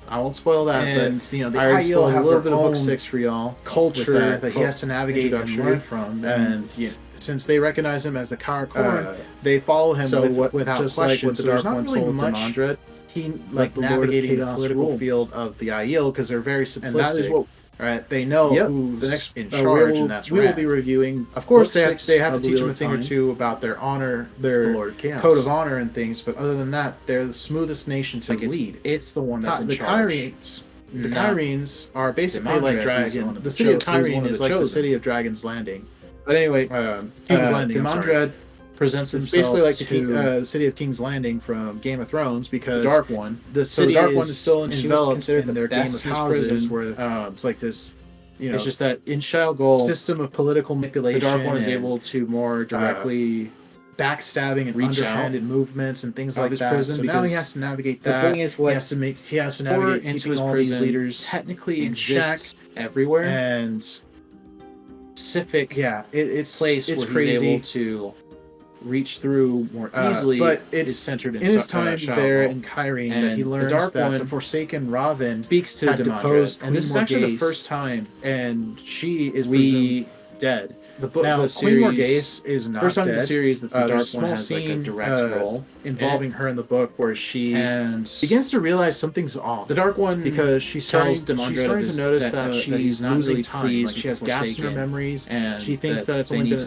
I won't spoil that, and, but the I Aiel have a little bit of book 6 for y'all. Culture that he has to navigate and learn from, and since they recognize him as the Karakorn, they follow him without just question. Like what the Dark One told Demandred. He navigating the political field of the Aiel because they're very simplistic. And that is what. Right, they know who's the next in charge, and that's we will be reviewing. Of course, they have to teach them a thing or two about their honor, their code of honor and things. But other than that, they're the smoothest nation to lead. It's the one that's in charge. The Kyrienes are basically like Dragon. The city of Kyrene is like the city of Dragon's Landing. But anyway, King's Landing. Demandred presents himself. It's basically like the city of King's Landing from Game of Thrones, because the Dark One. The city Dark One is still enveloped in their Game of Houses, prison, where it's like this. It's just that in Shao Goal system of political manipulation. The Dark One is able to more directly backstabbing and underhanded movements and things like that. Prison, so now he has to navigate that. The thing is, he has to navigate into his all prison these leaders technically in exists everywhere, and specific it's place it's where crazy. He's able to reach through more easily, but it's centered in his time there in Kyrene that he learns that the Forsaken Raven speaks to Demandred, and this is actually the first time, and she is presumed dead. The book, now, the Queen series, Morghese is not first time dead. in the series that the Dark One has scene, like a direct role involving her in the book, where she begins to realize something's off. The Dark One, because she's starting to notice that he's she's not losing really time. pleased She has gaps in her memories, and she thinks that it's only been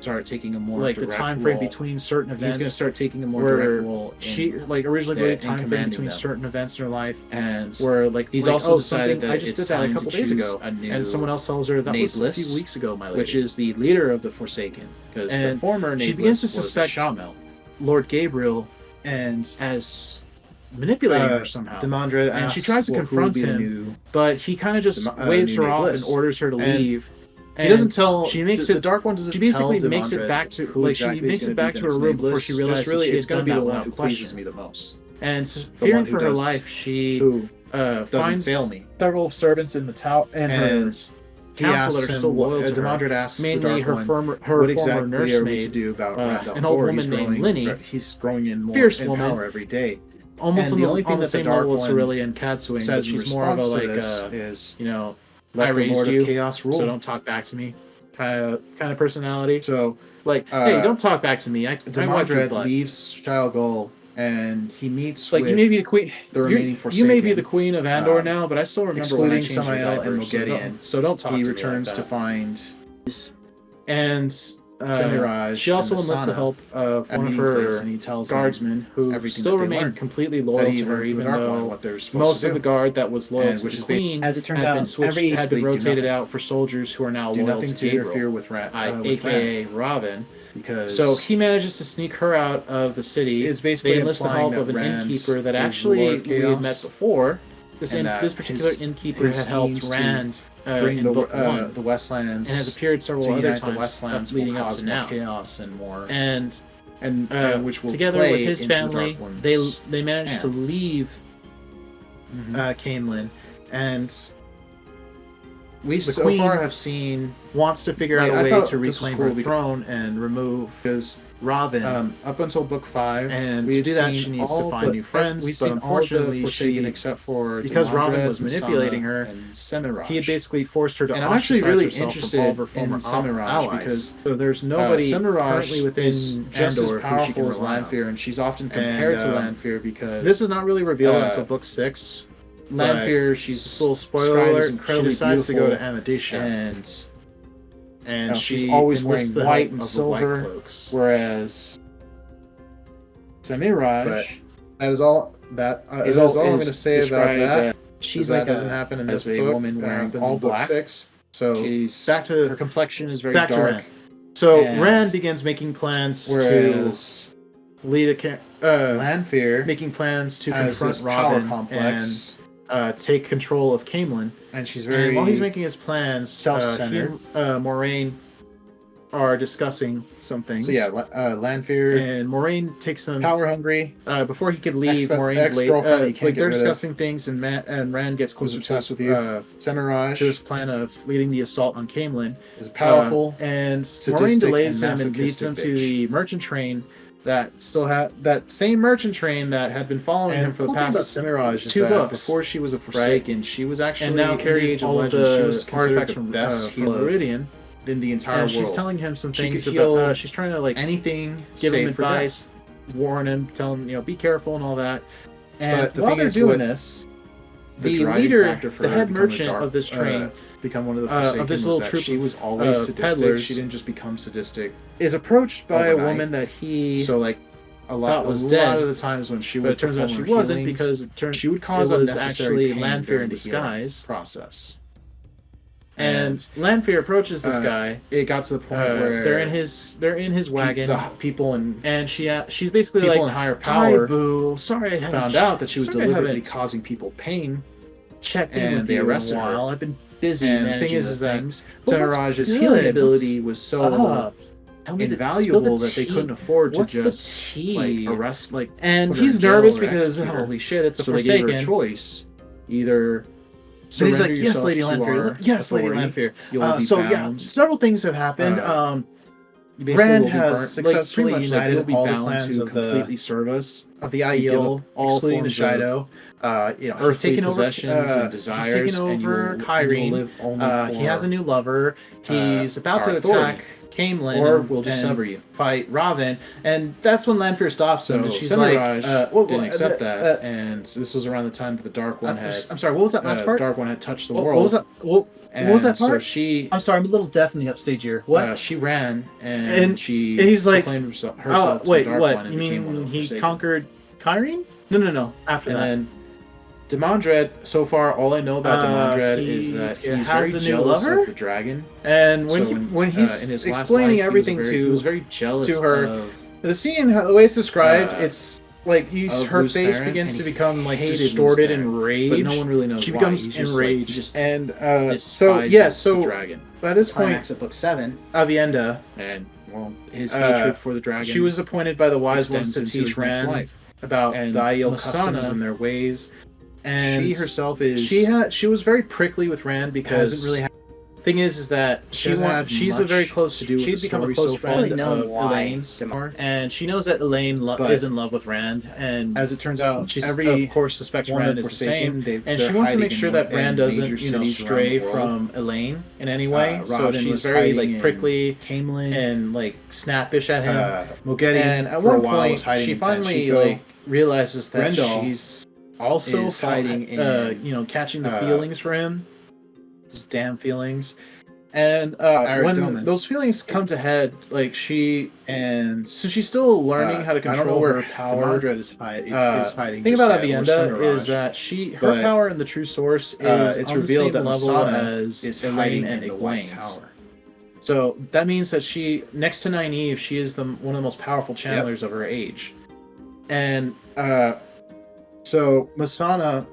start taking a more like the direct time frame role. between certain events. He's going to start taking a more where direct role. She like originally believed time frame between them. certain events in her life, and where like he's like, also oh, decided that I just did that a couple days ago, and someone else tells her that was a few weeks ago, my lady, which is the leader of the Forsaken, because the former she begins to suspect Shamel, Lord Gabriel, and as manipulating her somehow. Demandred and asks, she tries to confront him, but he kind of just waves her off and orders her to leave. And he doesn't tell. She makes the Dark One doesn't. She basically tell makes it back to like she makes it back to her room before she realizes really she it's going to be the one who pleases pleases me the most. And fearing for her life, she finds fail me. several servants in the tower and her council that are still loyal to her. Demandred asks mainly the her Dark One, former what exactly nursemaid to do about Randall. an old woman named Linny. He's growing in more fierce in woman, power every day. Almost and the only thing on the that the same Dark level as One Cerelia and Cadsuing, says but she's more of a like is, you know, let I the raised Lord you, of Chaos rule. so don't talk back to me. Kind of personality. So like, hey, don't talk back to me. I wipe your butt. Leaves Shia Gul and he meets like with you may be the queen. The remaining Forsaken. You may be the queen of Andor now, but I still remember when I excluding changed your Samael and diaper, Moghedien. So don't talk to He me returns like to that. find And Semiraj she also and enlists the help of one of her and he tells guardsmen who still remained completely loyal to her, even though most of the guard that was loyal to the queen, as it turns had out, been switched, had been rotated out for soldiers who are now loyal to Gabriel, interfere with aka Raven. Because so he manages to sneak her out of the city. It's basically they enlist the help of an innkeeper that actually we had met before. This particular innkeeper had helped Rand bring in book 1, the Westlands, and has appeared several other times the Westlands leading up to now. Chaos and more, and which will together play with his into family, they managed to leave Camelin, and we so far have seen wants to figure out a way to reclaim her throne and remove Raven up until book 5, and to do that she needs to find new friends. We've but seen unfortunately, she, except for because Raven was Masana manipulating her, and Semiraj. He had basically forced her to. And I'm actually really interested in Semiraj because so there's nobody currently within just as Andor powerful as Lanfear, and she's often compared to Lanfear because so this is not really revealed until book 6. Lanfear, she's a little spoiler alert. She decides to go to Amadisha, and she's always wearing white and silver, whereas Semiraj. That is all. That is all I'm going to say about that. She's like that doesn't happen in this book. Woman wearing all black. 6. So she's back to her complexion is very back dark. To Rand. So Rand begins making plans to lead a Lanfear making plans to has confront this Raven power complex and take control of Camelin. And she's very and while he's making his plans, self-centered. Moraine are discussing some things. So yeah, Lanfear and Moraine takes them power hungry. Before he could leave, Moraine's like they're discussing things, and Rand gets close obsessed with you. Semiraj to his plan of leading the assault on Camelin is powerful, and Moraine delays him and leads him to the merchant train that still had that same merchant train that had been following him for the past Semiraj 2 books. Before she was a Forsaken, right? She was actually and now carries all of the artifacts from Meridian in the entire world. She's telling him some things about. She's trying to like anything, give him advice, warn him, tell him be careful and all that. And but while they're doing this, the leader, the head merchant of this train, become one of the Forsaken of this little troop. She was always sadistic. Peddlers. She didn't just become sadistic. Is approached by overnight. a woman that he a lot of the times when she would. But it turns out she wasn't because she would cause it was actually Lanfear in disguise process. And Lanfear approaches this guy. It got to the point where they're in his wagon. The people and she's basically people like in higher power. Hi, boo. Sorry, I found out that she was deliberately causing people pain. Checked in with they you arrested a while. her. I've been busy. And the thing is that Semiraj's healing ability was so invaluable that they couldn't afford to just arrest. And he's nervous because holy shit, it's a Forsaken. They gave her a choice. Either so he's like, yes, Lady Lanfear. Yes, Lady Lanfear. Several things have happened. Rand has successfully united all the clans of completely service of the Aiel, excluding the Shido. He's taken over possessions and desires. He's taken over Kyrene. He has a new lover. He's about to attack Camelin, or we'll just sever you. Fight Raven, and that's when Lanfear stops him. And she's Semiraj didn't accept that, and this was around the time that the Dark One had. I'm sorry, what was that last part? The Dark One had touched the world. What was that? Well, what was that part? So I'm sorry, I'm a little deaf in the upstage here. What? She ran and he's like, herself oh, wait, to the Dark what? One and You became one mean of the he Forsaken. conquered Kyrene? No. After And that. then Demandred, so far, all I know about Demandred is that he's very jealous of the dragon. And when he's in his explaining life, everything he was very jealous to her, of the scene, the way it's described, it's like her face Theron, begins to become like hated distorted Theron, and rage. but no one really knows she why. becomes He's just enraged, he just and despises the dragon. By this point, Climax at book 7, Avienda, And his hatred for the dragon. She was appointed by the wise ones to into teach his next Rand life. about And the Aiel Missana, customs and their ways. And she herself is she was very prickly with Rand because hasn't really had thing is that she's a very close to do with she'd the become a story close so far. friend Really known of why Elaine's, and she knows that Elaine is in love with Rand, and as it turns out, she's every of course suspects one Rand of is the same, Forsaken, and they're she wants to hiding make sure in that Rand doesn't major cities stray around the world. from Elaine in any way. So Robin she's was very hiding like prickly Camelin and like snappish at him. Mogedi, And at for a one while, point was hiding she in finally Tanchico. like realizes that Rendell she's also is hiding in catching the feelings for him, his damn feelings. And when Doman. those feelings come to head, like so she's still learning how to control her power. Demandred is hiding. Thing just about yet, or Avienda Sundaraj. is that her power in the true source is it's on revealed the same that level Missana as is Elaine hiding and in the White Egwene's. Tower. So that means that she, next to Nynaeve, she is one of the most powerful channelers of her age. And so Missana.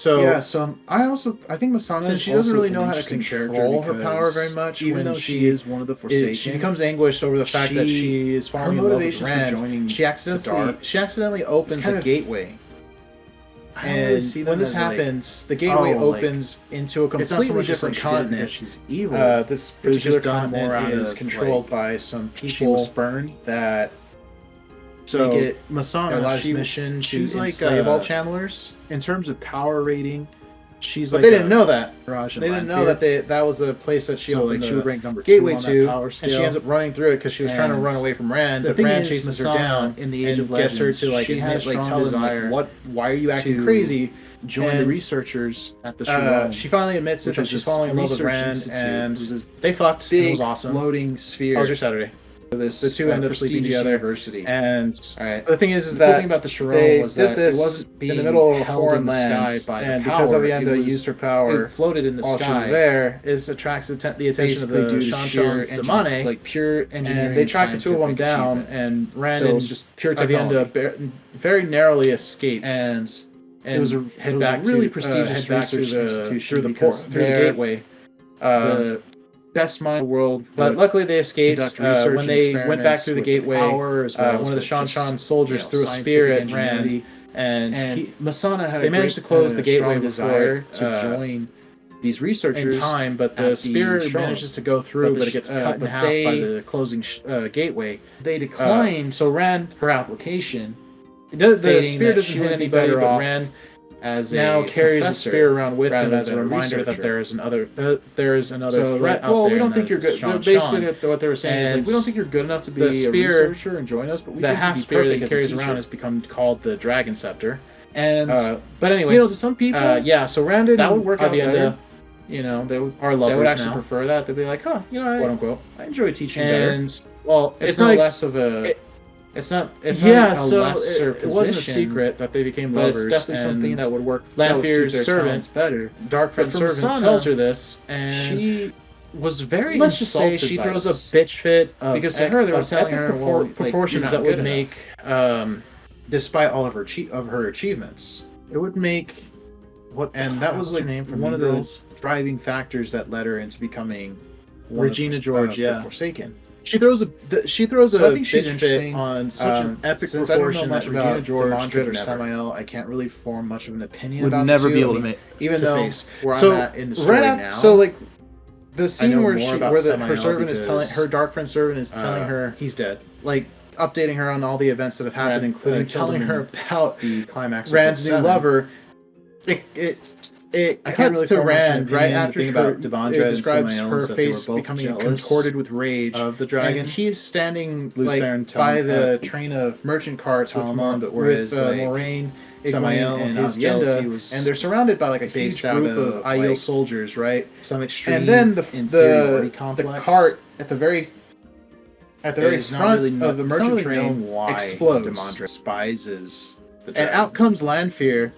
I think Missana, Since she doesn't also really an know how to interesting control her character power because very much. even When though she is one of the Forsaken, she becomes anguished over the fact that she is falling in love with Rand. She accidentally opens a gateway. And when this happens, the gateway opens into a completely different continent. She's evil. This particular continent is controlled by some people. She was spurned. That So make it Missana's mission to enslave all channelers. In terms of power rating, she's But they didn't know that. They They didn't know that that was the place that she opened she would rank number gateway 2 on to, that power scale. and she ends up running through it because she was trying to run away from Rand. The But thing Rand is, chases her Missana, down in the Age of gets her Legends, to like she has admit, like strong tell him desire like why are you acting to crazy? join the And, researchers at the Sharon. she finally admits it which that is she's this falling in love with research Rand, institute, and which is this they fucked. And it big was awesome. floating sphere. How was your Saturday? This The two end up sleeping prestigious together. university. And All right. the thing is The cool that thing about the Sharon they was did that this it wasn't being in the middle of a held foreign in the land, sky by and the because power, Avienda it used her it power floated in the while sky. she was there, attracts the attention of Basically the due to sheer Shan Damane, like pure engineering. and they track the two of them scientific down, achievement. and Rand So and it's just pure Avienda technology. very narrowly escape. And And it was a really prestigious research institution through the because through the they're gateway. the best mind in the world. But luckily they escaped. conduct research When and they went back experiments through the with gateway, power as well as one of the with Shan just, soldiers threw a spear at scientific Rand, ingenuity. and Missana had they managed to close the gateway strong before desire to join these researchers in time, but at the the spear Sharon. manages to go through, but it gets cut in but half by they- the closing gateway. They declined So Rand, her application, the stating spear that doesn't she hit would be anybody, better but off Rand as now a carries the professor spear around with him rather as a than a reminder that researcher. there is another So threat out well, there. we don't and think you're that's good. Shan Basically, Shan. what they were saying is like, And we don't think you're good enough to be the a spear- researcher and join us, but we The think you'd half be spear that he perfect as a carries teacher. around has become called the Dragon Scepter. And But anyway, you know, to some people, so Rand and that would work out Avienda, better. you know, They would are lovers they would actually now, prefer that. They'd be like, huh, you know, quote unquote. I enjoy teaching better. And well, It's it's not not less of a. it's not a lesser it wasn't a position, secret that they became but lovers. it's definitely and something that would work. That would suit Lanfear's their servant, talents better. Darkfriend's But from servant, Missana, tells her this, and She was very let's just say insulted she by throws this. a bitch fit of Because to her, they were telling her, well, like, proportions you're that not would good make, despite all of her achievements, it would make and that was What's like her name from one Mean of the Girls? driving factors that led her into becoming Regina George, the yeah. Forsaken. She throws a So I think she's bitch interesting. fit on such an epic Since I don't know proportion much that about Regina George Demandred or or Samael, I can't really form much of an opinion Would about never the be two. able I to mean, make even to though face. where So, I'm at in the story now. so, like the I scene know where more she about her Samael servant is telling because, her dark friend servant is telling her he's dead. like updating her on all the events that have happened, Rand, including killed telling him her in about The climax. Rand's of new Book 7. lover. it cuts to Rand right after it describes her face becoming contorted with rage of the dragon. And he's standing Lucerne by the train of merchant carts with Moraine, Egwene, and Avienda, and they're surrounded by like a huge group of Aiel soldiers, right? Some extreme and then inferiority complex. The cart at the very front of the merchant train explodes. Demandre despises the dragon. And out comes Lanfear.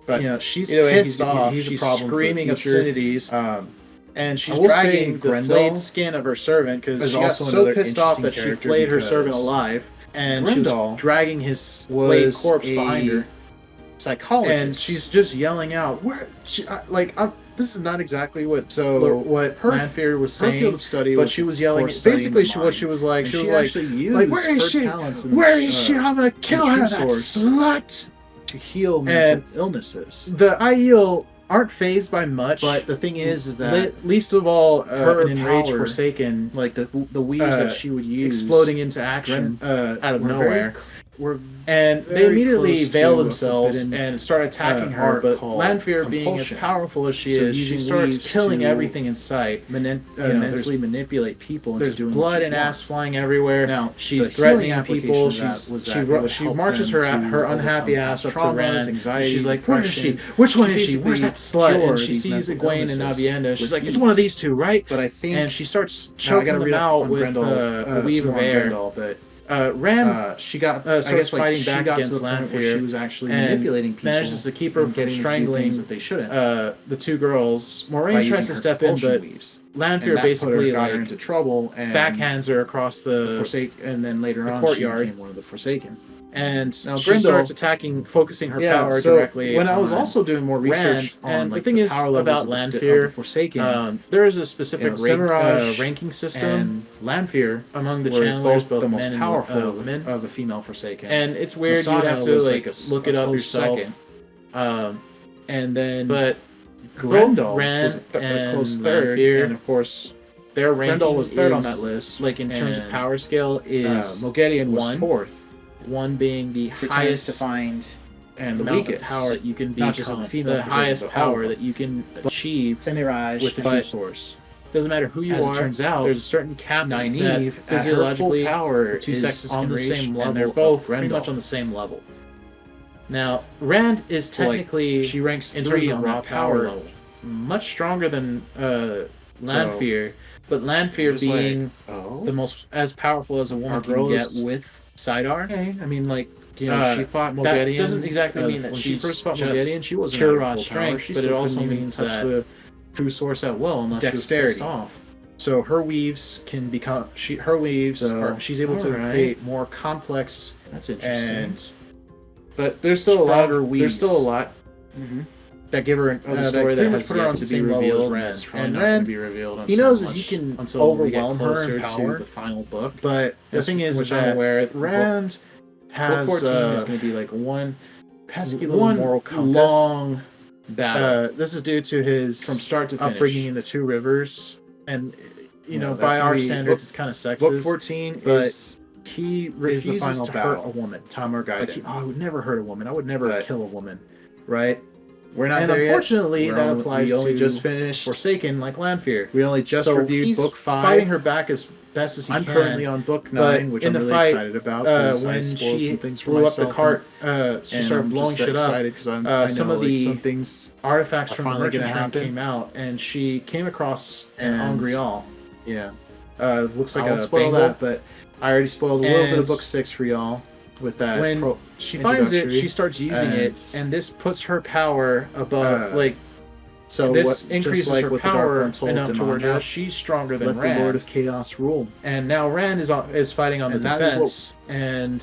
But she's pissed off. She's screaming obscenities. And she's dragging the flayed skin of her servant because she got so pissed off that she flayed her servant alive. And she was dragging his flayed corpse behind her. Psychologist. And she's just yelling out, this is not exactly what Lanfear was saying, but she was yelling. Basically, what she was like, where is she? Where is she? I'm gonna kill her, that slut! To heal mental illnesses. The Aiel aren't phased by much, but the thing is that least of all, her an enraged Forsaken, like the weaves that she would use, exploding into action out of nowhere. They immediately veil themselves and start attacking her. But Lanfear, being as powerful as she is, she starts killing everything in sight. Immensely manipulate people. There's blood and ass flying everywhere. Now she's threatening people. She marches her unhappy ass up to Rand. She's like, "Where is she? Which one is she? Where's that slut?" And she sees Egwene and Avienda. She's like, "It's one of these two, right?" But I think, and she starts choking them out with a weave of air. Rand, she starts fighting back against Lanfear. She was actually manipulating people, manages to keep her from strangling that they shouldn't. The two girls. Moraine tries to step in, but Lanfear basically got her into trouble and backhands her across the Forsaken, and then later on courtyard. She became one of the Forsaken. And now she starts attacking, focusing her power directly. When I was also doing more research on the thing is about Lanfear, Forsaken, there is a specific ranking system. And Lanfear among the channelers, both the most men powerful women of a female Forsaken. And it's weird. You have to look it up yourself. And then, but Grendel was a close third, and of course, their ranking was third on that list. Like in terms of power scale, is Moghedien was fourth. One being the highest defined and the weakest power that you can be, not just a female, the highest power that you can achieve with the true source. Doesn't matter who you As are. it turns out, there's a certain cap Nynaeve that physiologically power two sexes on can the reach, same level. And they're both pretty much on the same level. Now, Rand is technically she ranks in 3 terms on of raw that power level, much stronger than Lanfear, but Lanfear being the most as powerful as a woman can get with Sidar. Okay, I mean, she fought Moghedien. That doesn't exactly mean that she first fought Moghedien. She wasn't pure raw strength, but it also means that the true source at will, unless dexterity. She was pissed off. So her weaves can become. She's able to create more complex. That's interesting. But there's still a lot. There's still a lot that give her the story that has put her on to the be same level revealed. as Rand. And Rand, be revealed he knows that he can overwhelm her in power to the final book. But the thing is that Rand has book 14 is going to be like one pesky little moral compass. Long battle. This is due to his from start to finish upbringing in the Two Rivers, and by our standards, it's kind of sexist. Book 14, but he refuses to hurt a woman. Tamar Gaiden. I would never hurt a woman. I would never kill a woman. Right? We're not and there unfortunately, yet. that applies we only to just finished Forsaken, like Lanfear. We only just reviewed book 5. Fighting her back as best as he I'm can. currently on book 9, which I'm really excited about. When she blew up the cart, she started blowing shit up. Because I some of the some things artifacts from the merchant train came out, and she came across an Angreal. Yeah. It looks like I won't a spoil bangle, that, but I already spoiled a little bit of book 6 for y'all. With that, when she finds it, she starts using it, and this puts her power above. So this what, increases like her what power the enough to where now she's stronger than Let Rand. the Lord of Chaos rule. And now Rand is fighting on the defense, and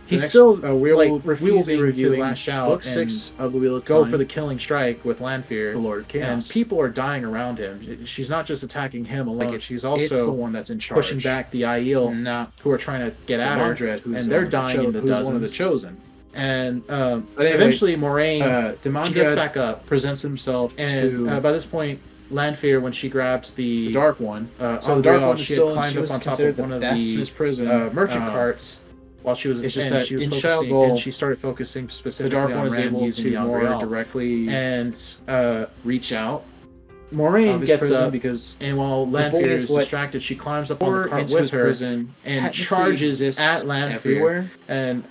he's still refusing to lash out. Book 6 of the Wheel of Go Time. for the killing strike with Lanfear, the Lord of Chaos, and people are dying around him. She's not just attacking him alone; she's also the one that's in charge, pushing back the Aiel, who are trying to get at her, and they're dying in the dozens. One of the chosen. And eventually, Moraine she gets back up, presents himself, and by this point, Lanfear, when she grabs the Dark One, so the Dark One she had climbed up on top of one of the prison merchant carts, while she was It's just and that she was in focusing, Shadow Goal, and she started focusing specifically the Dark on One is Ren able using to the more Umbriel directly and reach out. Moraine of his gets prison up because and while the Lanfear boy is is what distracted, she climbs up on the cart into with his her prison and technically charges exists at Lanfear. everywhere. And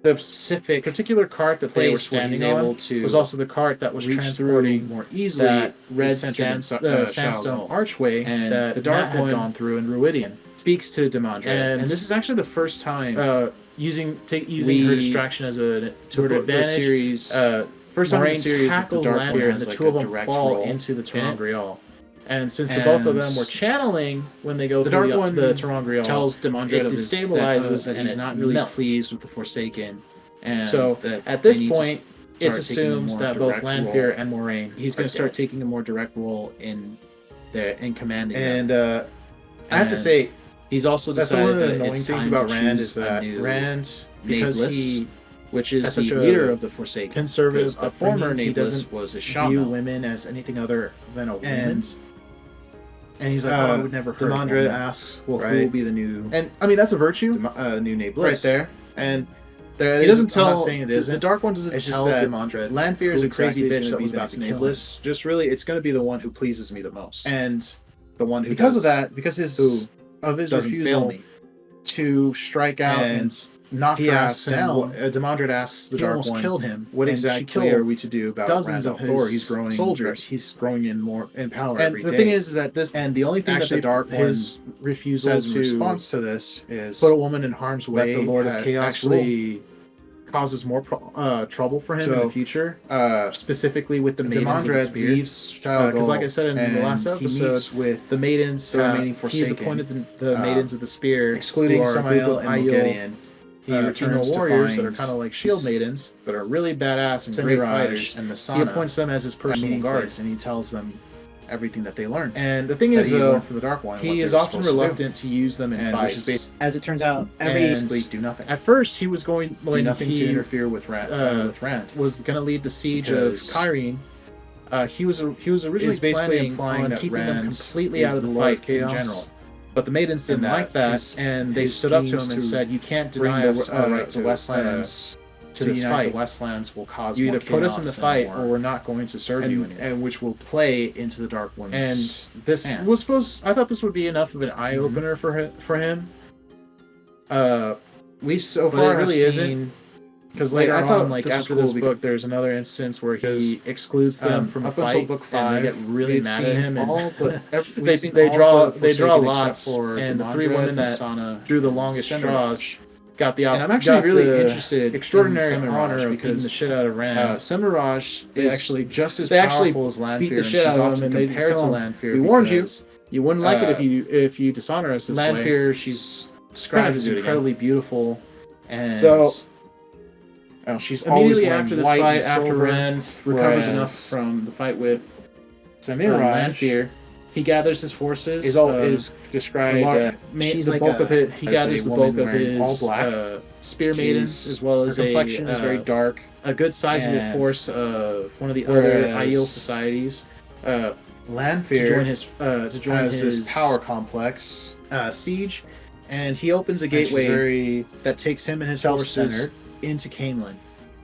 the Specific particular cart that they were place where he's standing on able to was also the cart that was reach transporting through more easily that red is centered in sandstone Shadow Goal. archway And that the Dark Matt had One gone through in Ruidian. speaks to Demandre, And and this is actually the first time using we- her distraction as to her the advantage. series. First time in Moraine the series that the tackles Dark Lanfear One and has, the like, two a of them direct fall role into the in it. Terangrial. And since the both of them were channeling when they go The through Dark One the Terangrial, tells Demandre it that destabilizes that and he's it not really melts. pleased with the Forsaken, and So that at this they need to point, start it's taking a assumed more that both direct Lanfear role. and Moraine He's going to start taking a more direct role in commanding And them. I have to And say, he's also that's one of decided the that annoying it's things time about to Rand choose is a that new Rand, because Nameless, he which is has the such a leader of the Forsaken. conservative The former upbringing, he Nameless doesn't was a view shaman. women as anything other than a woman. And he's like, I would never hurt a Demandre woman. asks, Well, right? who will be the new And I mean that's a virtue, new Nameless right there. And there He it is. doesn't I'm not tell saying it isn't. the Dark One doesn't It's just tell that Demandre. Lanfear is who a crazy exactly is bitch gonna that be was the about to next kill him. Nameless. Just really, it's going to be the one who pleases me the most, And the one who because does, of that, because who his doesn't fail refusal me. to strike out and knock he her asks ass him, down, Demandre asks the He Dark almost One, killed him. what And exactly she killed are we to do about dozens Rand of al Thor? his He's growing soldiers. He's growing in more in power And every the day. thing is that this, and the only thing that actually the Dark his One refusal says in to response to this is put a woman in harm's let way the Lord of Chaos actually causes more trouble for him in the future, specifically with the maidens of the Demandre spear. leaves Shadow Because, like I said in the and last he episode, meets with the maidens, the remaining he's Forsaken, appointed the maidens of the spear, excluding who are a group Samael of and Aiel, Mogedion. He female returns to warriors that are find kind of like shield maidens, but are really badass and great Semiraj fighters. and He Masana appoints them as his personal meeting guards, place. and he tells them everything that they learned. And the thing That is, he though, learned from the Dark One. and what he they is were often supposed to do. reluctant to use them in And fights. which is As it turns out, and basically do nothing. At first, he was going Do nothing to interfere with Rand. was going to lead the siege Because of Kyrene. He was originally It's basically planning implying on that keeping them Rand completely is out of the the Lord of fight in Chaos. general. But the maidens didn't And like that that, his- and they his stood up to him schemes and to said, "You can't bring deny the us right the to Westlands to this unite fight. the Westlands will cause You more either put us in the chaos fight, and or we're not going to serve you anymore." and which will play into the Dark One's And this hand. was supposed. I thought this would be enough of an eye opener for him. We so But far it really have isn't. seen Because Like, later I thought on, like this was after cool this because- book, there's another instance where because, he excludes them from up a until fight, book and they 5, get really we'd mad seen at him. And all but they draw lots, and the three women that drew the longest straws got the And I'm actually really the interested extraordinary in Semiraj honor of beating because, the shit out of Rand. Semiraj They is actually- just as they actually powerful as Lanfear. beat the and shit she's out of often him, and they compared tell to him, Lanfear. "We warned you. because You wouldn't like it uh, if you dishonor us this way." Lanfear, she's Described as do it again. incredibly beautiful, and So, she's always immediately wearing after this white fight, and after silver, Rand recovers whereas enough from the fight with Semiraj Lanfear, he gathers his forces. is described that she's the like bulk of it. He as gathers a the woman bulk of wearing all his black. spear maidens, as well her as complexion is very dark. a good sizable and force of one of the other whereas Aiel societies. Lanfear To join his his power complex siege, and he opens a and she's gateway very that takes him and his forces self-centered. into Camelin.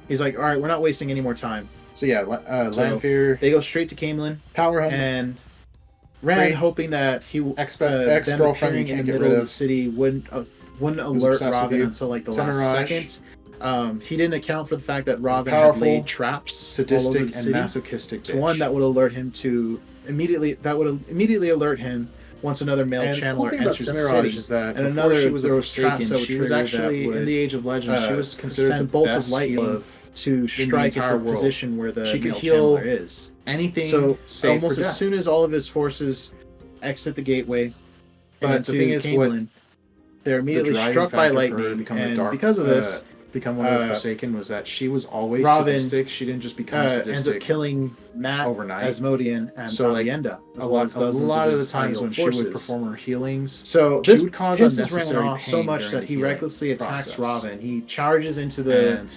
He's like, "All right, we're not wasting any more time." So yeah, So, Lanfear They go straight to Camelin, power hungry. and Rand, Great. hoping that them Ex-girlfriend appearing you in can't the get middle rid of the of. city wouldn't alert obsessed with Robin you. until like the Semiraj. last second. He didn't account for the fact that Robin had powerful, laid traps all over sadistic the and city. masochistic It's bitch. one that would alert him to immediately alert him once another male And the cool channeler thing about enters the Semiraj city. is that And before another, she was there a was traps that would she was trigger actually that would, in in the Age of Legends. She was considered send the bolts best of lightning healing to strike at entire the world. position where the She could male heal channeler is. Anything. So Save almost for as death. soon as all of his forces exit the gateway. But and the to thing is, Camelin, they're immediately driving struck by factor for her to lightning, become the and dark- because of this, become one of the Forsaken was that she was always Robin, sadistic. She didn't just become ends up sadistic killing Matt, overnight. Asmodean, and So, like, Alienda. a lot of the times when she would forces. perform her healings. So she this would cause pisses unnecessary Rand off so pain much during that the he healing recklessly attacks process. Robin. He charges into And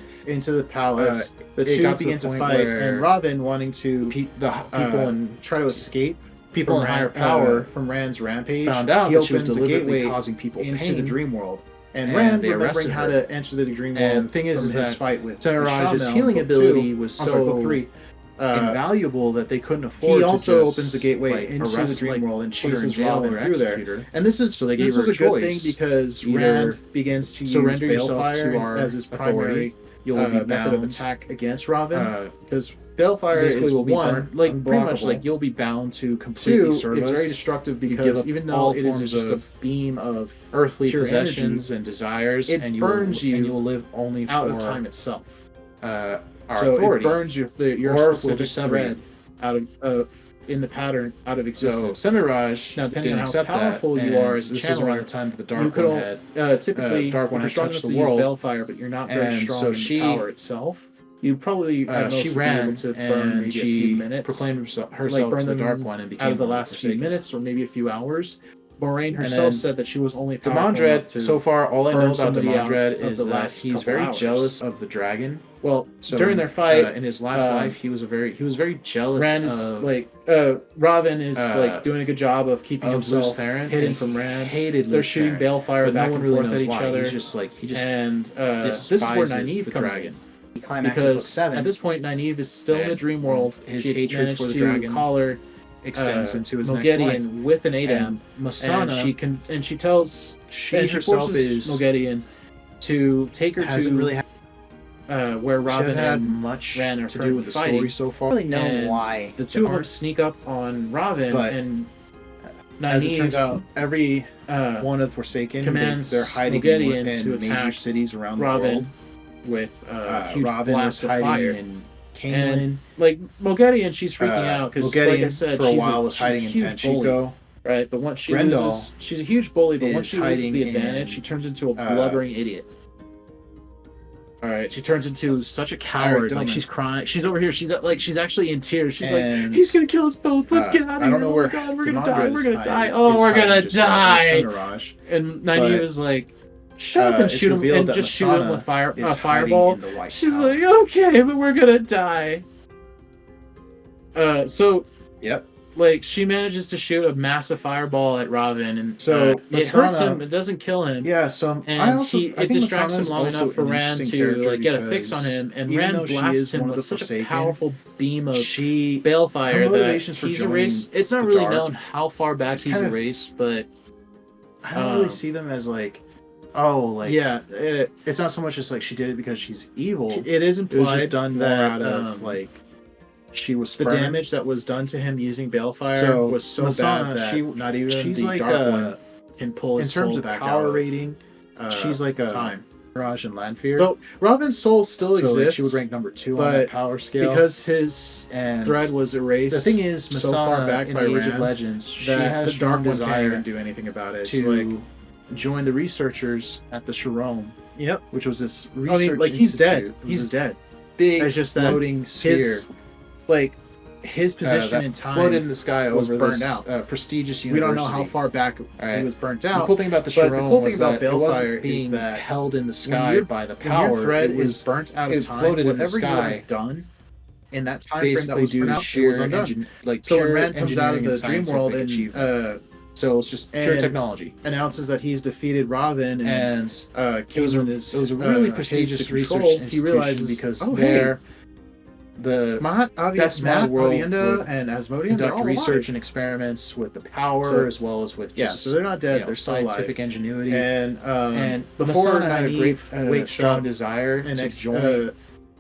the palace. The it two got to begin the to point fight, where and Robin, wanting to the people and try to escape people from in higher Rand- power from Rand's rampage, found out he that she was opens a deliberately gateway causing people into pain the dream world. And Rand remembering how to enter the dream world. And the thing is his fight with Semiraj's Shamel, healing book ability 2, was I'm sorry, so book 3, invaluable that they couldn't afford. He also to just, opens the gateway into the arrest, dream world and put her in chases jail Robin or through there. execute her. And this is So they this gave was her a a good thing choice. because Either Rand begins to use surrender yourself Balefire to our as his authority, primary you'll be method of bound. attack against Robin. Because Balefire Basically is will be one, burnt, like pretty much unblockable. like you'll be bound to completely 2, serve it's us. very destructive You give because up even though all it is forms just a of beam of earthly pure possessions and desires, it and you burns will, you and you will live only out for of time itself. Our So authority. it burns your Or specific we'll just sever thread out of in the pattern out of So existence. Semiraj, Now, depending on didn't how accept powerful that, you are and as a this was around channeler, the time that the you Dark could One had typically Dark One if you're had strong touched enough the to world, use Balefire, but you're not very and strong so in the she power itself. You probably at most she would be ran able to burn and maybe she a few minutes, proclaimed herself like burn to the them Dark One and became out of the one last few Forsaken. minutes or maybe a few hours. Moraine And herself then said that she was only powerful enough Demandred, to so far, all I know burn about somebody out Demandred of is the that last he's couple very hours. jealous of the dragon. Well, So during their fight, in his last life, he was very jealous. Rand is of, like Robin is like doing a good job of keeping of himself Luz Theron, hidden and from Rand. hated They're Luz shooting Theron, Balefire but back no one and really forth knows at each why. other. He just And this is where despises Nynaeve the comes dragon. in. Because at this point, Nynaeve is still in the And dream world. his She hatred managed for the to dragon collar extends into his next life. Mogedion with an Adem, And Masana, and she tells she and herself forces is Mogedion to take her hasn't to really had where Robin had and much Rand are to do with the story so far. I don't really know why the two of them sneak up on Robin, But and as it turns Nynaeve out, every one of Forsaken commands they're hiding Mogedion in to major attack cities around the Robin world. with a huge Robin blast was of hiding fire. in Camelin. And like Mogedion, she's freaking out because, like I Mogedion, said, for a she's while was she's hiding in huge bully, Tanchico. right? But once she Grendel loses, she's a huge bully. But once is she loses hiding the advantage, in, she turns into a blubbering idiot. All right, she turns into such a coward. Like she's crying. She's over here. She's actually in tears. She's like, "He's gonna kill us both. Let's get out of here. I don't know where. Oh my God, we're gonna die. Demandred We're is gonna die. hiding- Oh, is we're hiding gonna just like with die." Semiraj. And Nynaeve But, is like, "Shut up and it's shoot him, revealed and that just shoot him Masana with is hiding fireball." in the White She's Tower. like, "Okay, but we're gonna die." So Yep. like she manages to shoot a massive fireball at Robin, and So it hurts Masana- him. It doesn't kill him. Yeah, so And I also it think distracts him Masana's long also enough for an Rand interesting to character like get a fix on because him, and even Rand though she blasts is him one of with the such a Forsaken, powerful beam of her balefire that motivations for he's joining erased. It's not the really Dark known how far back is he's kind of- erased, but I don't really see them as like, oh, like yeah, it's not so much as like she did it because she's evil. it is It implied was just done more that out of like she was the spurned. damage that was done to him using balefire So, was so Masana, bad that she- not even she's the like Dark One can pull in his terms soul of back power out rating. She's like a time. Mirage and Lanfear. So Robin's soul still So, like, exists. she would rank number 2 on but that power scale because his and thread was erased. the thing is, Masana so far back in by Age of Rand Legends, she that had a the strong Dark One can't desire even do anything about it. to like join the researchers at the Sharome, Yep. which was this I research mean, like he's dead. institute. It was He's this dead. big It's just that floating sphere. His His position that in time floated in the sky was over burned this, out. prestigious We university. don't know how far back Right. he was burnt The out. cool thing about the But the Sharone cool thing was about that it Balefire wasn't is being that held in the when sky your- by the when your power. thread it was is burnt out of it time, floated in the whatever you sky. have done in that time frame that basically was due burnt to out, it sheer was undone. like So when pure Rand comes out of engineering the and dream world scientific and achievement. So it's just pure and- technology. announces that he's defeated Robin and And it was a really prestigious his research control, institution he realizes because oh, they're the Mahat, best Matt, in the world Avienda, would and Asmodean, they're conduct all research alive. and experiments with the power So- as well as with Yeah, just so they're not dead, you know, they're still alive. scientific ingenuity. And before Masana had a Nynaeve, great strong saw desire an to join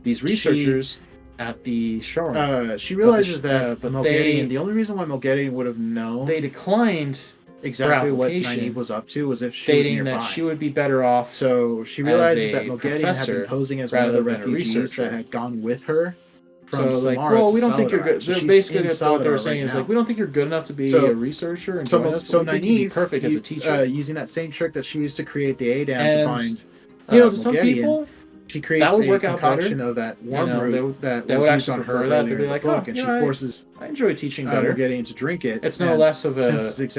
these researchers at the Sharone. she realizes that but Mogedion, the only reason why Mogedion would have known they declined exactly what application, Nynaeve was up to was if she was stating nearby. that she would be better off. So she as realizes a that Mogedion had professor been posing as one of rather the than a refugees researcher. that had gone with her So from like, Samara well, to we don't think you're Saladar. good. So They're she's basically in what they're Saladar saying right is now. like, we don't think you're good enough to be So- a researcher and So, join us. so but we think you'd be Nynaeve, perfect as a teacher. using that same trick that she used to create the Adam to And, find, you know, to some Mogedion, people, she creates that would work a out concoction better. of that You worm know, root that they was would used actually on her prefer that. earlier They'd be in the like, book, oh, and you she know, forces I enjoy teaching better. Mogedion to drink it. It's no and less of a. since the It's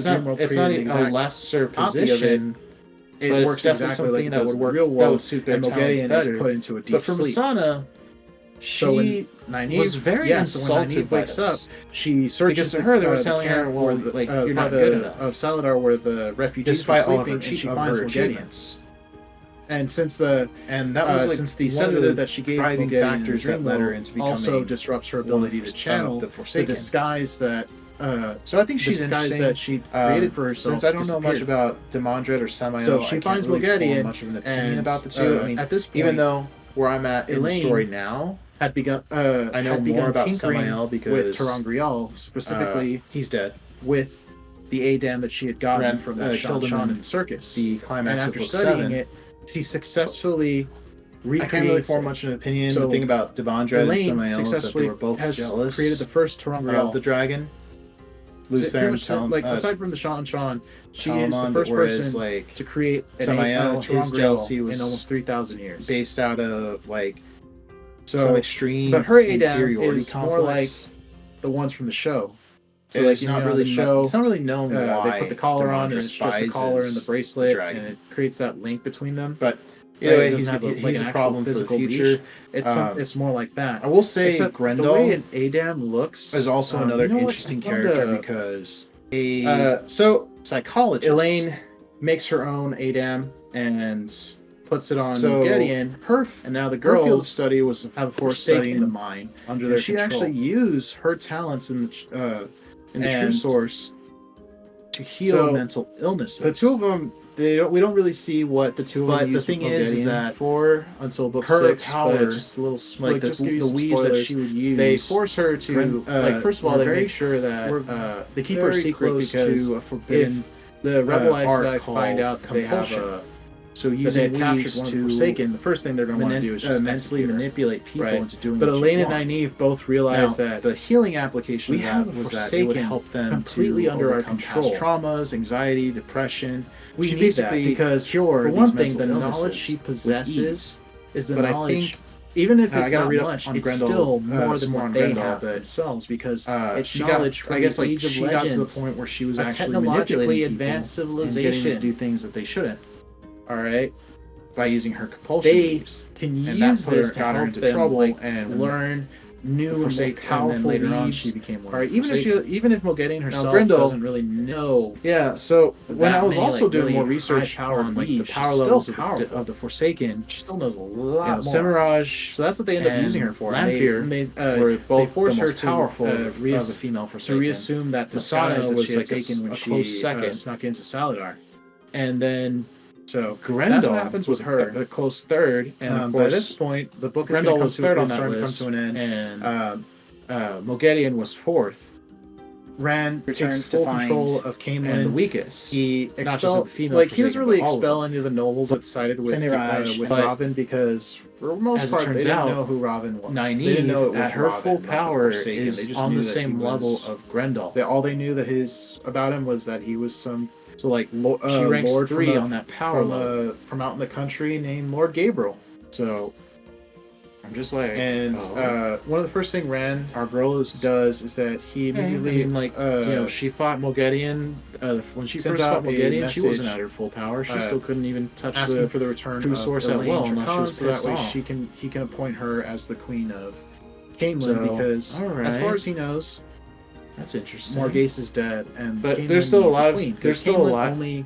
dream not. world It's not created the a exact lesser copy of position. it but it's works definitely exactly something like it that does would in the work. real That world, would suit their and talents Mogedion better. is put into a deep But for sleep. Masana, So when Nynaeve was very insulted by wakes this. up, she searches Because to her, they were the telling her, camp well, where you're not good enough. of Saladar, where the refugees Despite were all of sleeping, her and she of finds her Mogedion. achievements. And since that was since the sedative that she gave driving Mogedion factors that led her into becoming also disrupts her ability to channel the disguise that. So I think she's disguise interesting. that she created for herself. Since I don't know much about Demandred or Samael, so she finds Mogedion, much of an opinion about the two. two. At this point, even though where I'm at in the Elaine story now, had begun. I know more about Samael because with Terangrial, specifically, he's dead. With the Adam that she had gotten from that killed him in the circus. The climax and of after book studying 7, it, she successfully I can't really form much of an opinion. So the thing about Devondred and Elaine Samael is that they were both jealous created the first Terangrial of the dragon. Aside from the Shan, she is the first person to create Samael. His jealousy was in almost 3,000 years, based out of some extreme. But her Adam is more like the ones from the show. So it's not really show. It's not really known why they put the collar on, and it's just a collar and the bracelet, and it creates that link between them. But either way, he's a problem for the future. It's more like that. I will say, Grendel, the way an Adam looks is also another interesting character because so psychologist Elaine makes her own Adam and puts it on Mogedion. And now the girls field study was studying the mind under their she control. actually used her talents in the True Source to heal mental illnesses. The two of them, we don't really see what the two of them use. But the thing is that for until book her 6, power, just a little the weaves that she would use. They force her to first of all, they make sure that they keep her secret because to a forbidden the Rebel art find out they have a. So using they captured one of Forsaken, the first thing they're going to want to do is just mentally manipulate people into doing. But what Elaine you and want. Nynaeve both realize that the healing application we have was Forsaken that it would help them completely to under our overcome control. past traumas, anxiety, depression. We need that basically because cure for one these thing, the mental knowledge illnesses she with possesses is the But I knowledge. think Even if I it's gotta not read up much, on it's Grendel, still more than some more what on they Grendel, have but, themselves because it's she knowledge got, from I guess the Age of she got to the Legends, point where she was a actually technologically manipulating advanced people and getting them civilization. to do things that they shouldn't All right, by using her compulsion they leaves. can And use that put her- this to got her help into them trouble and learn new and more Forsaken, powerful and then later on weaves. she became one. All right, of even if Mogedion herself Grendel doesn't really know. Yeah, so when I was many, also doing really more research high-powered on the weaves, power she's levels still of the Forsaken, She still knows a lot more. Semiraj, So that's what they end up and using her for. Lanfear Were both force the her most powerful of the female to Forsaken. reassume that Masana Masana that was she had taken when a she close second. snuck into Saladar, and then Grendel that's what happens with her, a close third. And of course, by this point, the book Grendel is was third on that starting to come list, to an end, and Mogedion was fourth. Ran Returns takes to full find control of Camelin, and the weakest. He Not just expelled of female he doesn't Forsaken, really but all of expel them. any of the nobles that sided with Semiraj, but Robin because for the most as it part they turns didn't out, know who Robin was. Nynaeve, They didn't know it was at her Robin, full not the power, Forsaken. They is just on knew the that same he level was- of Grendel. All they knew that about him was that he was some So like she ranks Lord 3 on that power level. from out in the country named Lord Gabriel. So I'm just like, And one of the first thing our girl does is that he immediately she fought Mogedion. When she sends first out fought a Mogedion, she wasn't message, at her full power. She still couldn't even touch asking the for the return True of Source at Elaine will, unless she was so that pissed way off. he can appoint her as the queen of Camelin So, because all as far right. as he knows, That's interesting. Morghese is dead, and But Camelin there's still a needs lot of- queen, 'cause there's still a Camelin lot- Only,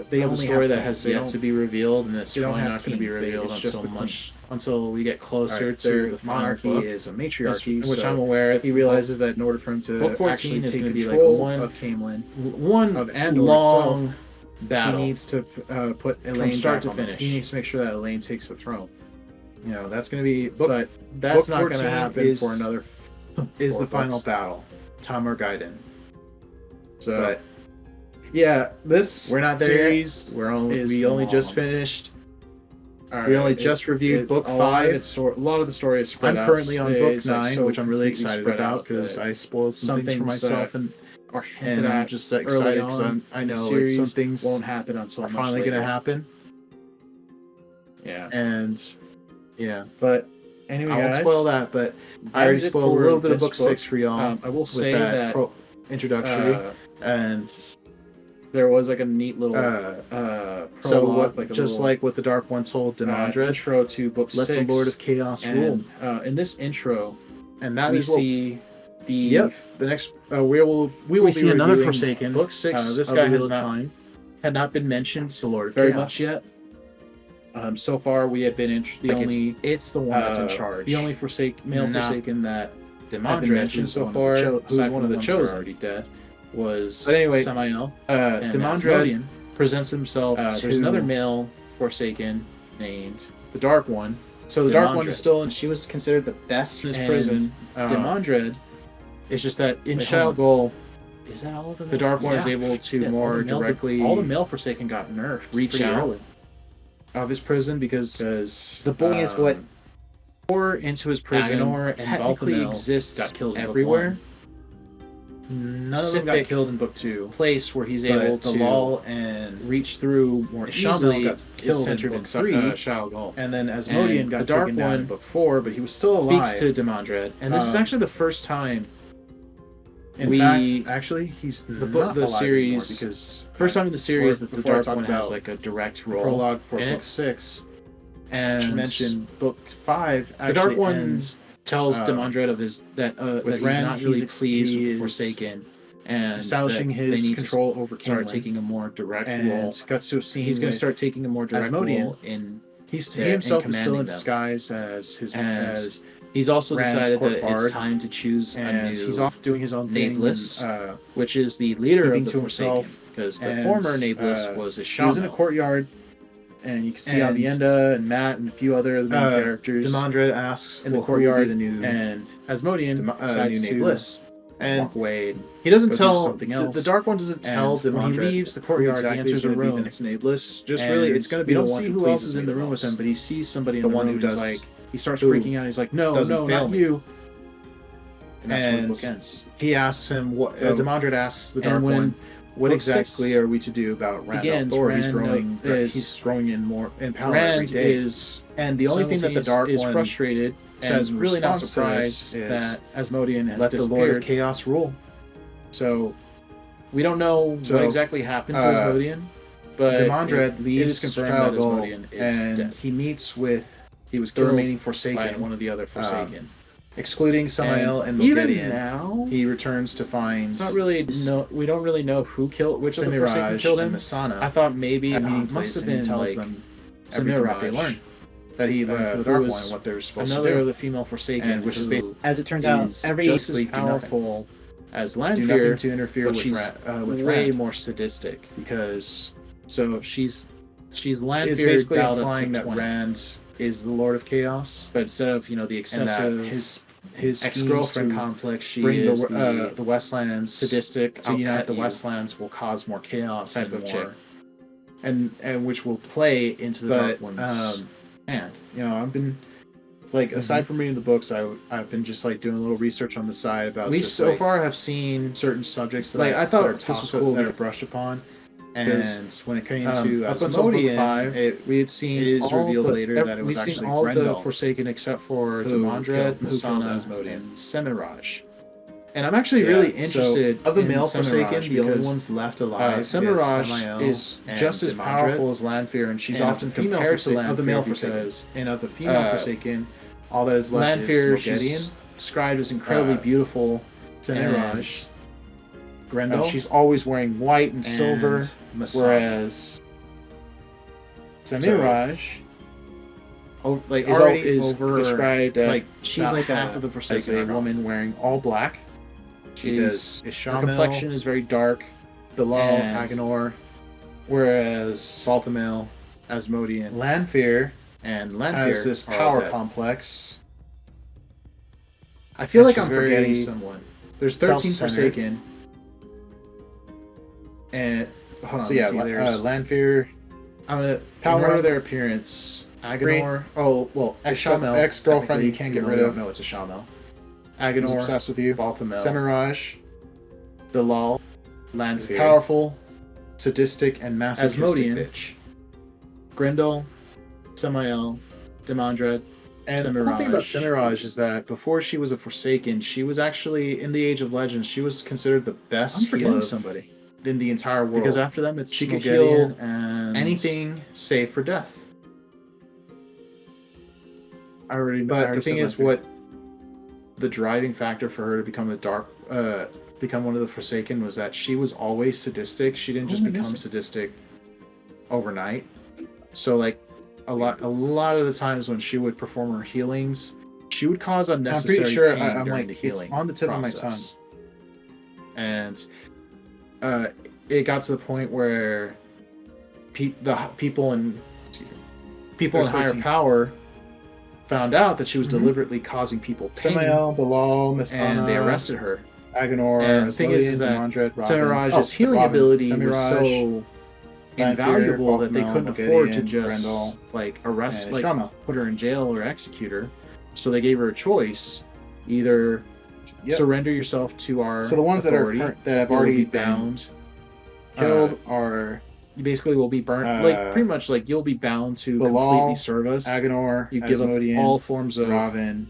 They have a story that queens. has They yet don't- to be revealed, and it's they don't probably have not going to be kings. revealed It's just until we get closer Right, to the final monarchy book, is a matriarchy, which so I'm aware. he realizes that in order for him to Book 14 actually is take gonna be like control one- of Camelin, one of Andor long itself, battle. he needs to put Elaine from start back to on the- finish. He needs to make sure that Elaine takes the throne. That's going to be, but That's book not going to 14 happen is- for another. is four the final books. battle, Tamar Gaiden. So But yeah, this we're not there series yet. we only just finished. All We only right, just reviewed book a lot of 5. A lot of the story is spread I'm out. currently on book It's, like, 9, so which I'm really completely excited spread about out because that I spoiled some things for myself and are hinted I'm at just early excited because on I in the know series some things won't happen until are much finally going to later. happen. Yeah. And but Anyway, I won't guys, spoil that, but I already spoiled a little bit of book 6 for y'all. I will with say that that introductory, and there was like a neat little prologue, like what the Dark One told Demandred, intro to book 6. Let the Lord of Chaos rule. In this intro, and that we is see the the next we will see another Forsaken. Book 6. This guy had not been mentioned the Lord of very Chaos. much yet. So far, we have been it's the one that's in charge. The only male Forsaken that Demandred mentioned so far, who's one of the chosen, already dead, was Samael. Demandred presents himself. There's another male Forsaken named the Dark One. So the Dark One is still in. She was considered the best in his prison. Demandred. It's just that in Shadow Goal, is that all of them? The Dark One is able to more directly. All the male Forsaken got nerfed. Reach out early of his prison because the bully is what tore into his prison and technically exists got killed everywhere. None of them got killed in book 2. Place where he's able to lull and reach through more easily. Got killed in book 3. Shadow Goal. And then Asmodean got the Dark taken down One in book 4, but he was still alive. Speaks to Demandred, and this is actually the first time. In fact, actually, he's the series because first time in the series that the Dark One has like a direct role. Prologue for book 6, and mentioned book 5. The Dark One tells Demandred of his that he's not really pleased with the Forsaken and establishing his control over start taking a more direct role. Guts to a scene. He's going to start taking a more direct role in. He himself is still in disguise as his as. He's also decided that bard, it's time to choose a new. He's off doing his own Nameless, which is the leader of the Forsaken, because the former Nameless was a shaman. He was in a courtyard, and you can see Avienda and Matt and a few other of the main characters. Demandred asks in the courtyard, and Asmodean decides new Nameless. And walk away. He doesn't tell something else. The Dark One doesn't tell Demandred. When he leaves the courtyard, he enters a room. Nameless. Just really, it's going to be. We don't see who else is in the room with him, but he sees somebody in the room who does like. He starts freaking out. He's like, "No, not you." And that's where the book ends. He asks him what. Demandred asks the Dark One, "What exactly are we to do about Rand Thor? He's growing. He's growing in power every day." And the only thing that the Dark is One frustrated says, really not surprised that Asmodean has let the Lord of Chaos rule. So we don't know what exactly happened to Asmodean, but Demandred leaves confirmed that Asmodean is dead. He meets with. He was the remaining Forsaken, by one of the other Forsaken, excluding Samael and even Mulgedian. Now, he returns to find. It's not really we don't really know who killed which of the Forsaken killed him. Masana. I thought maybe it must have been tells like them Samiraj. They learned that he learned from the Dark One and what they're supposed to do. Another of the female Forsaken, which is as it turns out, just as powerful as Lanfear, do nothing to interfere with she's with way Rand. More sadistic because she's Lanfear. It's basically implying that Rand is the Lord of Chaos, but instead of the excessive his ex-girlfriend complex, she bring is the Westlands sadistic to unite the Westlands will cause more chaos type of chick, and which will play into the Dark One's hand. I've been aside from reading the books, I've been just doing a little research on the side about. We so far have seen certain subjects that I thought this was cool that are brushed upon. And when it came to up until book 5, we had seen it is revealed later that it was actually all Grendel, the Forsaken except for Demandred, Masana, and Semiraj. And I'm actually really interested of the male Forsaken. The only ones left alive. Semiraj is just as powerful as Lanfear, and she's often compared to Lanfear of the male Forsaken. And of the female Forsaken, all that is left Lanfear, is Mulgedian. She's described as incredibly beautiful. Semiraj. Grendel. She's always wearing white and silver, whereas Semiraj is described she's like half of the Forsaken, as a woman wearing all black. Her complexion is very dark. Bilal, Agenor, whereas Balthamel, Asmodean, Lanfear has this power complex. I feel like I'm forgetting someone. There's 13 Forsaken. And Lanfear. I'm gonna power their appearance. Agenor. Ex-girlfriend you can't get rid of. No, it's a Shamel. Agenor. Obsessed with you. Balthamel. Semiraj. Bilal. Lanfear. Powerful, sadistic, and masochistic Asmodean. bitch. Grendel. Samael. Demandred. And the cool thing about Semiraj is that before she was a Forsaken, she was actually in the Age of Legends. She was considered the best. I'm forgetting somebody. in the entire world. Because after them, it's she could heal and anything save for death. But the thing is, what the driving factor for her to become become one of the Forsaken was that she was always sadistic. She didn't just become sadistic overnight. So like a lot of the times when she would perform her healings, she would cause unnecessary pain during the healing. It's on the tip of my tongue. And it got to the point where people in higher power found out that she was deliberately causing people pain. Samael, Bilal, Mistana, and they arrested her. Agonor, and the thing is that Semiraj's healing ability was so invaluable that they couldn't afford to just arrest, put her in jail or execute her. So they gave her a choice: either surrender yourself to our the ones authority, that have already been bound, killed, are you basically will be burnt. Pretty much you'll be bound to Bilal, completely serve us. Agonor, you give up all forms of Ravin,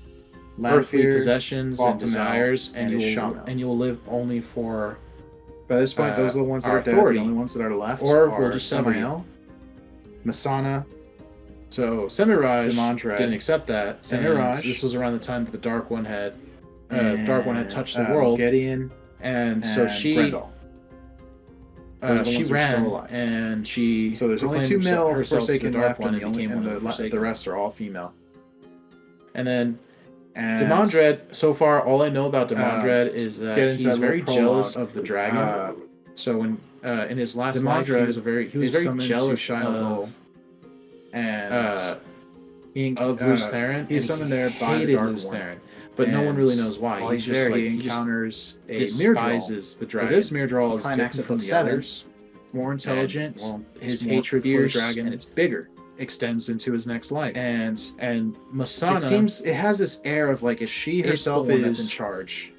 earthly possessions and desires, and you will live only for. By this point, those are the ones that are dead. The only ones that are left we'll just Samael, Masana. So Semiraj Demandred didn't accept that. Semiraj. This was around the time that the Dark One had touched the world. Gideon, and so she she ran and she. So there's only 2 male Forsaken left, and the rest are all female. And then Demandred, so far, all I know about Demandred is that he's very jealous of the dragon. So when in his last life, he was very jealous of Luz Theron. He's summoned there by the Dark One, but no one really knows why. He encounters a despises the dragon. But this Myrddraal is different from the others. More intelligent. His hatred for the dragon, and it's bigger. Extends into his next life, and Masana. It has this air of if she herself is in charge,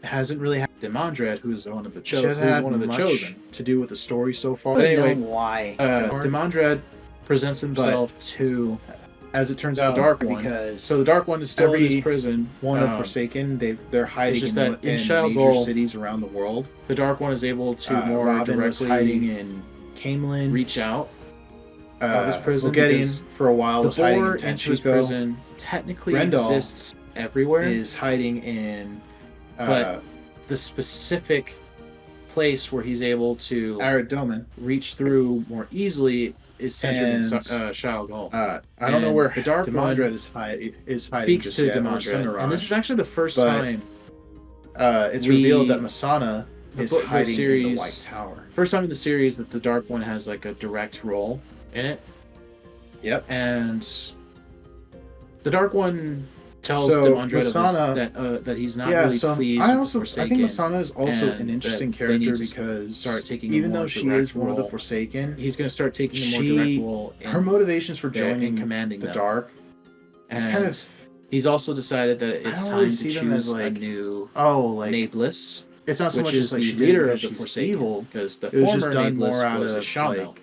hasn't really had Demandred, who's one of the chosen, to do with the story so far. But anyway, why Demandred presents himself to, as it turns out, the Dark One. So the Dark One is still in his prison. One of Forsaken, they're hiding in major cities around the world. The Dark One is able to more directly hiding in Camelin, reach out of his prison. Gideon for a while was hiding in into his prison. Technically exists everywhere. Is hiding in, but the specific place where he's able to reach through more easily is centered in Shao Gul. I don't know where the Dark Demandred is hiding. Speaks to Demandred, and this is actually the first time it's revealed that Masana is hiding in the White Tower. First time in the series that the Dark One has a direct role in it. Yep. And the Dark One tells Demandred that he's not really pleased with the Forsaken. I think Masana is also an interesting character because even though she is one of the Forsaken, he's going to start taking a more direct role. Her motivations for joining commanding the Dark. It's kind of. He's also decided that it's time to choose a new Nameless. It's not so much as the leader of the Forsaken, evil, because the former was just done Nameless more out was of a Shamel.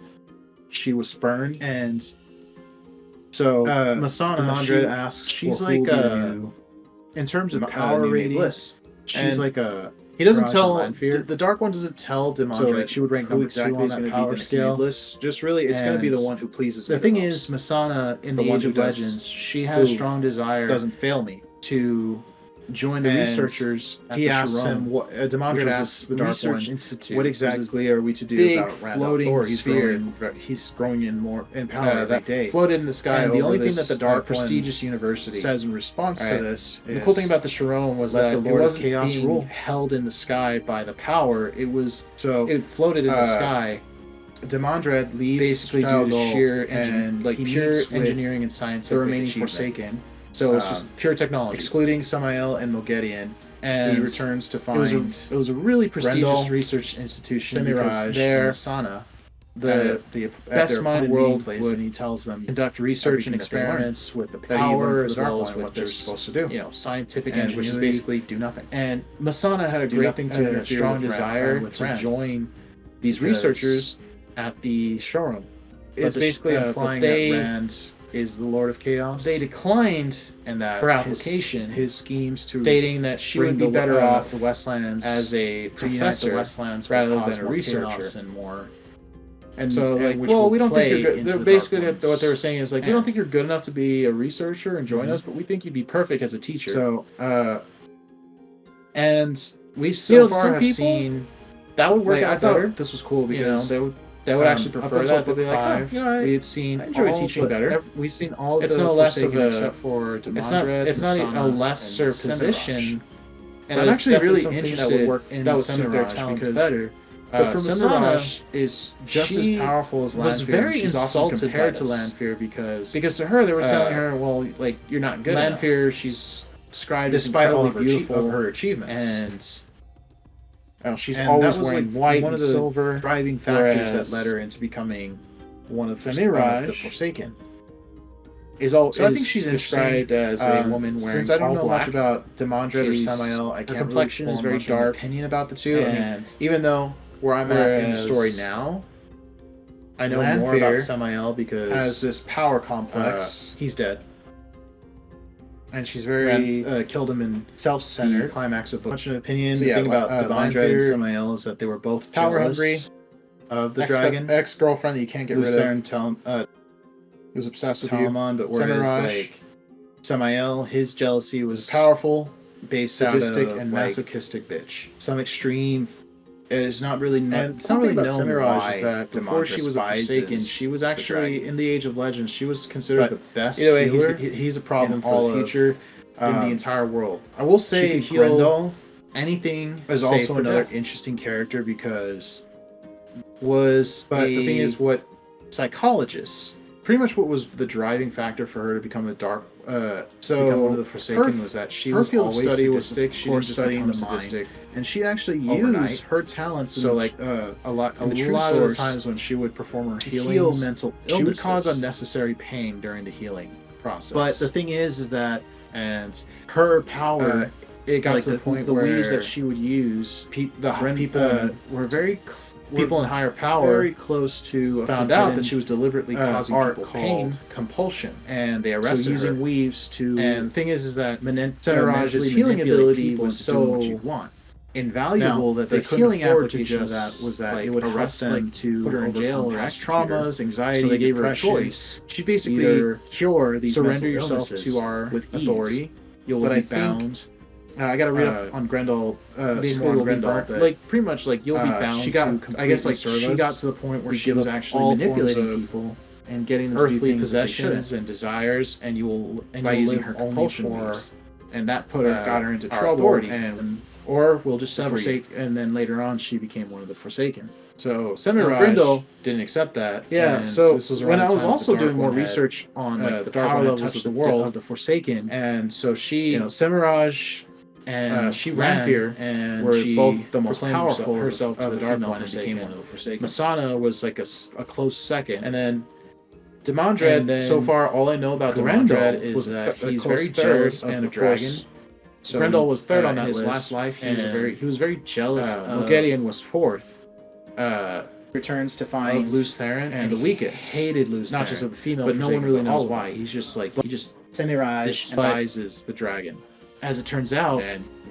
She was spurned, and so Masana Demandred asks, she's in terms of power rating, she's he doesn't tell the Dark One doesn't tell Demandred she would rank number 2 on that power scale. Just really, it's going to be the one who pleases me. The thing is, Masana in the Age of Legends, she had a strong desire. Doesn't fail me to join the researchers at he the asks Sharon, him Demandred asks the Dark One Institute, what exactly are we to do big about floating sphere. He's growing in more in power every day. Floated in the sky. And the only thing that the Dark prestigious university says in response to this is, the cool thing about the Sharon was that the Lord it wasn't of Chaos being held in the sky by the power. It was it floated in the sky. Demandred leaves basically due to sheer pure engineering and scientific the remaining achievement. Forsaken. So it's just pure technology. Excluding Samael and Mogedion. And he returns to find it was a really prestigious research institution. Semiraj, there, Masana, the best mind world place, and he tells them conduct research and experiments with the power as well as what they're supposed to do. Scientific and which is basically do nothing. And Masana had a strong desire to join these researchers at the showroom. It's basically implying that Rand is the Lord of Chaos. They declined and that her application, his schemes to stating that she would be better off the Westlands as a professor the Westlands rather than a researcher. And more. And so, like, well, we don't think you're good. They're basically, what they were saying is, like, we don't think you're good enough to be a researcher and join us, but we think you'd be perfect as a teacher. So, and we so far have seen that would work out better. This was cool because they would actually prefer that. They'd be like, 5, we had seen. I enjoy teaching better. We've seen all of it's not less of a, except for Demandred, it's not a lesser position. And I'm actually really interested that would work in that would suit their talents better. But for Semiraj is just as powerful as Lanfear. Was very she's insulted compared to Lanfear because to her they were telling her, well, like, you're not good. Lanfear, she's described despite all of her achievements, and she's always wearing white one and of the silver. Driving factors that led her into becoming one of Semiraj, the Forsaken. So I think she's described as a woman wearing since I don't all know black. much about Demandred or Samael, I can't complexion really is very much dark. Opinion about the two. And even though where I'm at in the story now, I know more about Samael because has this power complex. He's dead, and she's very killed him in self-centered. The climax of much an opinion. So the thing about Demandred and Samael is that they were both power hungry of the dragon. Ex-girlfriend that you can't get rid of. He was obsessed with Telamon, but whereas like Samael, his jealousy was powerful, based sadistic, out of, and masochistic bitch. Some extreme. It's not really known. It's not really known Semiraj is that before she was a Forsaken, she was actually in the Age of Legends. She was considered the best. Either way, healer he's a problem for the future in the entire world. I will say Grendel anything is also another interesting character because the thing is what psychologists. Pretty much what was the driving factor for her to become the dark. Become one of the Forsaken was that she was field always study sadistic. She was studying the mind, and she actually used her talents. So, like a lot of the times when she would perform her heal mental illnesses, she would cause unnecessary pain during the healing process. But the thing is that her power, it got to the point where the weaves that she would use, people were very. People in higher power very close to found out that she was deliberately causing people pain, compulsion, and they arrested her. Using weaves to. And the thing is that Semiraj's healing ability was so what you want. Invaluable that the healing application of that was that it would help them to put her in jail or traumas, anxiety, so they gave depression. her a choice. She basically cure these surrender yourself to our with authority. You'll be bound. I got to read up on Grendel. Basically, on Grendel, like pretty much like you'll be bound. She got, to I guess, like she got to the point where she was actually manipulating people and getting them earthly to do things possessions and desires, and you will by using her compulsion weaves, and that got her into trouble. Or we'll just sever you. And then later on, she became one of the Forsaken. So Semiraj Grendel didn't accept that. Yeah. So this was when I was also doing more research on the power levels of the world of the Forsaken, and so she, Semiraj and she Lanfear and were she both the most powerful herself to the Dark One and became one of the Forsaken. Masana was like a close second, and then Demandred. So far, all I know about Demandred is that he's very jealous of the dragon. So Grendel was third on that his list. Last life, he was very jealous. Mogedion was fourth. Returns to find Lews Therin and the weakest. Hated Lews Therin, not just of the female, but no one really knows why. He's just like Semiraj despises the dragon. As it turns out,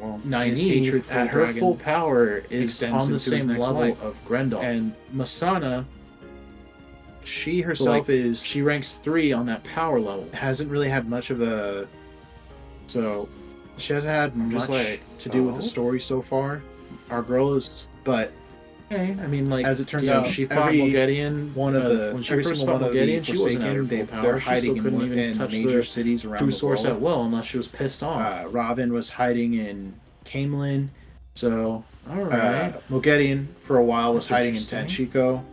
Nynaeve at her full power is on the same level of Grendel. And Masana, she herself she ranks 3 on that power level. Hasn't really had much of a she hasn't had much to do with the story so far. Our girl is, but I mean, like as it turns out, she fought Mogedion. When she first fought Mogedion, she wasn't at her full power. They're hiding couldn't even touch major cities around the world. Source at will, unless she was pissed off. Ravin was hiding in Camelin. So all right, Mogedion for a while was hiding in Tanchico.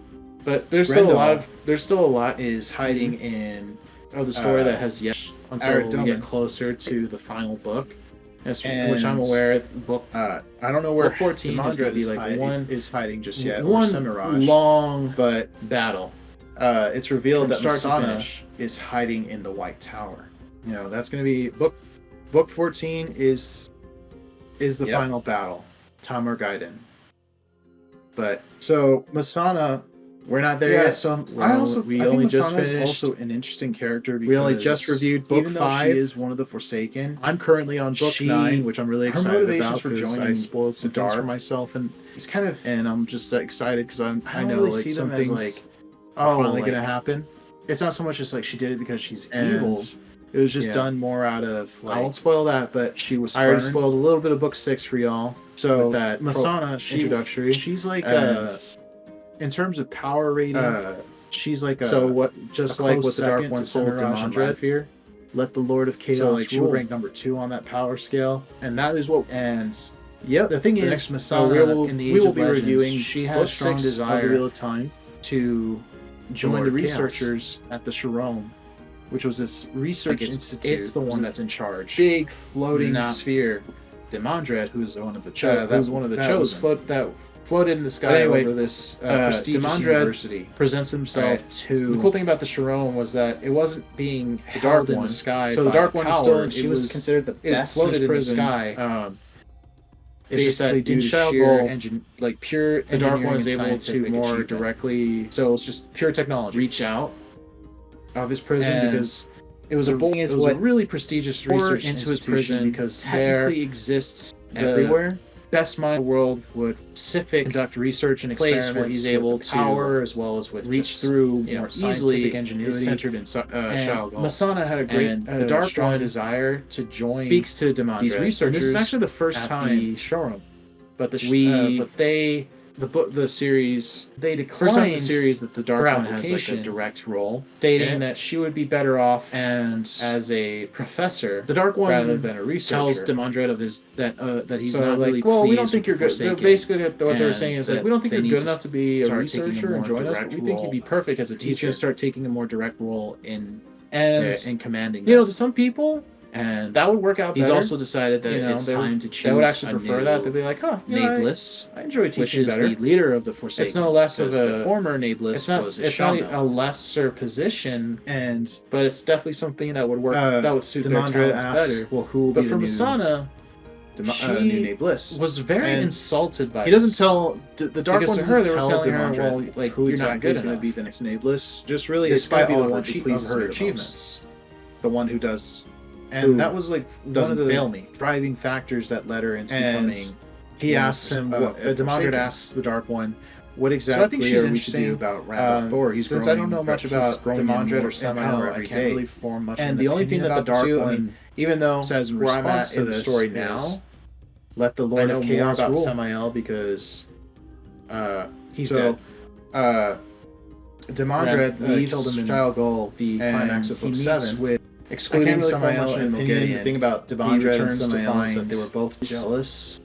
But there's still a lot is hiding in the story that has yet until we get closer to the final book. Which I'm aware. I don't know where book 14 is going to be like is hiding just yet. One long battle. It's revealed that Masana is hiding in the White Tower. You know, that's going to be book 14 is the final battle. Tamar Gaiden. But so Masana We're not there yet. So I only just Masana's finished. Also an interesting character. We only just reviewed book 5. Even though she is one of the Forsaken, I'm currently on book 9, which I'm really excited her motivations about for joining I spoiled some things for myself, and it's kind of. And I'm just excited because I know really like see some them as, things like, are oh, finally like, gonna happen. It's not so much as like she did it because she's And evil. It was just done more out of like. I won't spoil that, but she was. I already spoiled a little bit of book 6 for y'all. So with that Masana, introductory. She's like in terms of power rating, she's like just like what the Dark One told Demandred. Let the Lord of Chaos so like she would rule. rank number 2 on that power scale, and that is what. And yep, the thing the is, next Masana so we will be Legends, reviewing. She has strong desire of the Wheel of Time to join the researchers Chaos. at the Sharome, which was this research institute. It's the one that's in charge. Big floating sphere. Demandred, who's one of the chosen. That floated in the sky anyway, over this prestigious Demandred university. Presents himself to. The cool thing about the Sharome was that it wasn't being the Dark held in One. the sky. So the Dark One is still. She was considered the best. It floated in the sky. It's just that due to sheer pure. The Dark One is and able to more achievement. directly. So it's just pure technology. Reach out of his prison And because it was a really prestigious research into his institution prison because technically exists everywhere. Best mind in the world would Conduct research and place experiments where he's able with power to as well as with reach just, through more more scientific easily. ingenuity. Is centered in Shao Gul. Masana had a great And the Dark strong One desire to join speaks to Demandred. these researchers. This is actually the first at time the showroom, but the series they first time in declined the series that the Dark her One has like a application, direct role, stating in it. that she would be better off and as a professor the Dark One rather than a researcher. tells Demandred of his that he's So, not like, really well, we don't pleased think with you're the good. Forsaken. Basically, what they were And saying is that like, we don't think they you're need good to enough to be a start taking researcher a and more join us. direct But we think role. you'd be perfect as a He's going teacher. to start taking a more direct role in commanding. You know, them. to some people, And that would work out he's better. also decided that it's they time would, to choose. They would actually a prefer new that. They'd be like, oh, Nameless, I enjoy which teaching is better. the leader of the Forsaken. It's no less of the a former Nameless. It's not a lesser position, but it's definitely something that would work. That would suit their Demandred talents asks, better. well, who will But be for the new Masana, new Nameless? was very And insulted by He doesn't this. tell the Dark Because One. to her, they doesn't were tell telling her, Demandred, well, like, who you're exactly not good is going to enough. be the next Nameless. Just really, It's it's going to be all the of one her who pleases her the most. achievements. The one who does. And who that was like one doesn't of the fail me. driving factors that led her into And becoming. He one asks of him. the Demandred Forsaken. asks the Dark One, "What So I exactly think she's are we to interesting. do about Randall Thor? He's Since growing, I don't know much he's about growing in Demandred more- or Samael, power I every can't day. really form much. And of the an only thing opinion that the about Dark two. One, even though says in where I'm response at to in the this story is, now, let the I Lord know of more Chaos about rule. Samael because He's so, dead. Demandred leaves killed him in Shao Gul, the and climax of he book meets 7. with I can't excluding really form Samael much of an and opinion. Mogedion. The thing about He Demandred and returns to Samael find is that they were both jealous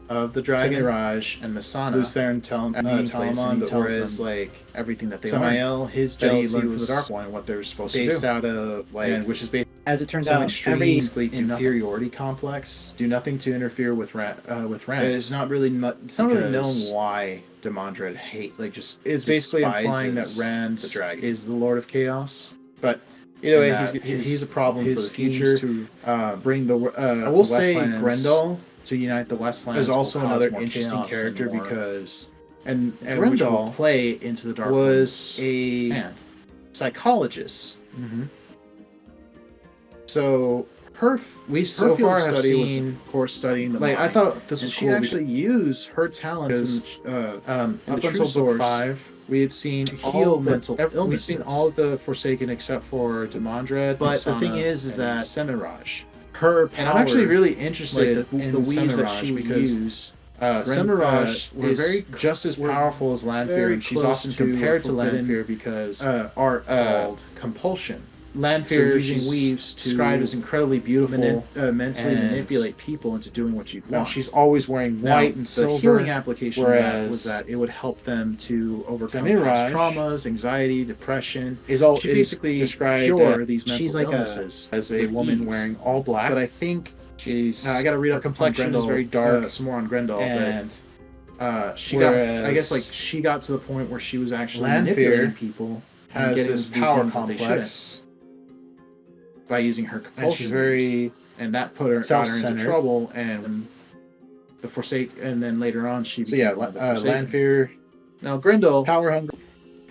of the dragon. Mirage and Masana. Who's there and tells Telamon, but tells whereas them like everything that they Samael, his that he jealousy learned from was the Dark One and what they're supposed to based do. out of like, Which is based As it turns some out, extreme every inferiority complex. Do nothing to interfere with Rand. it's not really It's not really known because why Demandred just it's basically implying that despises Rand the dragon. is the Lord of Chaos. But either way, And he's a problem for the his schemes future. to Bring the I will say Westlands Grendel to unite the Westlands is also will cause another more interesting chaos and character more- because and which Grendel will play into the Dark was One's a hand. psychologist. Mm-hmm. So we so field far of have study was, seen- of course, studying the Like mind. I thought this and was she cool actually used her talents in up the until True book Source 5, we had seen heal all mental We've illnesses. seen all of the Forsaken except for Demandred. But the thing Masana, is and that Semiraj. her power, And I'm actually really interested like in the weaves that Semiraj she would because use. Semiraj we're is very- just as we're powerful as Lanfear, very and she's close often to a compared to forbidden, Lanfear because art called compulsion. Lanfear So using she's weaves to described as incredibly beautiful. Mentally and- manipulate people into doing what you Now want. she's always wearing Now, white and the silver. healing application of that whereas was that it would help them to overcome Semiraj past traumas, anxiety, depression. is all She is basically described cure these mental she's like illnesses as a with woman ease. wearing all black. But I think she's I got to read her up complexion on Grendel, is very dark, some more on Grendel, and but she got. I whereas guess like she got to the point where she was actually Lanfear manipulating people and has getting this them to do power things that they complex, by using her compulsion. and she's very and that got her into self-centered. trouble. And the Forsake, and then later on she so became yeah. one of the Forsaken. Lanfear Now Grendel, power hungry.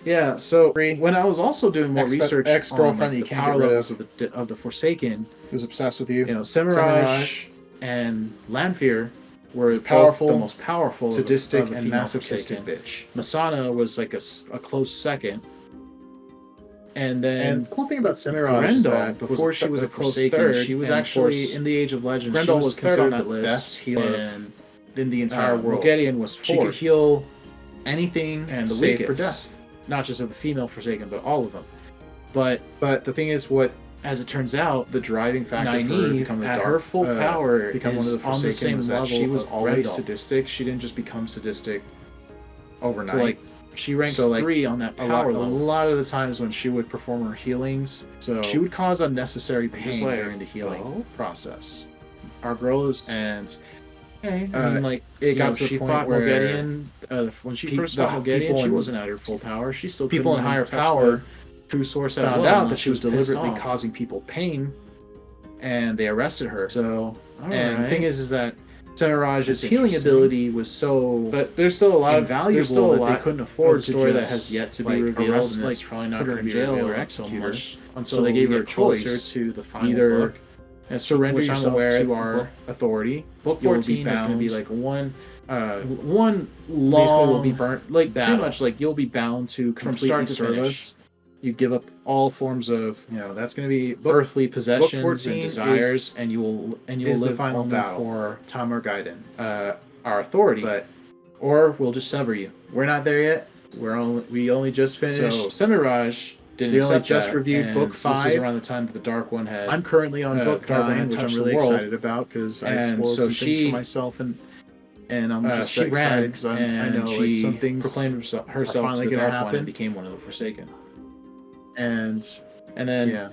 Yeah, so when I was also doing more research ex-girlfriend on the power levels of the Forsaken, who was obsessed with you. You know, Semiraj and Lanfear were powerful, the most powerful, sadistic, and masochistic bitch. Masana was like a close second. And then, and cool thing about Semiraj is that before she was a close third, she was actually in the Age of Legends. Grendel was considered the best healer in the entire world. Gideon was fourth. She could heal anything and the save weakest, for death. Not just of the female Forsaken, but all of them. But the thing is, what as it turns out, the driving factor Nynaeve, for her becoming her full power become one of the on the same was level. She was always Grendel. sadistic. She didn't just become sadistic overnight. So, like, she ranks 3 on that power level. A lot of the times when she would perform her healings, she would cause unnecessary pain during the healing process. Our girl is I mean, like, it got to the the point point where Mogedion, when she first fought Mogedion, she wasn't at her full power. She still people in higher power true source found out that she was deliberately causing people pain, and they arrested her. So, the thing is that Semiraj's healing ability was so, but there's still a lot invaluable that they couldn't afford to story just, that has yet to be revealed, arrest, and it's probably not going to be jail revealed or executed executed. So they gave her a choice to the final either book. And surrender yourself to our authority. Book 14 is going to be like one long, basically will be burnt, like battle. pretty much like you'll be bound to from start to service. You give up all forms of that's going to be earthly possessions and desires, and you will live the final only battle for Tamar Gaiden, our authority. Or we'll just sever you. We're not there yet. We only just finished. So Semiraj didn't we accept only just that, reviewed book 5. This was around the time that the Dark One had. I'm currently on book 9, which I'm really excited about because I spoiled some things for myself, and I'm just she excited because I know like some things proclaimed herself finally to the going to Dark One happen and became one of the Forsaken. And then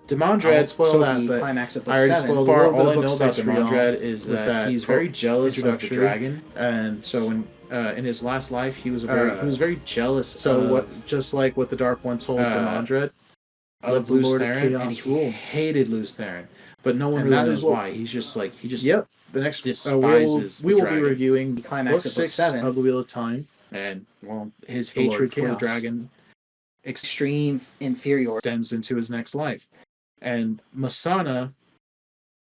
Demandred, spoil that, but climax of book I already 7. spoiled All I know about Demandred is that he's very jealous of the dragon, and so when in his last life he was very jealous. So just like what the Dark One told Demandred, of Lews Therin, and he hated Lews Therin, but no one really knows why. He just the next despises we will dragon. Be reviewing the climax book of book 7 of the Wheel of Time, and his hatred for the dragon extreme inferior extends into his next life. And Masana